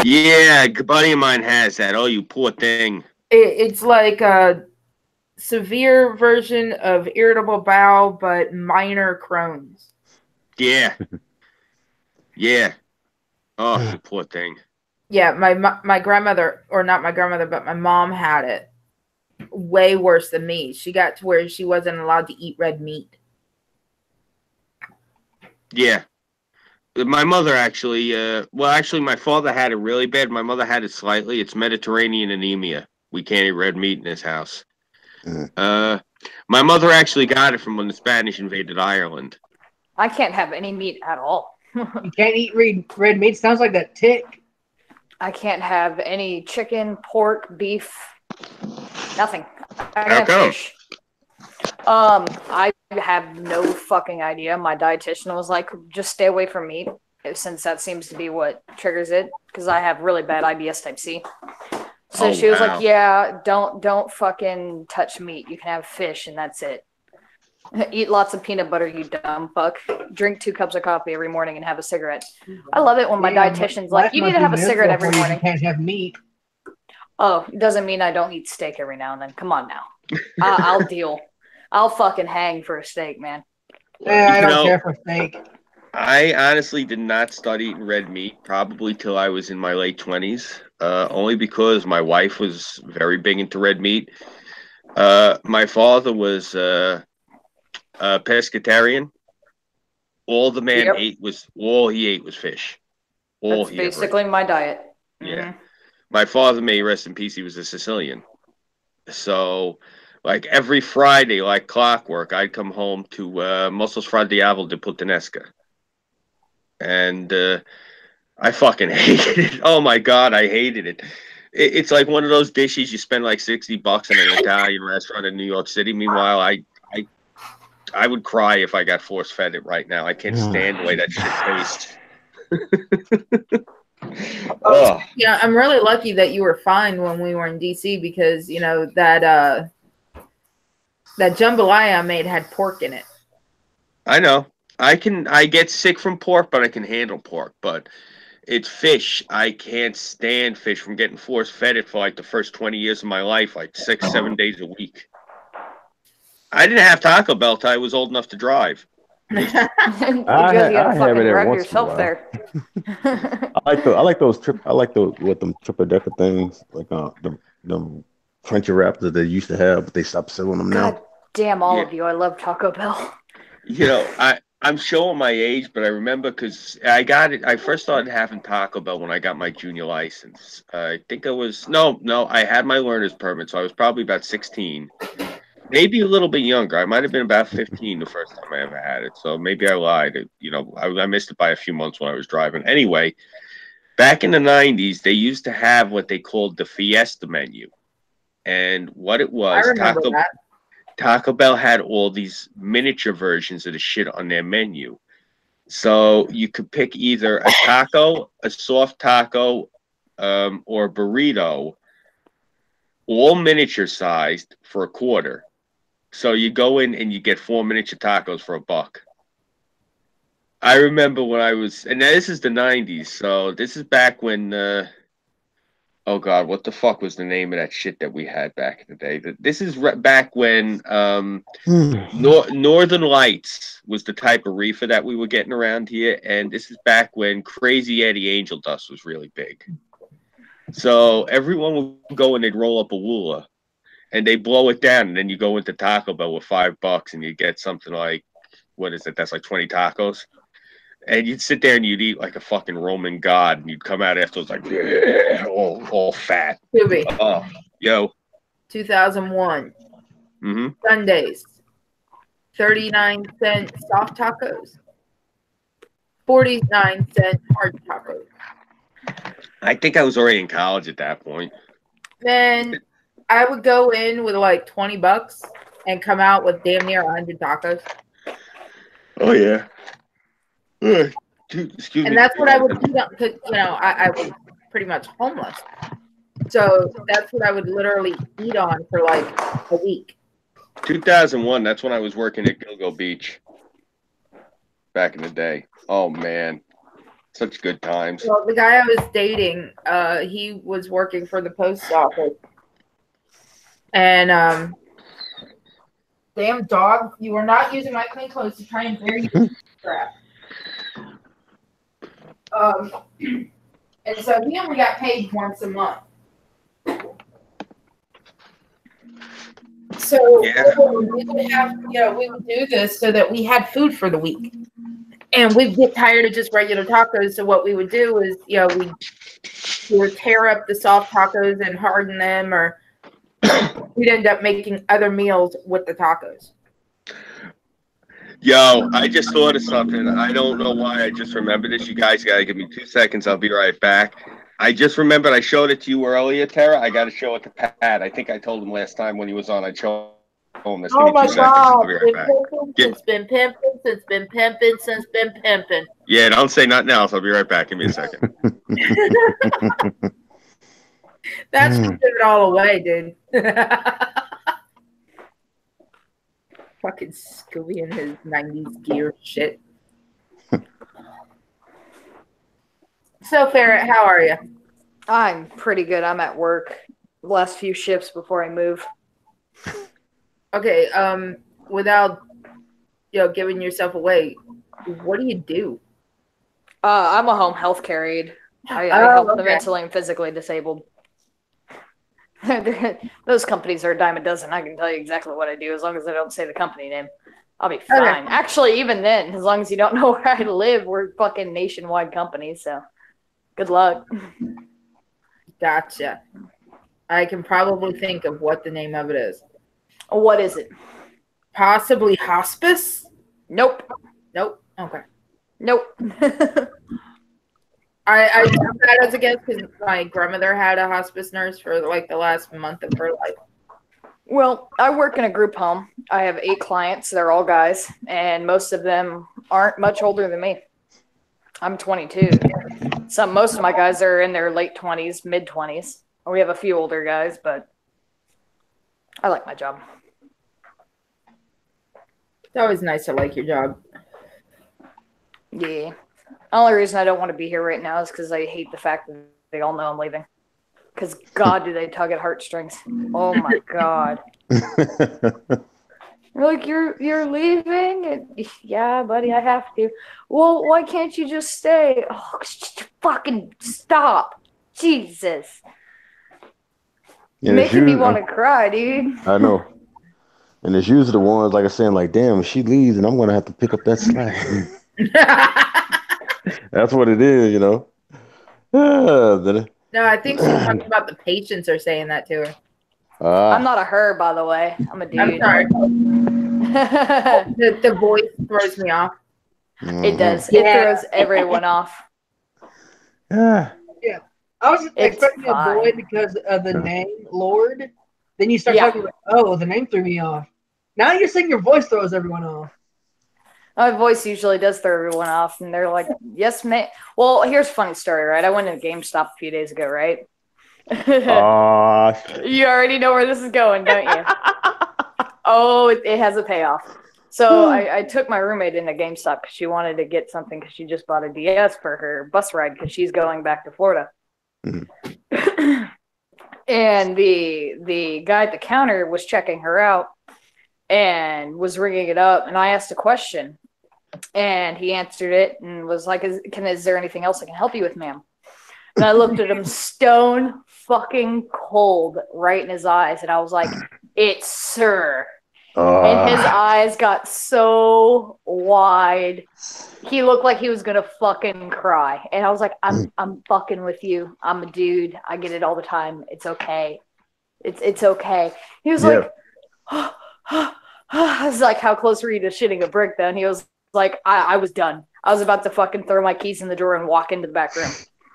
C: Yeah, a buddy of mine has that. Oh, you poor thing.
A: It's like a severe version of irritable bowel, but minor Crohn's.
C: Yeah. Yeah. Oh, you poor thing.
A: Yeah, my grandmother, or not my grandmother, but my mom had it. Way worse than me. She got to where she wasn't allowed to eat red meat.
C: Yeah. My mother actually, my father had it really bad. My mother had it slightly. It's Mediterranean anemia. We can't eat red meat in this house. My mother actually got it from when the Spanish invaded Ireland.
E: I can't have any meat at all.
B: You can't eat red meat? Sounds like that tick.
E: I can't have any chicken, pork, beef, nothing. I
C: How come?
E: Fish. I have no fucking idea. My dietitian was like, just stay away from meat, since that seems to be what triggers it, because I have really bad IBS type C. So she was like, yeah, don't fucking touch meat. You can have fish and that's it. Eat lots of peanut butter, you dumb fuck. Drink 2 cups of coffee every morning and have a cigarette. I love it when my dietitian's like, you need to have a cigarette every morning.
B: You can't have meat.
E: Oh, it doesn't mean I don't eat steak every now and then. Come on now. I'll deal. I'll fucking hang for a steak, man.
B: Yeah, I don't care for steak.
C: I honestly did not start eating red meat probably till I was in my late 20s, only because my wife was very big into red meat. My father was pescatarian. All the man ate was fish. All
E: That's
C: he ever
E: basically my diet.
C: Yeah. My father, may he rest in peace, he was a Sicilian. So, like every Friday, like clockwork, I'd come home to Muscles Fra Diavolo de Puttanesca. And I fucking hated it. Oh my God, I hated it. It's like one of those dishes you spend like $60 in an Italian restaurant in New York City. Meanwhile, I would cry if I got force fed it right now. I can't stand the way that shit tastes. Oh.
A: Yeah, I'm really lucky that you were fine when we were in DC because you know that jambalaya I made had pork in it.
C: I know. I get sick from pork, but I can handle pork. But it's fish. I can't stand fish from getting force fed it for like the first 20 years of my life, like 6, 7 days a week. I didn't have Taco Bell till I was old enough to drive.
E: I have it every once in a while. There.
D: I like those with them triple decker things, like them Crunchy Wraps that they used to have, but they stopped selling them now.
E: God damn all of you! I love Taco Bell.
C: You know, I'm showing my age, but I remember because I got it. I first started having Taco Bell when I got my junior license. I think I was no. I had my learner's permit, so I was probably about 16. Maybe a little bit younger. I might have been about 15 the first time I ever had it. So maybe I lied. You know, I missed it by a few months when I was driving. Anyway, back in the 90s, they used to have what they called the Fiesta menu. And what it was, Taco Bell had all these miniature versions of the shit on their menu. So you could pick either a taco, a soft taco, or a burrito, all miniature sized for $0.25. So you go in and you get 4 miniature tacos for $1. I remember when I was, and this is the 90s, so this is back when, oh God, what the fuck was the name of that shit that we had back in the day? This is back when Northern Lights was the type of reefer that we were getting around here, and this is back when Crazy Eddie Angel Dust was really big. So everyone would go and they'd roll up a Woola. And they blow it down, and then you go into Taco Bell with $5, and you get something like, what is it? That's like 20 tacos. And you'd sit there and you'd eat like a fucking Roman god, and you'd come out afterwards like, yeah, all fat. Oh, yo.
A: 2001. Sundays. 39-cent soft tacos. 49-cent hard tacos.
C: I think I was already in college at that point.
A: Then I would go in with like $20 and come out with damn near 100 tacos.
C: Oh yeah. Excuse me.
A: And that's what I would eat on, because you know I was pretty much homeless, so that's what I would literally eat on for like a week.
C: 2001. That's when I was working at Gilgo Beach. Back in the day. Oh man, such good times.
A: Well, the guy I was dating, he was working for the post office. And damn dog, you are not using my clean clothes to try and bury your crap. And so we only got paid once a month. So we would have, you know, we would do this so that we had food for the week. And we'd get tired of just regular tacos. So what we would do is, you know, we would tear up the soft tacos and harden them, or we'd end up making other meals with the tacos.
C: Yo, I just thought of something. I don't know why I just remembered this. You guys got to give me 2 seconds. I'll be right back. I just remembered I showed it to you earlier, Tara. I got to show it to Pat. I think I told him last time when he was on, I'd show him this.
A: Oh my God.
C: It's
A: been pimping.
C: Yeah, don't say nothing else. I'll be right back. Give me a second.
A: That's giving it all away, dude. Fucking Scooby and his 90s gear shit. So, Ferret, how are you?
E: I'm pretty good. I'm at work. The last few shifts before I move.
A: Okay, without, you know, giving yourself away, what do you do?
E: I'm a home health care aide. I help the mentally and physically disabled. Those companies are a dime a dozen. I can tell you exactly what I do as long as I don't say the company name. I'll be fine. Okay. Actually, even then, as long as you don't know where I live, we're fucking nationwide companies. So Good luck.
A: Gotcha. I can probably think of what the name of it is.
E: What is it?
A: Possibly hospice?
E: Nope.
A: Nope. Okay.
E: Nope.
A: I took that as a guess because my grandmother had a hospice nurse for like the last month of her life.
E: Well, I work in a group home. I have 8 clients. They're all guys, and most of them aren't much older than me. I'm 22. Most of my guys are in their late 20s, mid 20s. We have a few older guys, but I like my job.
A: It's always nice to like your job.
E: Yeah. The only reason I don't want to be here right now is because I hate the fact that they all know I'm leaving. Because God, do they tug at heartstrings. Oh my God. You're like, you're leaving? And, yeah, buddy, I have to. Well, why can't you just stay? Oh, fucking stop. Jesus. You're making me want to cry, dude.
D: I know. And it's usually the ones, like I said, like, damn, if she leaves, and I'm going to have to pick up that slack. That's what it is, you know.
A: No, I think she's talking about the patients are saying that to her.
E: I'm not a her, by the way. I'm a dude.
A: I'm sorry. the voice throws me off.
E: It does. It throws everyone off.
B: Yeah. I was expecting a boy because of the name Lord. Then you start talking like, oh, the name threw me off. Now you're saying your voice throws everyone off.
E: My voice usually does throw everyone off, and they're like, yes, ma'am. Well, here's a funny story, right? I went to GameStop a few days ago, right? You already know where this is going, don't you? Oh, it has a payoff. So I took my roommate into GameStop because she wanted to get something because she just bought a DS for her bus ride because she's going back to Florida. Mm-hmm. And the guy at the counter was checking her out and was ringing it up, and I asked a question. And he answered it and was like, is there anything else I can help you with, ma'am? And I looked at him stone fucking cold right in his eyes. And I was like, it's sir. And his eyes got so wide. He looked like he was going to fucking cry. And I was like, I'm fucking with you. I'm a dude. I get it all the time. It's okay. It's okay. He was like, I was like, how close were you to shitting a brick then? He was like, I was done. I was about to fucking throw my keys in the drawer and walk into the back room.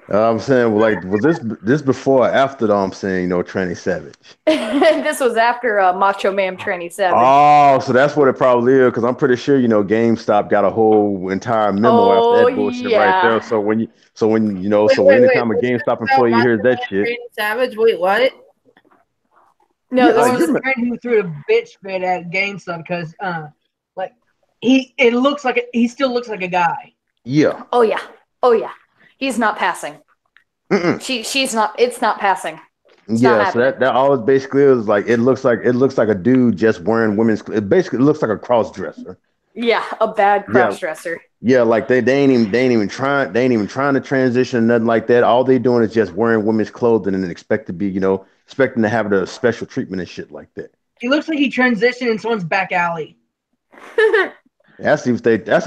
D: I'm saying, well, like, was this before or after the, I'm saying, Tranny Savage?
E: This was after Macho Man Tranny Savage.
D: Oh, so that's what it probably is, because I'm pretty sure, GameStop got a whole entire memo after that bullshit right there. So anytime a GameStop employee hears that shit.
A: Tranny Savage, wait, what?
B: No, there was a friend who threw a bitch fit at GameStop because, he still looks like a guy.
D: Yeah.
E: Oh yeah. He's not passing. She's not. It's not passing. It's
D: not so that all it basically is like it looks like a dude just wearing women's. It basically looks like a cross dresser.
E: Yeah, a bad cross dresser.
D: Yeah, like they ain't even trying to transition or nothing like that. All they doing is just wearing women's clothing and expecting to have the special treatment and shit like that.
B: He looks like he transitioned in someone's back alley.
D: That's if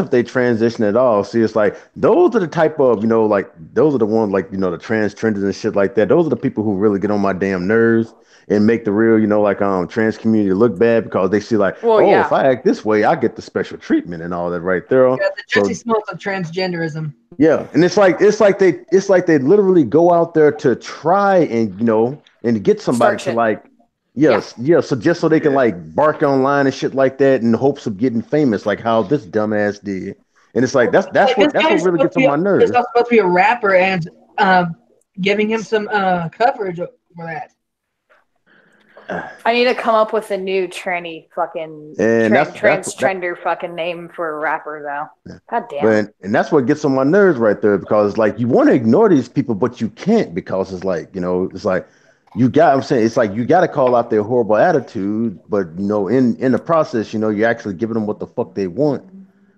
D: they transition at all. See, it's like those are the type of those are the ones the trans trenders and shit like that. Those are the people who really get on my damn nerves and make the real trans community look bad because they see if I act this way, I get the special treatment and all that right there.
B: Yeah, the Jesse Smoke of transgenderism.
D: Yeah, and it's like they literally go out there to try and get somebody to so just so they can bark online and shit like that in hopes of getting famous, like how this dumbass did. And it's like that's what really gets on my nerves.
B: He's not supposed to be a rapper and giving him some coverage for that.
E: I need to come up with a new tranny fucking transgender fucking name for a rapper though. God damn.
D: And that's what gets on my nerves right there because you want to ignore these people, but you can't because it's like. You got to call out their horrible attitude, but in the process, you're actually giving them what the fuck they want.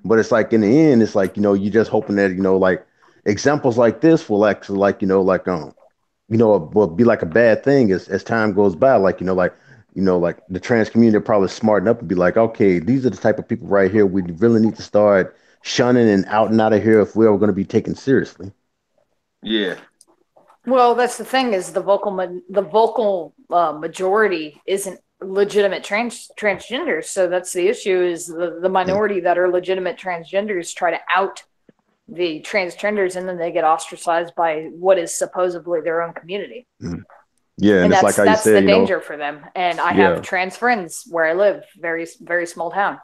D: But it's like in the end, it's like you're just hoping that examples like this will actually will be like a bad thing as time goes by. The trans community will probably smarten up and be like, okay, these are the type of people right here we really need to start shunning and out of here if we're going to be taken seriously.
C: Yeah.
E: Well, that's the thing is the vocal majority isn't legitimate transgenders. So that's the issue is the minority that are legitimate transgenders try to out the transgenders and then they get ostracized by what is supposedly their own community.
D: Yeah,
E: And
D: it's like how you
E: that's
D: said,
E: the danger for them. And I have trans friends where I live, very, very small town.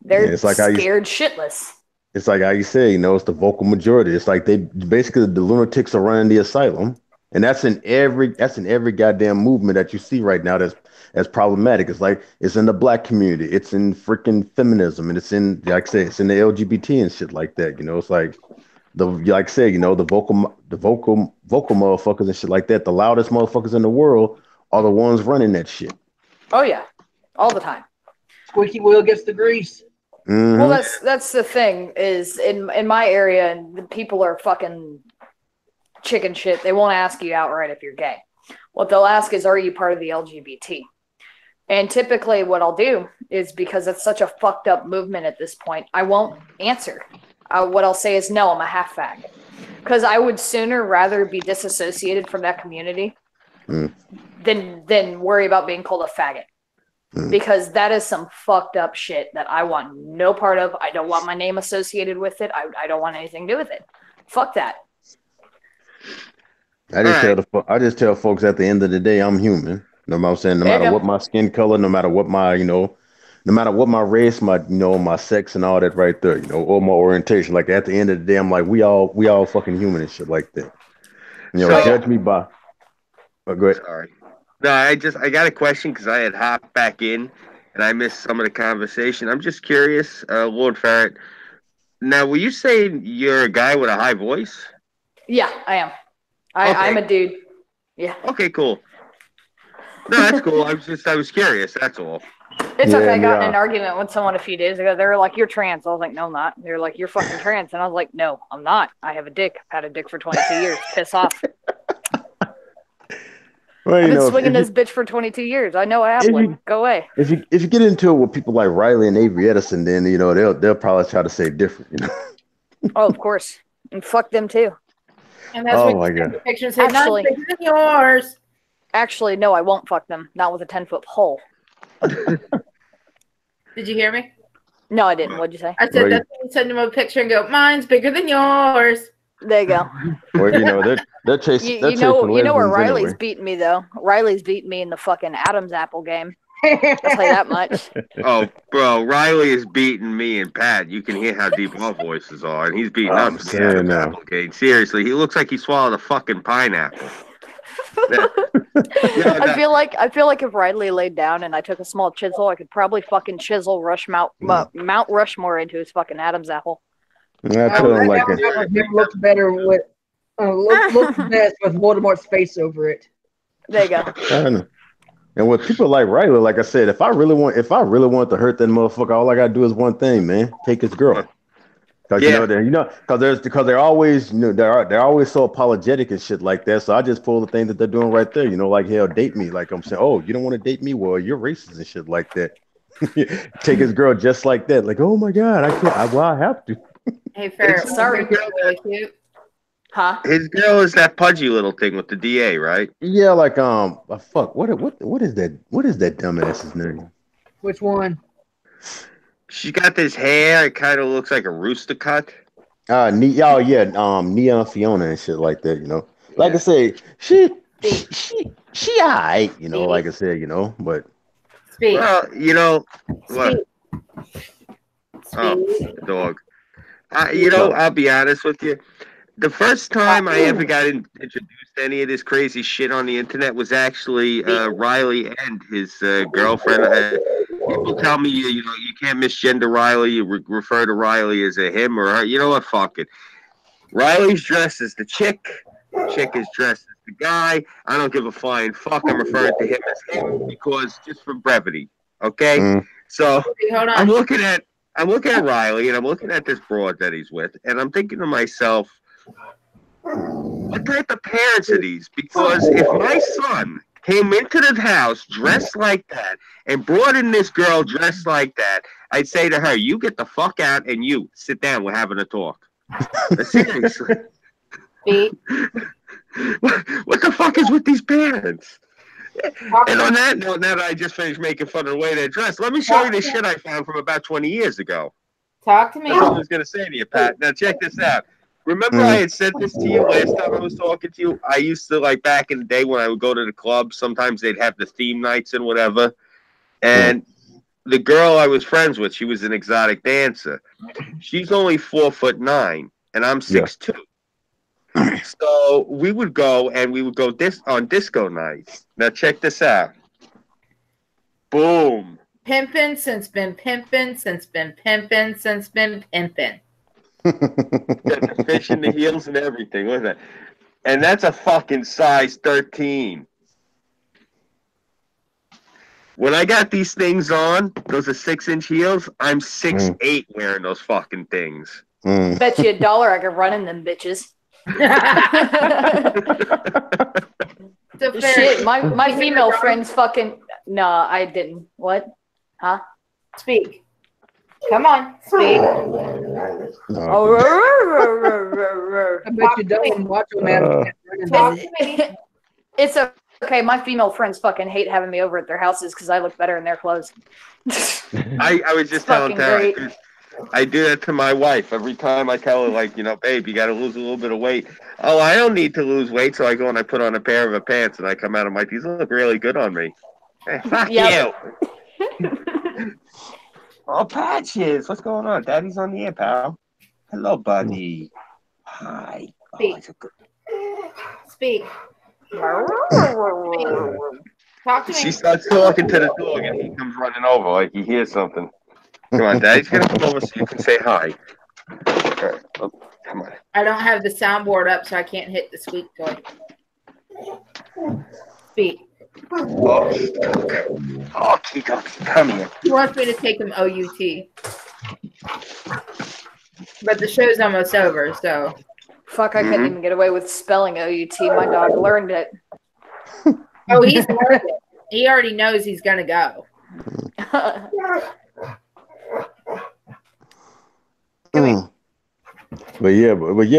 E: They're
D: it's like
E: scared shitless.
D: It's like how you say, it's the vocal majority. It's like they basically the lunatics are running the asylum, and that's in every goddamn movement that you see right now that's problematic. It's like it's in the black community, it's in freaking feminism, and it's in like I say, it's in the LGBT and shit like that. It's like like I say, the vocal motherfuckers and shit like that. The loudest motherfuckers in the world are the ones running that shit.
E: Oh yeah, all the time.
B: Squeaky wheel gets the grease.
D: Mm-hmm.
E: Well, that's the thing is in my area, and the people are fucking chicken shit. They won't ask you outright if you're gay. What they'll ask is, are you part of the LGBT? And typically what I'll do is, because it's such a fucked up movement at this point, I won't answer. What I'll say is, no, I'm a half fag. Because I would sooner rather be disassociated from that community than worry about being called a faggot. Because that is some fucked up shit that I want no part of. I don't want my name associated with it. I don't want anything to do with it. Fuck that.
D: I just tell folks at the end of the day, I'm human. No matter what I'm saying, no matter what my skin color, no matter what my, no matter what my race, my, my sex and all that right there, or my orientation. Like at the end of the day, I'm like, we all fucking human and shit like that. Judge me by. Oh, go ahead.
C: Sorry. No, I got a question because I had hopped back in and I missed some of the conversation. I'm just curious, Lord Farrett. Now, were you saying you're a guy with a high voice?
E: Yeah, I am. I'm a dude. Yeah.
C: Okay, cool. No, that's cool. I was curious. That's all.
E: It's okay. I got in an argument with someone a few days ago. They were like, "You're trans." I was like, "No, I'm not." They were like, "You're fucking trans," and I was like, "No, I'm not. I have a dick. I've had a dick for 22 years. Piss off."
D: Well,
E: I've been swinging this bitch for 22 years. I know I have one. Go away.
D: If you get into it with people like Riley and Avery Edison, then they'll probably try to say different.
E: Oh, of course, and fuck them too.
A: And that's
D: my God.
A: The picture say, "Mine's bigger than yours."
E: Actually, no, I won't fuck them. Not with a 10-foot pole.
A: Did you hear me?
E: No, I didn't. What'd you say?
A: I said that's when you send them a picture and go, "Mine's bigger than yours."
E: There you go.
D: Well, they're chasing.
E: You know where Riley's beating me though. Riley's beating me in the fucking Adam's apple game. I'll tell you that much.
C: Oh, bro, Riley is beating me and Pat. You can hear how deep our voices are, and he's beating us in the Adam's apple game. Seriously, he looks like he swallowed a fucking pineapple.
E: I feel like if Riley laid down and I took a small chisel, I could probably fucking chisel Mount Rushmore into his fucking Adam's apple.
D: I told him like
B: it looks better with looks best with Voldemort's face over it.
E: There you go.
D: And with people like Riley, like I said, if I really want to hurt that motherfucker, all I gotta do is one thing, man: take his girl. Because because they're always they're always so apologetic and shit like that. So I just pull the thing that they're doing right there. Like, hell, date me. Like I'm saying, oh, you don't want to date me? Well, you're racist and shit like that. Take his girl just like that. Like, oh my God, I can't. I have to.
A: Hey, Farrah, sorry, girl, really cute.
E: Huh?
C: His girl is that pudgy little thing with the DA, right?
D: Yeah, like fuck. What is that? What is that dumbass's name?
B: Which one?
C: She got this hair. It kind of looks like a rooster cut.
D: Neon Fiona and shit like that. Like I say, she alright. Like I said, but.
A: Speak.
C: Well, what? Oh, dog. I'll be honest with you. The first time I ever got introduced to any of this crazy shit on the internet was actually Riley and his girlfriend. People tell me, you can't misgender Riley. You refer to Riley as a him or her. You know what? Fuck it. Riley's dressed as the chick. The chick is dressed as the guy. I don't give a flying fuck. I'm referring to him as him because just for brevity. Okay? So
A: Hold on.
C: I'm looking at Riley and I'm looking at this broad that he's with, and I'm thinking to myself, what type of parents are these? Because if my son came into the house dressed like that and brought in this girl dressed like that, I'd say to her, you get the fuck out and you sit down. We're having a talk. Seriously. What the fuck is with these pants? And on that note, now that I just finished making fun of the way they're dressed, let me show you the shit I found from about 20 years ago.
A: Talk to me.
C: That's what I was going to say to you, Pat. Now, check this out. Remember I had said this to you last time I was talking to you? I used to, like, back in the day when I would go to the club, sometimes they'd have the theme nights and whatever. And the girl I was friends with, she was an exotic dancer. She's only 4'9", and I'm 6'2". So we would go and we would go on disco nights. Now check this out. Boom.
A: Pimpin' since been pimpin', since been pimpin', since been pimpin'.
C: Got the fish in the heels and everything. Look at that. And that's a fucking size 13. When I got these things on, those are 6-inch heels, I'm 6'8" wearing those fucking things.
E: Bet you $1 I could run in them bitches. Shit, my female friends fucking... No, I didn't. What? Huh?
A: Speak. Come on, speak.
B: I bet you don't watch a man.
E: It's okay. My female friends fucking hate having me over at their houses because I look better in their clothes.
C: I was just telling Tara, I do that to my wife every time I tell her, like, you know, babe, you got to lose a little bit of weight. Oh, I don't need to lose weight, so I go and I put on a pair of her pants, and I come out and I'm like, these look really good on me. Hey, fuck you. Oh, Patches, what's going on? Daddy's on the air, pal. Hello, buddy. Hi.
A: Speak. Speak. Talk to me.
C: She starts talking to the dog, and he comes running over like he hears something. Come on, Daddy's gonna come over so you can say hi. Right. Oh, come on.
A: I don't have the soundboard up, so I can't hit the squeak toy. Speak.
C: Oh, come here.
A: He wants me to take him OUT. But the show's almost over, so.
E: Fuck, I couldn't even get away with spelling OUT. My dog learned it.
A: Oh, he's learned it. He already knows he's going to go.
D: But yeah,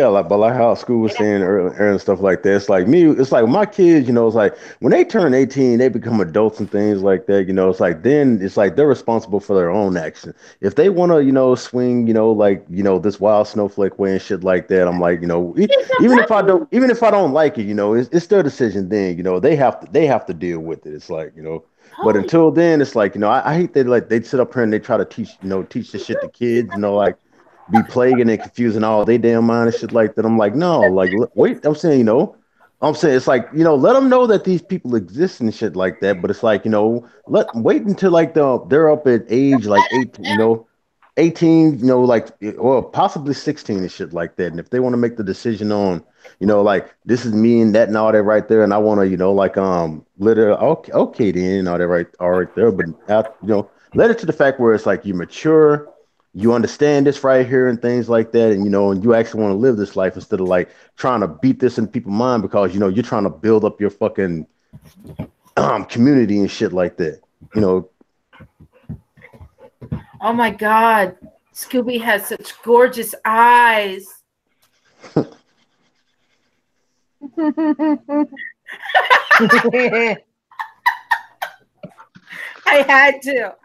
D: like how school was saying earlier and stuff like that. It's like me. It's like my kids. You know, it's like when they turn 18, they become adults and things like that. You know, it's like then it's like they're responsible for their own action. If they want to, you know, swing, you know, like you know this wild snowflake way and shit like that. I'm like, you know, even if I don't like it, you know, it's their decision. Then you know they have to deal with it. It's like you know. But until then, it's like you know I hate that like they sit up here and they try to teach the shit to kids. You know, like. Be plaguing and confusing all they damn mind and shit like that. I'm like, no, like, wait, I'm saying, you know, it's like, you know, let them know that these people exist and shit like that. But it's like, you know, wait until like they're up at age like 18, you know, 18, you know, like, or possibly 16 and shit like that. And if they want to make the decision on, you know, like this is me and that and all that right there, and I want to, you know, like, let her, okay, then all that all right there, but you know, let it to the fact where it's like you mature. You understand this right here and things like that, and you know, and you actually want to live this life instead of like trying to beat this in people's mind because you know you're trying to build up your fucking community and shit like that. You know.
A: Oh my God, Scooby has such gorgeous eyes. I had to.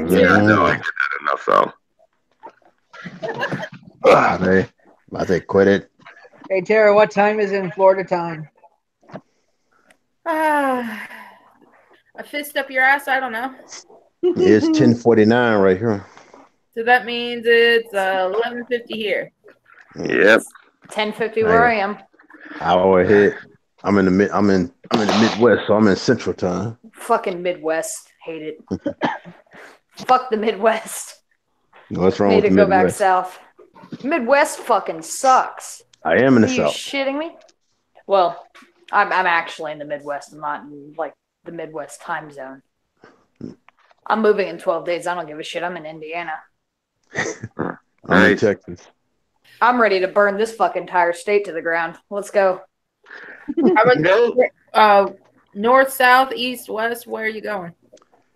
C: Yeah, no, I get that enough though.
D: I think quit it.
B: Hey Tara, what time is it in Florida time?
A: A fist up your ass? I don't know.
D: It's 10:49 right here.
A: So that means it's 11:50 here.
C: Yep.
E: 10:50 where I am.
D: Hour ahead. I'm in the Midwest, so I'm in Central Time.
E: Fucking Midwest, hate it. Fuck the Midwest.
D: What's wrong
E: Need
D: with
E: to
D: the
E: go back
D: Midwest?
E: south. Midwest fucking sucks.
D: I am in the
E: Are you
D: South.
E: shitting me? Well, I'm actually in the Midwest. I'm not in like the Midwest time zone. I'm moving in 12 days. I don't give a shit. I'm in Indiana.
D: I'm in Texas.
E: I'm ready to burn this fucking entire state to the ground. Let's go.
A: North, south, east, west. Where are you going?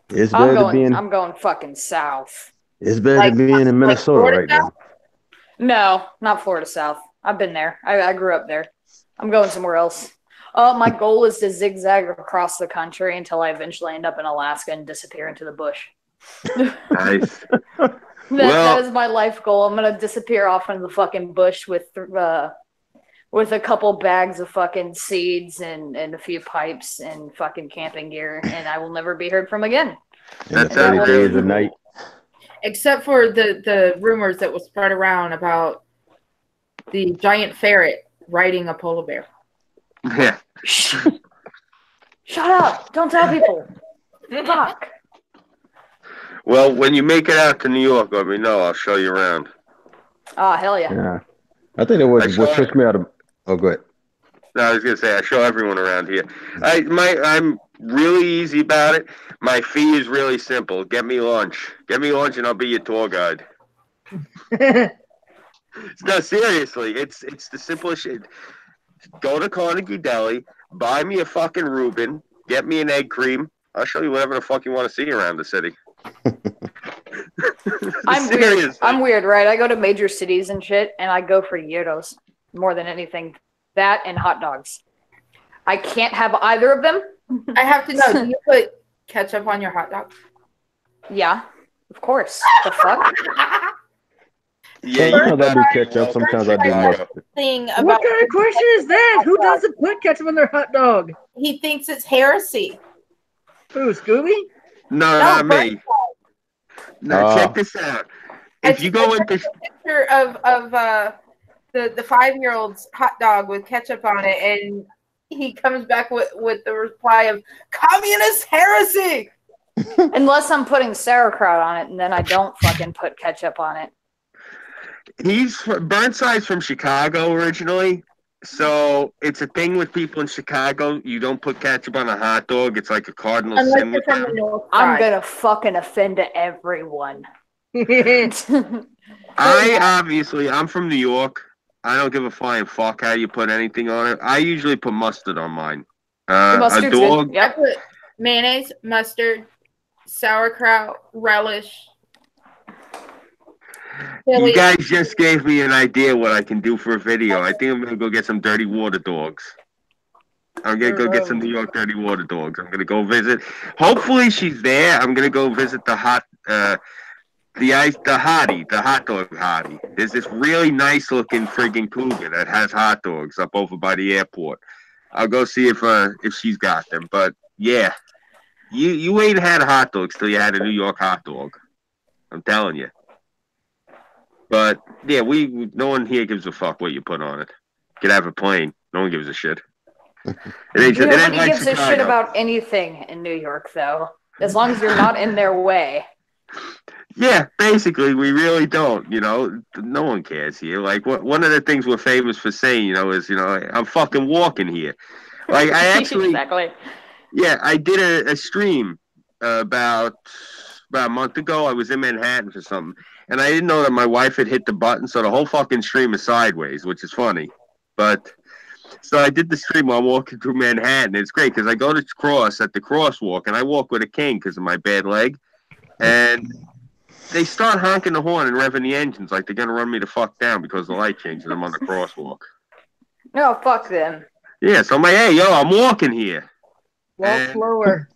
D: It's better
E: I'm going fucking south.
D: It's better than being in Minnesota right now.
E: No, not Florida South. I've been there. I grew up there. I'm going somewhere else. My goal is to zigzag across the country until I eventually end up in Alaska and disappear into the bush.
C: Nice.
E: That is my life goal. I'm gonna disappear off into the fucking bush with a couple bags of fucking seeds and a few pipes and fucking camping gear, and I will never be heard from again.
D: And the 30 days a night.
A: Except for the rumors that was spread around about the giant ferret riding a polar bear.
C: Yeah.
E: Shut up! Don't tell people. Fuck.
C: Well, when you make it out to New York, let me know. I'll show you around.
E: Ah, hell yeah.
D: Yeah. I think it was what took me out of. Oh, go ahead.
C: No, I was gonna say I show everyone around here. I'm really easy about it. My fee is really simple. Get me lunch. Get me lunch, and I'll be your tour guide. No, seriously, it's the simplest shit. Go to Carnegie Deli, buy me a fucking Reuben, get me an egg cream. I'll show you whatever the fuck you want to see around the city.
E: I'm weird. I'm weird, right? I go to major cities and shit, and I go for gyros more than anything. That and hot dogs. I can't have either of them.
A: I have to know, do you put ketchup on your hot dog?
E: Yeah, of course. The fuck?
C: Yeah,
D: sometimes I do ketchup, sometimes I do mustard.
B: What kind of question is that? Who doesn't put ketchup on their hot dog?
A: He thinks it's heresy.
B: Who, Scooby?
C: No, not me. No, check this out. If you go into
A: picture of the 5-year-old's hot dog with ketchup on it, and he comes back with the reply of communist heresy.
E: Unless I'm putting sauerkraut on it, and then I don't fucking put ketchup on it.
C: Burnside's from Chicago originally, so it's a thing with people in Chicago. You don't put ketchup on a hot dog. It's like a cardinal sin with them.
E: I'm gonna fucking offend everyone.
C: I'm from New York. I don't give a flying fuck how you put anything on it. I usually put mustard on mine. A dog.
A: I put mayonnaise, mustard, sauerkraut, relish. Chili.
C: You guys just gave me an idea what I can do for a video. I think I'm gonna go get some dirty water dogs. I'm gonna go get some New York dirty water dogs. I'm gonna go visit. Hopefully she's there. I'm gonna go visit the hot dog hottie. There's this really nice looking friggin' cougar that has hot dogs up over by the airport. I'll go see if she's got them. But yeah, you ain't had hot dogs till you had a New York hot dog. I'm telling you. But yeah, no one here gives a fuck what you put on it. You could have a plane. No one gives a shit.
E: Nobody gives a shit about anything in New York, though, as long as you're not in their way.
C: Yeah, basically, we really don't. No one cares here. Like, one of the things we're famous for saying, is, I'm fucking walking here. Like, I actually,
E: exactly.
C: Yeah, I did a stream about a month ago. I was in Manhattan for something, and I didn't know that my wife had hit the button, so the whole fucking stream is sideways, which is funny. But so I did the stream while walking through Manhattan. It's great because I go to cross at the crosswalk, and I walk with a cane because of my bad leg, and they start honking the horn and revving the engines like they're gonna run me the fuck down because the light changes. I'm on the crosswalk.
E: No, fuck them.
C: Yeah, so I'm like, hey, yo, I'm walking here.
B: Walk slower.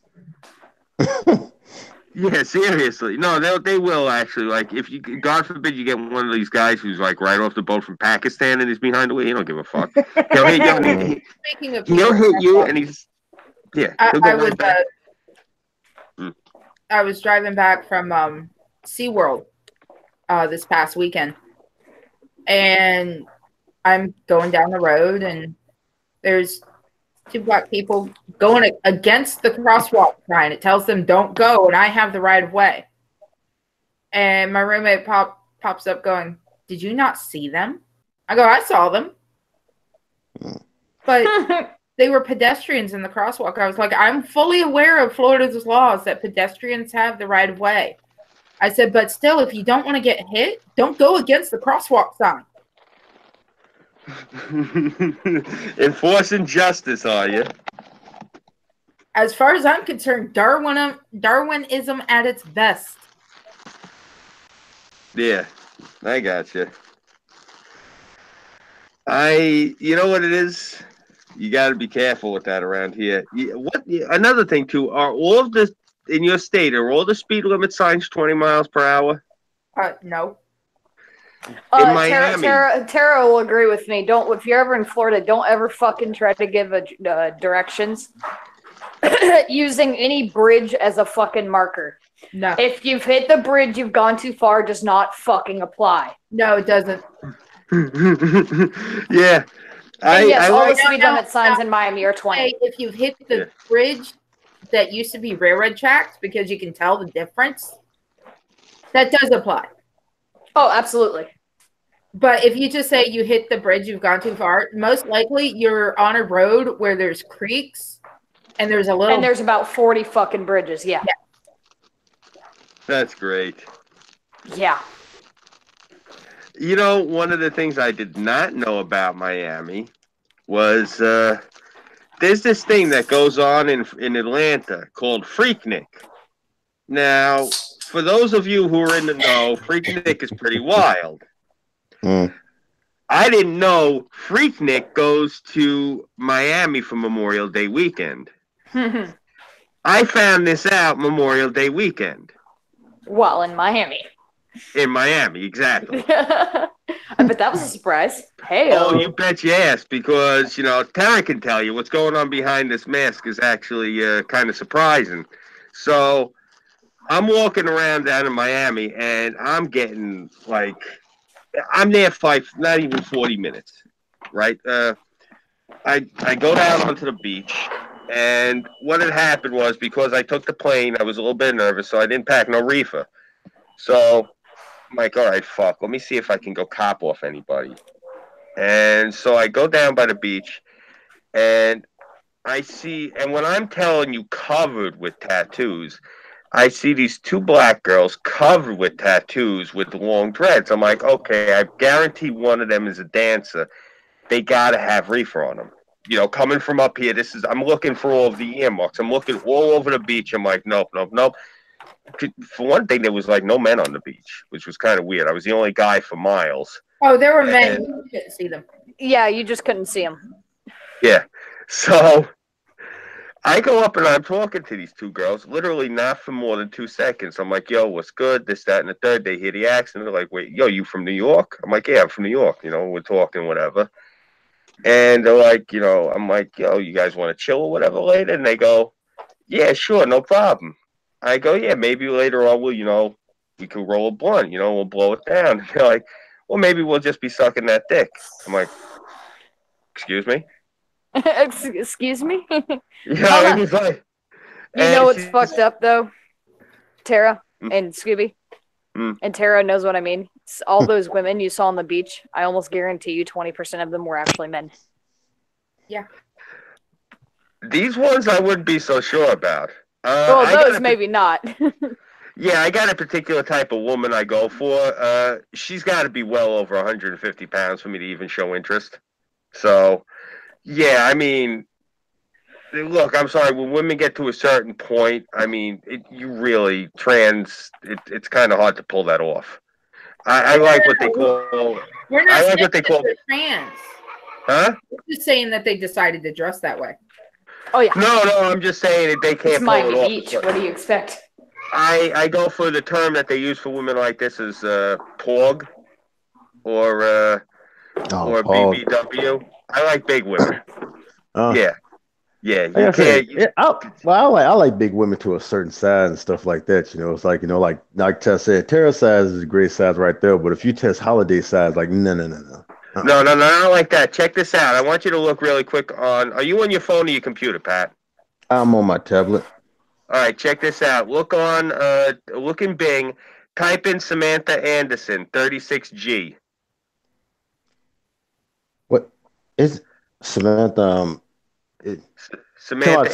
C: Yeah, seriously. No, they will actually. Like, if you, God forbid, you get one of these guys who's like right off the boat from Pakistan and he's behind the wheel, he don't give a fuck. He'll hit you. He'll hit you, and he's
A: I was driving back from SeaWorld this past weekend, and I'm going down the road, and there's 2 black people going against the crosswalk sign. It tells them don't go, and I have the right of way. And my roommate pops up going, "Did you not see them?" I go, "I saw them." But they were pedestrians in the crosswalk. I was like, I'm fully aware of Florida's laws that pedestrians have the right of way. I said, but still, if you don't want to get hit, don't go against the crosswalk sign.
C: Enforcing justice, are you?
A: As far as I'm concerned, Darwinism at its best.
C: Yeah, I got you. You know what it is? You got to be careful with that around here. Another thing too? Are all of the in your state? Are all the speed limit signs 20 miles per hour?
A: No.
C: In Miami.
E: Tara will agree with me. If you're ever in Florida, don't ever fucking try to give directions using any bridge as a fucking marker.
A: No.
E: If you've hit the bridge, you've gone too far. Does not fucking apply.
A: No, it doesn't.
C: Yeah.
E: All the speed limit signs in Miami are 20.
A: If you've hit the bridge that used to be railroad tracks, because you can tell the difference, that does apply.
E: Oh, absolutely.
A: But if you just say you hit the bridge, you've gone too far, most likely you're on a road where there's creeks and there's
E: about 40 fucking bridges. Yeah.
C: That's great.
E: Yeah.
C: You know, one of the things I did not know about Miami was there's this thing that goes on in Atlanta called Freaknik. Now, for those of you who are in the know, Freaknik is pretty wild. I didn't know Freaknik goes to Miami for Memorial Day weekend. I found this out Memorial Day weekend.
E: Well, in Miami.
C: In Miami, exactly.
E: I bet that was a surprise. Hey.
C: Oh, you bet you asked, because, Tara can tell you what's going on behind this mask is actually kind of surprising. So I'm walking around down in Miami, and I'm getting, I'm there not even 40 minutes, right? I go down onto the beach, and what had happened was, because I took the plane, I was a little bit nervous, so I didn't pack no reefer. So I'm like, all right, fuck, let me see if I can go cop off anybody. And so I go down by the beach, and I see, and when I'm telling you covered with tattoos, I see these two black girls covered with tattoos with long dreads. I'm like, okay, I guarantee one of them is a dancer. They got to have reefer on them. Coming from up here, I'm looking for all of the earmarks. I'm looking all over the beach. I'm like, nope. For one thing, there was no men on the beach, which was kind of weird. I was the only guy for miles.
A: Oh, there were men. You couldn't see them.
E: Yeah, you just couldn't see them.
C: Yeah. So I go up and I'm talking to these two girls, literally not for more than 2 seconds. I'm like, yo, what's good? This, that, and the third. They hear the accent. They're like, wait, yo, you from New York? I'm like, yeah, I'm from New York. We're talking, whatever. And they're like, I'm like, yo, you guys want to chill or whatever later? And they go, yeah, sure, no problem. I go, yeah, maybe later on we could roll a blunt, we'll blow it down. And they're like, well, maybe we'll just be sucking that dick. I'm like, excuse me?
E: Excuse me?
C: Yeah, it was like,
E: you know what's fucked up though, Tara and Scooby, and Tara knows what I mean. All those women you saw on the beach, I almost guarantee you 20% of them were actually men.
A: Yeah.
C: These ones I wouldn't be so sure about.
E: Those maybe not.
C: Yeah, I got a particular type of woman I go for. She's got to be well over 150 pounds for me to even show interest. So, yeah, I mean, look, I'm sorry. When women get to a certain point, I mean, it's kind of hard to pull that off. I like what they call.
A: We're not
C: I like what they call
A: trans.
C: Huh?
A: We're just saying that they decided to dress that way.
E: Oh yeah.
C: No, I'm just saying that they can't pull it off.
E: Beach. What do you expect?
C: I go for the term that they use for women like this is porg or BBW. I like big women. Yeah. You can't.
D: I like big women to a certain size and stuff like that. It's like Tess said, Tara size is a great size right there. But if you test holiday size, no.
C: No, not like that. Check this out. I want you to look really quick are you on your phone or your computer, Pat?
D: I'm on my tablet.
C: All right, check this out. Look in Bing, type in Samantha Anderson, 36G.
D: What is Samantha?
C: Samantha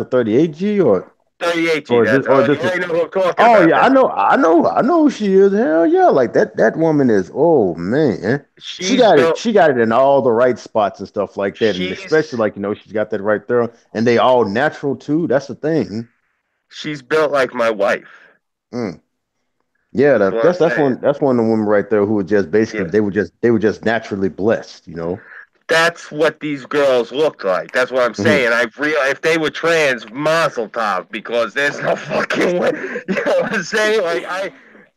D: 38G or
C: 38G.
D: Or
C: that's
D: or
C: you already know who I'm talking about.
D: yeah, I know who she is. Hell yeah, like that woman is. Oh man, she got it in all the right spots and stuff like that, and especially she's got that right there, and they all natural too. That's the thing.
C: She's built like my wife.
D: Yeah,
C: That's what I'm saying.
D: that's one of the women right there who were just basically
C: Yeah.
D: they were just naturally blessed, you know.
C: That's what these girls look like. That's what I'm
D: Hmm.
C: saying. I've realized if they were trans, mazel tov, because there's no fucking way. You know what I'm saying? Like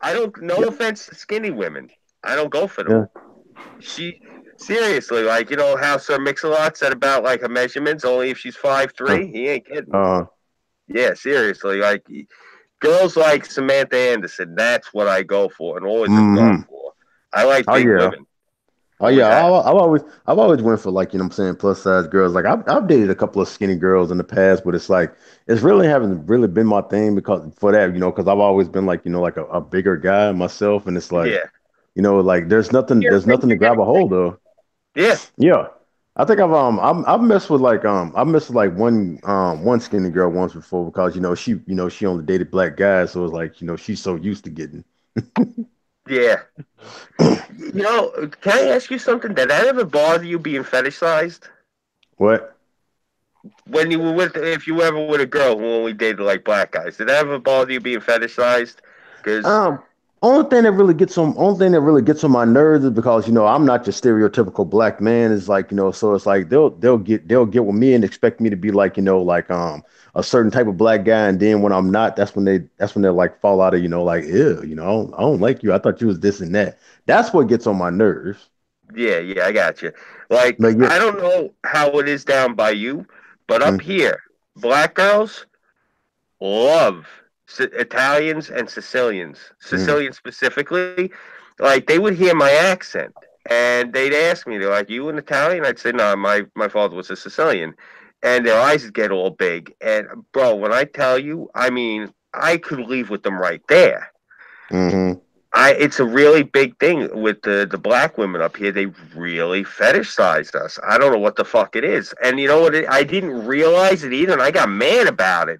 C: I don't. No
D: Yeah,
C: offense to skinny women, I don't go for them.
D: yeah.
C: She seriously, like, you know how Sir Mix-a-Lot said about like her measurements, only if she's
D: Uh,
C: 5'3". He ain't kidding.
D: uh,
C: Yeah, seriously, like girls like Samantha Anderson. That's what I go for, and always have gone
D: mm-hmm.
C: for. I like
D: Oh
C: big
D: yeah.
C: women.
D: Oh yeah,
C: Always have.
D: I've always went for like, you know what I'm saying, plus size girls. Like I've dated a couple of skinny girls in the past, but it's like it's really haven't really been my thing because for that, you know, because I've always been like, you know, like a bigger guy myself, and it's like,
C: Yeah,
D: you know, like
A: You're
D: there's
A: afraid
D: nothing to
A: you're gonna
D: grab a hold of.
C: yeah,
D: Yeah. I think I've messed with like I've messed with like one skinny girl once before because you know she only dated black guys, so it's like, you know, she's so used to getting
C: yeah. You know, can I ask you something? Did that ever bother you being fetishized?
D: what?
C: When you were with, if you were ever with a girl who only dated like black guys, did that ever bother you being fetishized? Because
D: Um, only thing that really gets on my nerves is because, you know, I'm not your stereotypical black man. Is like, you know, so it's like they'll get with me and expect me to be like, you know, like a certain type of black guy, and then when I'm not, that's when they like fall out of, you know, like, ew, you know, I don't like you. I thought you was this and that. That's what gets on my nerves.
C: yeah, yeah, I got you. Like,
D: Like, yeah,
C: I don't know how it is down by you, but up
D: mm,
C: here, black girls love Italians and Sicilians.
D: mm,
C: Sicilians specifically, like they would hear my accent and they'd ask me, they're like, "You an Italian?" I'd say, "No, my father was a Sicilian," and their eyes would get all big. And bro, when I tell you, I mean, I could leave with them right there.
D: mm-hmm,
C: It's a really big thing with the black women up here. They really fetishize us. I don't know what the fuck it is, and you know what? I didn't realize it either, and I got mad about it.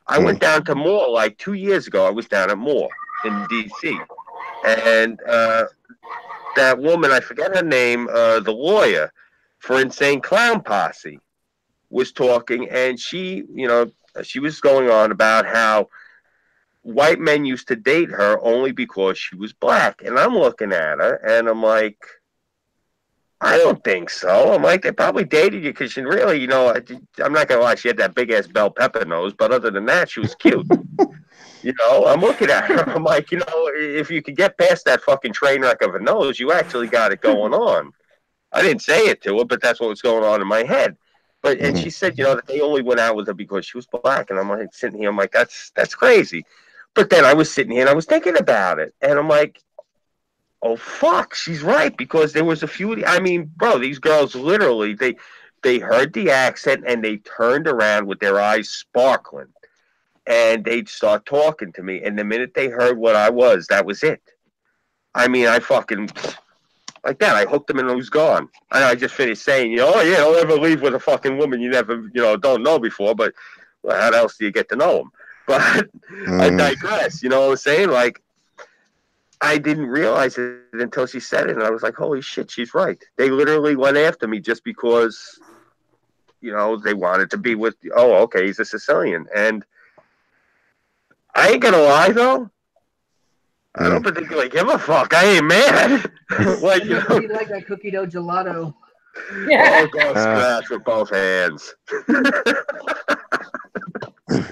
C: I went
D: mm,
C: down to Moore like 2 years ago. I was down at Moore in D.C. and that woman, I forget her name, the lawyer for Insane Clown Posse, was talking, and she was going on about how white men used to date her only because she was black. And I'm looking at her, and I'm like, I don't think so. I'm like, they probably dated you because she really, I'm not gonna lie, she had that big ass bell pepper nose, but other than that, she was cute. I'm looking at her. I'm like, if you could get past that fucking train wreck of a nose, you actually got it going on. I didn't say it to her, but that's what was going on in my head. And
D: mm-hmm,
C: she said, that they only went out with her because she was black. And I'm like sitting here, I'm like, that's crazy. But then I was sitting here and I was thinking about it, and I'm like, oh fuck, she's right, because there was a few. I mean, bro, these girls literally they heard the accent and they turned around with their eyes sparkling and they'd start talking to me. And the minute they heard what I was, that was it. I mean, I fucking like that. I hooked him and I was gone. And I just finished saying, oh yeah, don't ever leave with a fucking woman you never, don't know before. But well, how else do you get to know them? But I
D: mm-hmm.
C: digress. You know what I'm saying? Like, I didn't realize it until she said it, and I was like, holy shit, she's right. They literally went after me just because, they wanted to be with. Oh, okay, he's a Sicilian, and I ain't gonna lie though. I don't
D: Mm.
C: particularly give a fuck. I ain't mad. Like,
B: You like that cookie dough gelato.
C: I'll go
D: Uh,
C: scratch with both hands.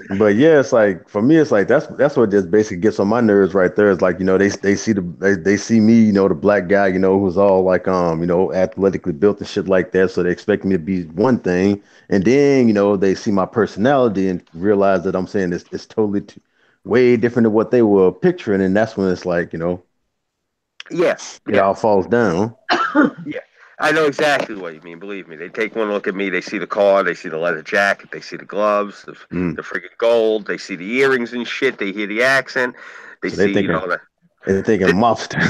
D: But yeah, it's like for me, it's like that's what just basically gets on my nerves right there. It's like, you know, they see me, you know, the black guy, you know, who's all like you know, athletically built and shit like that. So they expect me to be one thing, and then, you know, they see my personality and realize that I'm saying it's totally way different than what they were picturing, and that's when it's like, you know,
C: Yeah,
D: it
C: yeah,
D: all falls down.
C: yeah. I know exactly what you mean. Believe me. They take one look at me. They see the car. They see the leather jacket. They see the gloves,
D: Mm.
C: the friggin' gold. They see the earrings and shit. They hear the accent. They
D: So they
C: see,
D: thinking they're thinking mobster.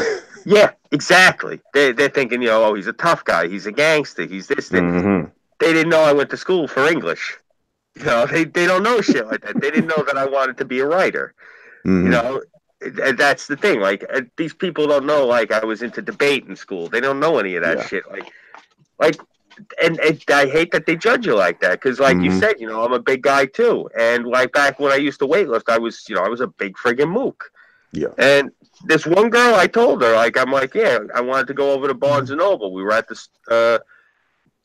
C: yeah, exactly. They're thinking, oh, he's a tough guy. He's a gangster. He's this. That.
D: Hmm.
C: They didn't know I went to school for English. They don't know shit like that. They didn't know that I wanted to be a writer. You
D: Hmm.
C: know, that's the thing. Like, these people don't know, like, I was into debate in school. They don't know any of that
D: Yeah.
C: shit. Like, and I hate that they judge you like that. Because, like you
D: Hmm.
C: said, I'm a big guy too. And like back when I used to weightlift, I was a big friggin' mook.
D: Yeah.
C: And this one girl, I told her, like, I'm like, yeah, I wanted to go over to Barnes and Noble. We were at this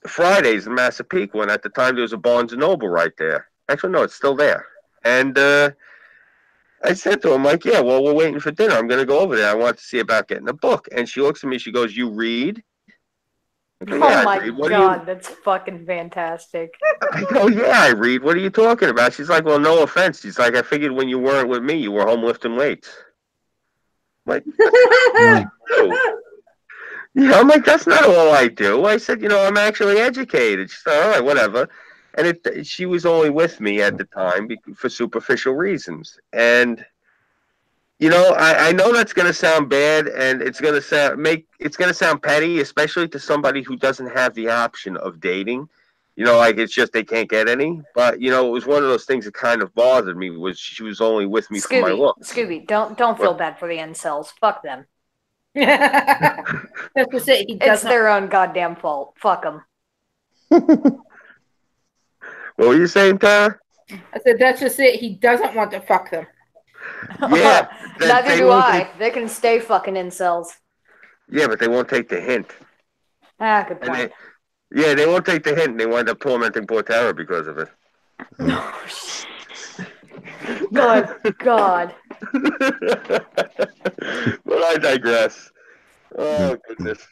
C: Fridays in Massapequa, and at the time there was a Barnes and Noble right there. Actually, no, it's still there. And I said to him, like, yeah, well, we're waiting for dinner. I'm going to go over there. I want to see about getting a book. And she looks at me. She goes, you read? I go, yeah,
E: Oh my
C: I read. What
E: god, that's fucking fantastic.
C: I go, yeah, I read. What are you talking about? She's like, well, no offense. She's like, I figured when you weren't with me, you were home lifting weights. I'm like, yeah, I'm like, that's not all I do. I said, I'm actually educated. She said, all right, whatever. And she was only with me at the time for superficial reasons. And, I know that's going to sound bad, and it's going to sound petty, especially to somebody who doesn't have the option of dating. Like it's just they can't get any. But it was one of those things that kind of bothered me was she was only with me for my looks.
E: Scooby, don't feel bad for the incels. Fuck them.
A: That's just it.
E: It's their own goddamn fault. Fuck them.
C: What were you saying, Tara?
A: I said that's just it. He doesn't want to fuck them.
C: Yeah.
E: Neither do I. They can stay fucking incels.
C: Yeah, but they won't take the hint.
E: Ah, good point.
C: They won't take the hint, and they wind up tormenting poor Tara because of it.
E: God.
C: But I digress. Oh, goodness.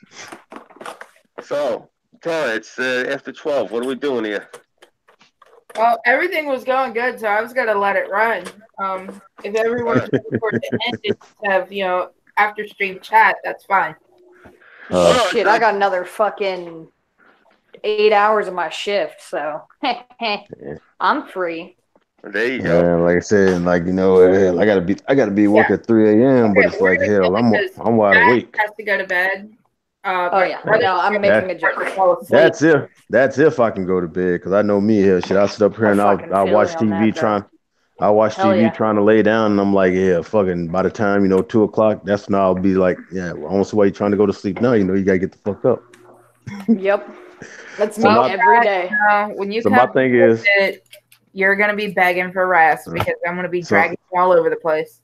C: So, Tara, it's after 12. What are we doing here?
A: Well, everything was going good, so I was going to let it run. If everyone's looking for it to end, just have, after stream chat, that's fine.
E: Shit, I got another fucking 8 hours of my shift, so I'm free.
C: There you go.
D: Like I said, I gotta be work at 3 a.m. But it's like hell, I'm wide awake.
A: Has to go to bed.
E: No, I'm making a joke.
D: That's if I can go to bed, because I know me here. Should I sit up here and I'll watch TV trying to lay down, and I'm like, yeah, fucking. By the time 2 o'clock, that's when I'll be like, yeah, I don't see why you're trying to go to sleep now. You gotta get the fuck up.
E: Yep, that's me every day.
A: When you
D: my thing is,
A: you're gonna be begging for rest because I'm gonna be dragging you all over the place.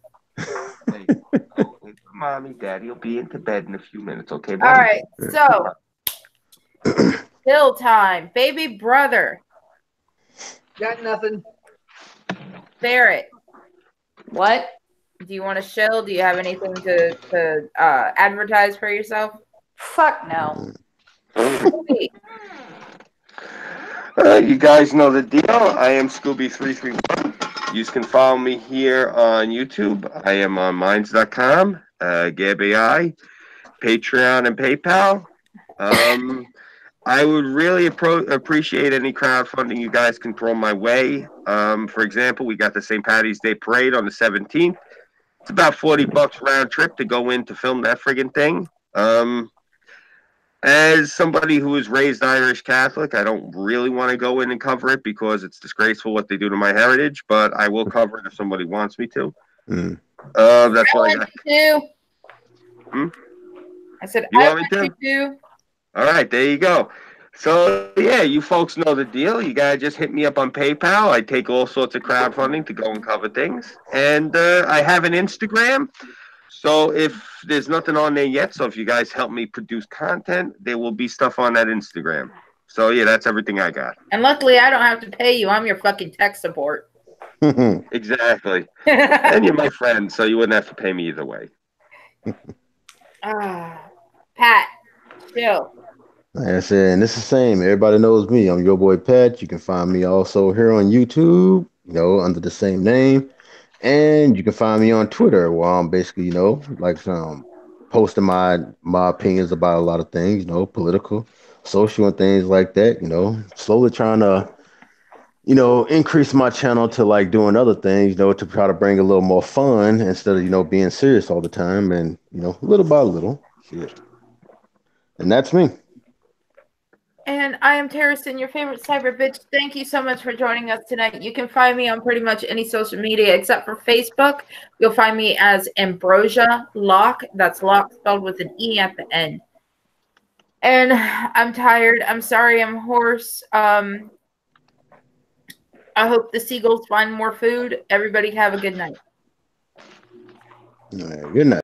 C: Mommy, Daddy will be into bed in a few minutes, okay?
A: Buddy? All right, so still time, baby brother.
B: Got nothing.
A: Barrett.
E: What?
A: Do you want to chill? Do you have anything to advertise for yourself?
E: Fuck no.
C: You guys know the deal. I am Scooby331. You can follow me here on YouTube. I am on Minds.com, GabAI, Patreon, and PayPal. I would really appreciate any crowdfunding you guys can throw my way. For example, we got the St. Patty's Day Parade on the 17th. It's about $40 round trip to go in to film that friggin' thing. As somebody who was raised Irish Catholic, I don't really want to go in and cover it because it's disgraceful what they do to my heritage, but I will cover it if somebody wants me to. That's what I got.
A: I said,
C: you
A: I
C: want me
A: to.
C: All right, there you go. So, yeah, you folks know the deal. You got to just hit me up on PayPal. I take all sorts of crowdfunding to go and cover things. And I have an Instagram. So if there's nothing on there yet, so if you guys help me produce content, there will be stuff on that Instagram. So, yeah, that's everything I got.
A: And luckily, I don't have to pay you. I'm your fucking tech support.
C: Exactly. And you're my friend, so you wouldn't have to pay me either way.
A: Pat, chill.
D: Like I said, and it's the same. Everybody knows me. I'm your boy Pat. You can find me also here on YouTube, under the same name. And you can find me on Twitter, where I'm basically, posting my opinions about a lot of things, political, social, and things like that. Slowly trying to, increase my channel to doing other things, to try to bring a little more fun instead of, being serious all the time, and little by little. Shit. And that's me.
A: And I am Terracin, your favorite cyber bitch. Thank you so much for joining us tonight. You can find me on pretty much any social media except for Facebook. You'll find me as Ambrosia Locke. That's Locke spelled with an E at the end. And I'm tired. I'm sorry. I'm hoarse. I hope the seagulls find more food. Everybody have a good night.
D: Good night.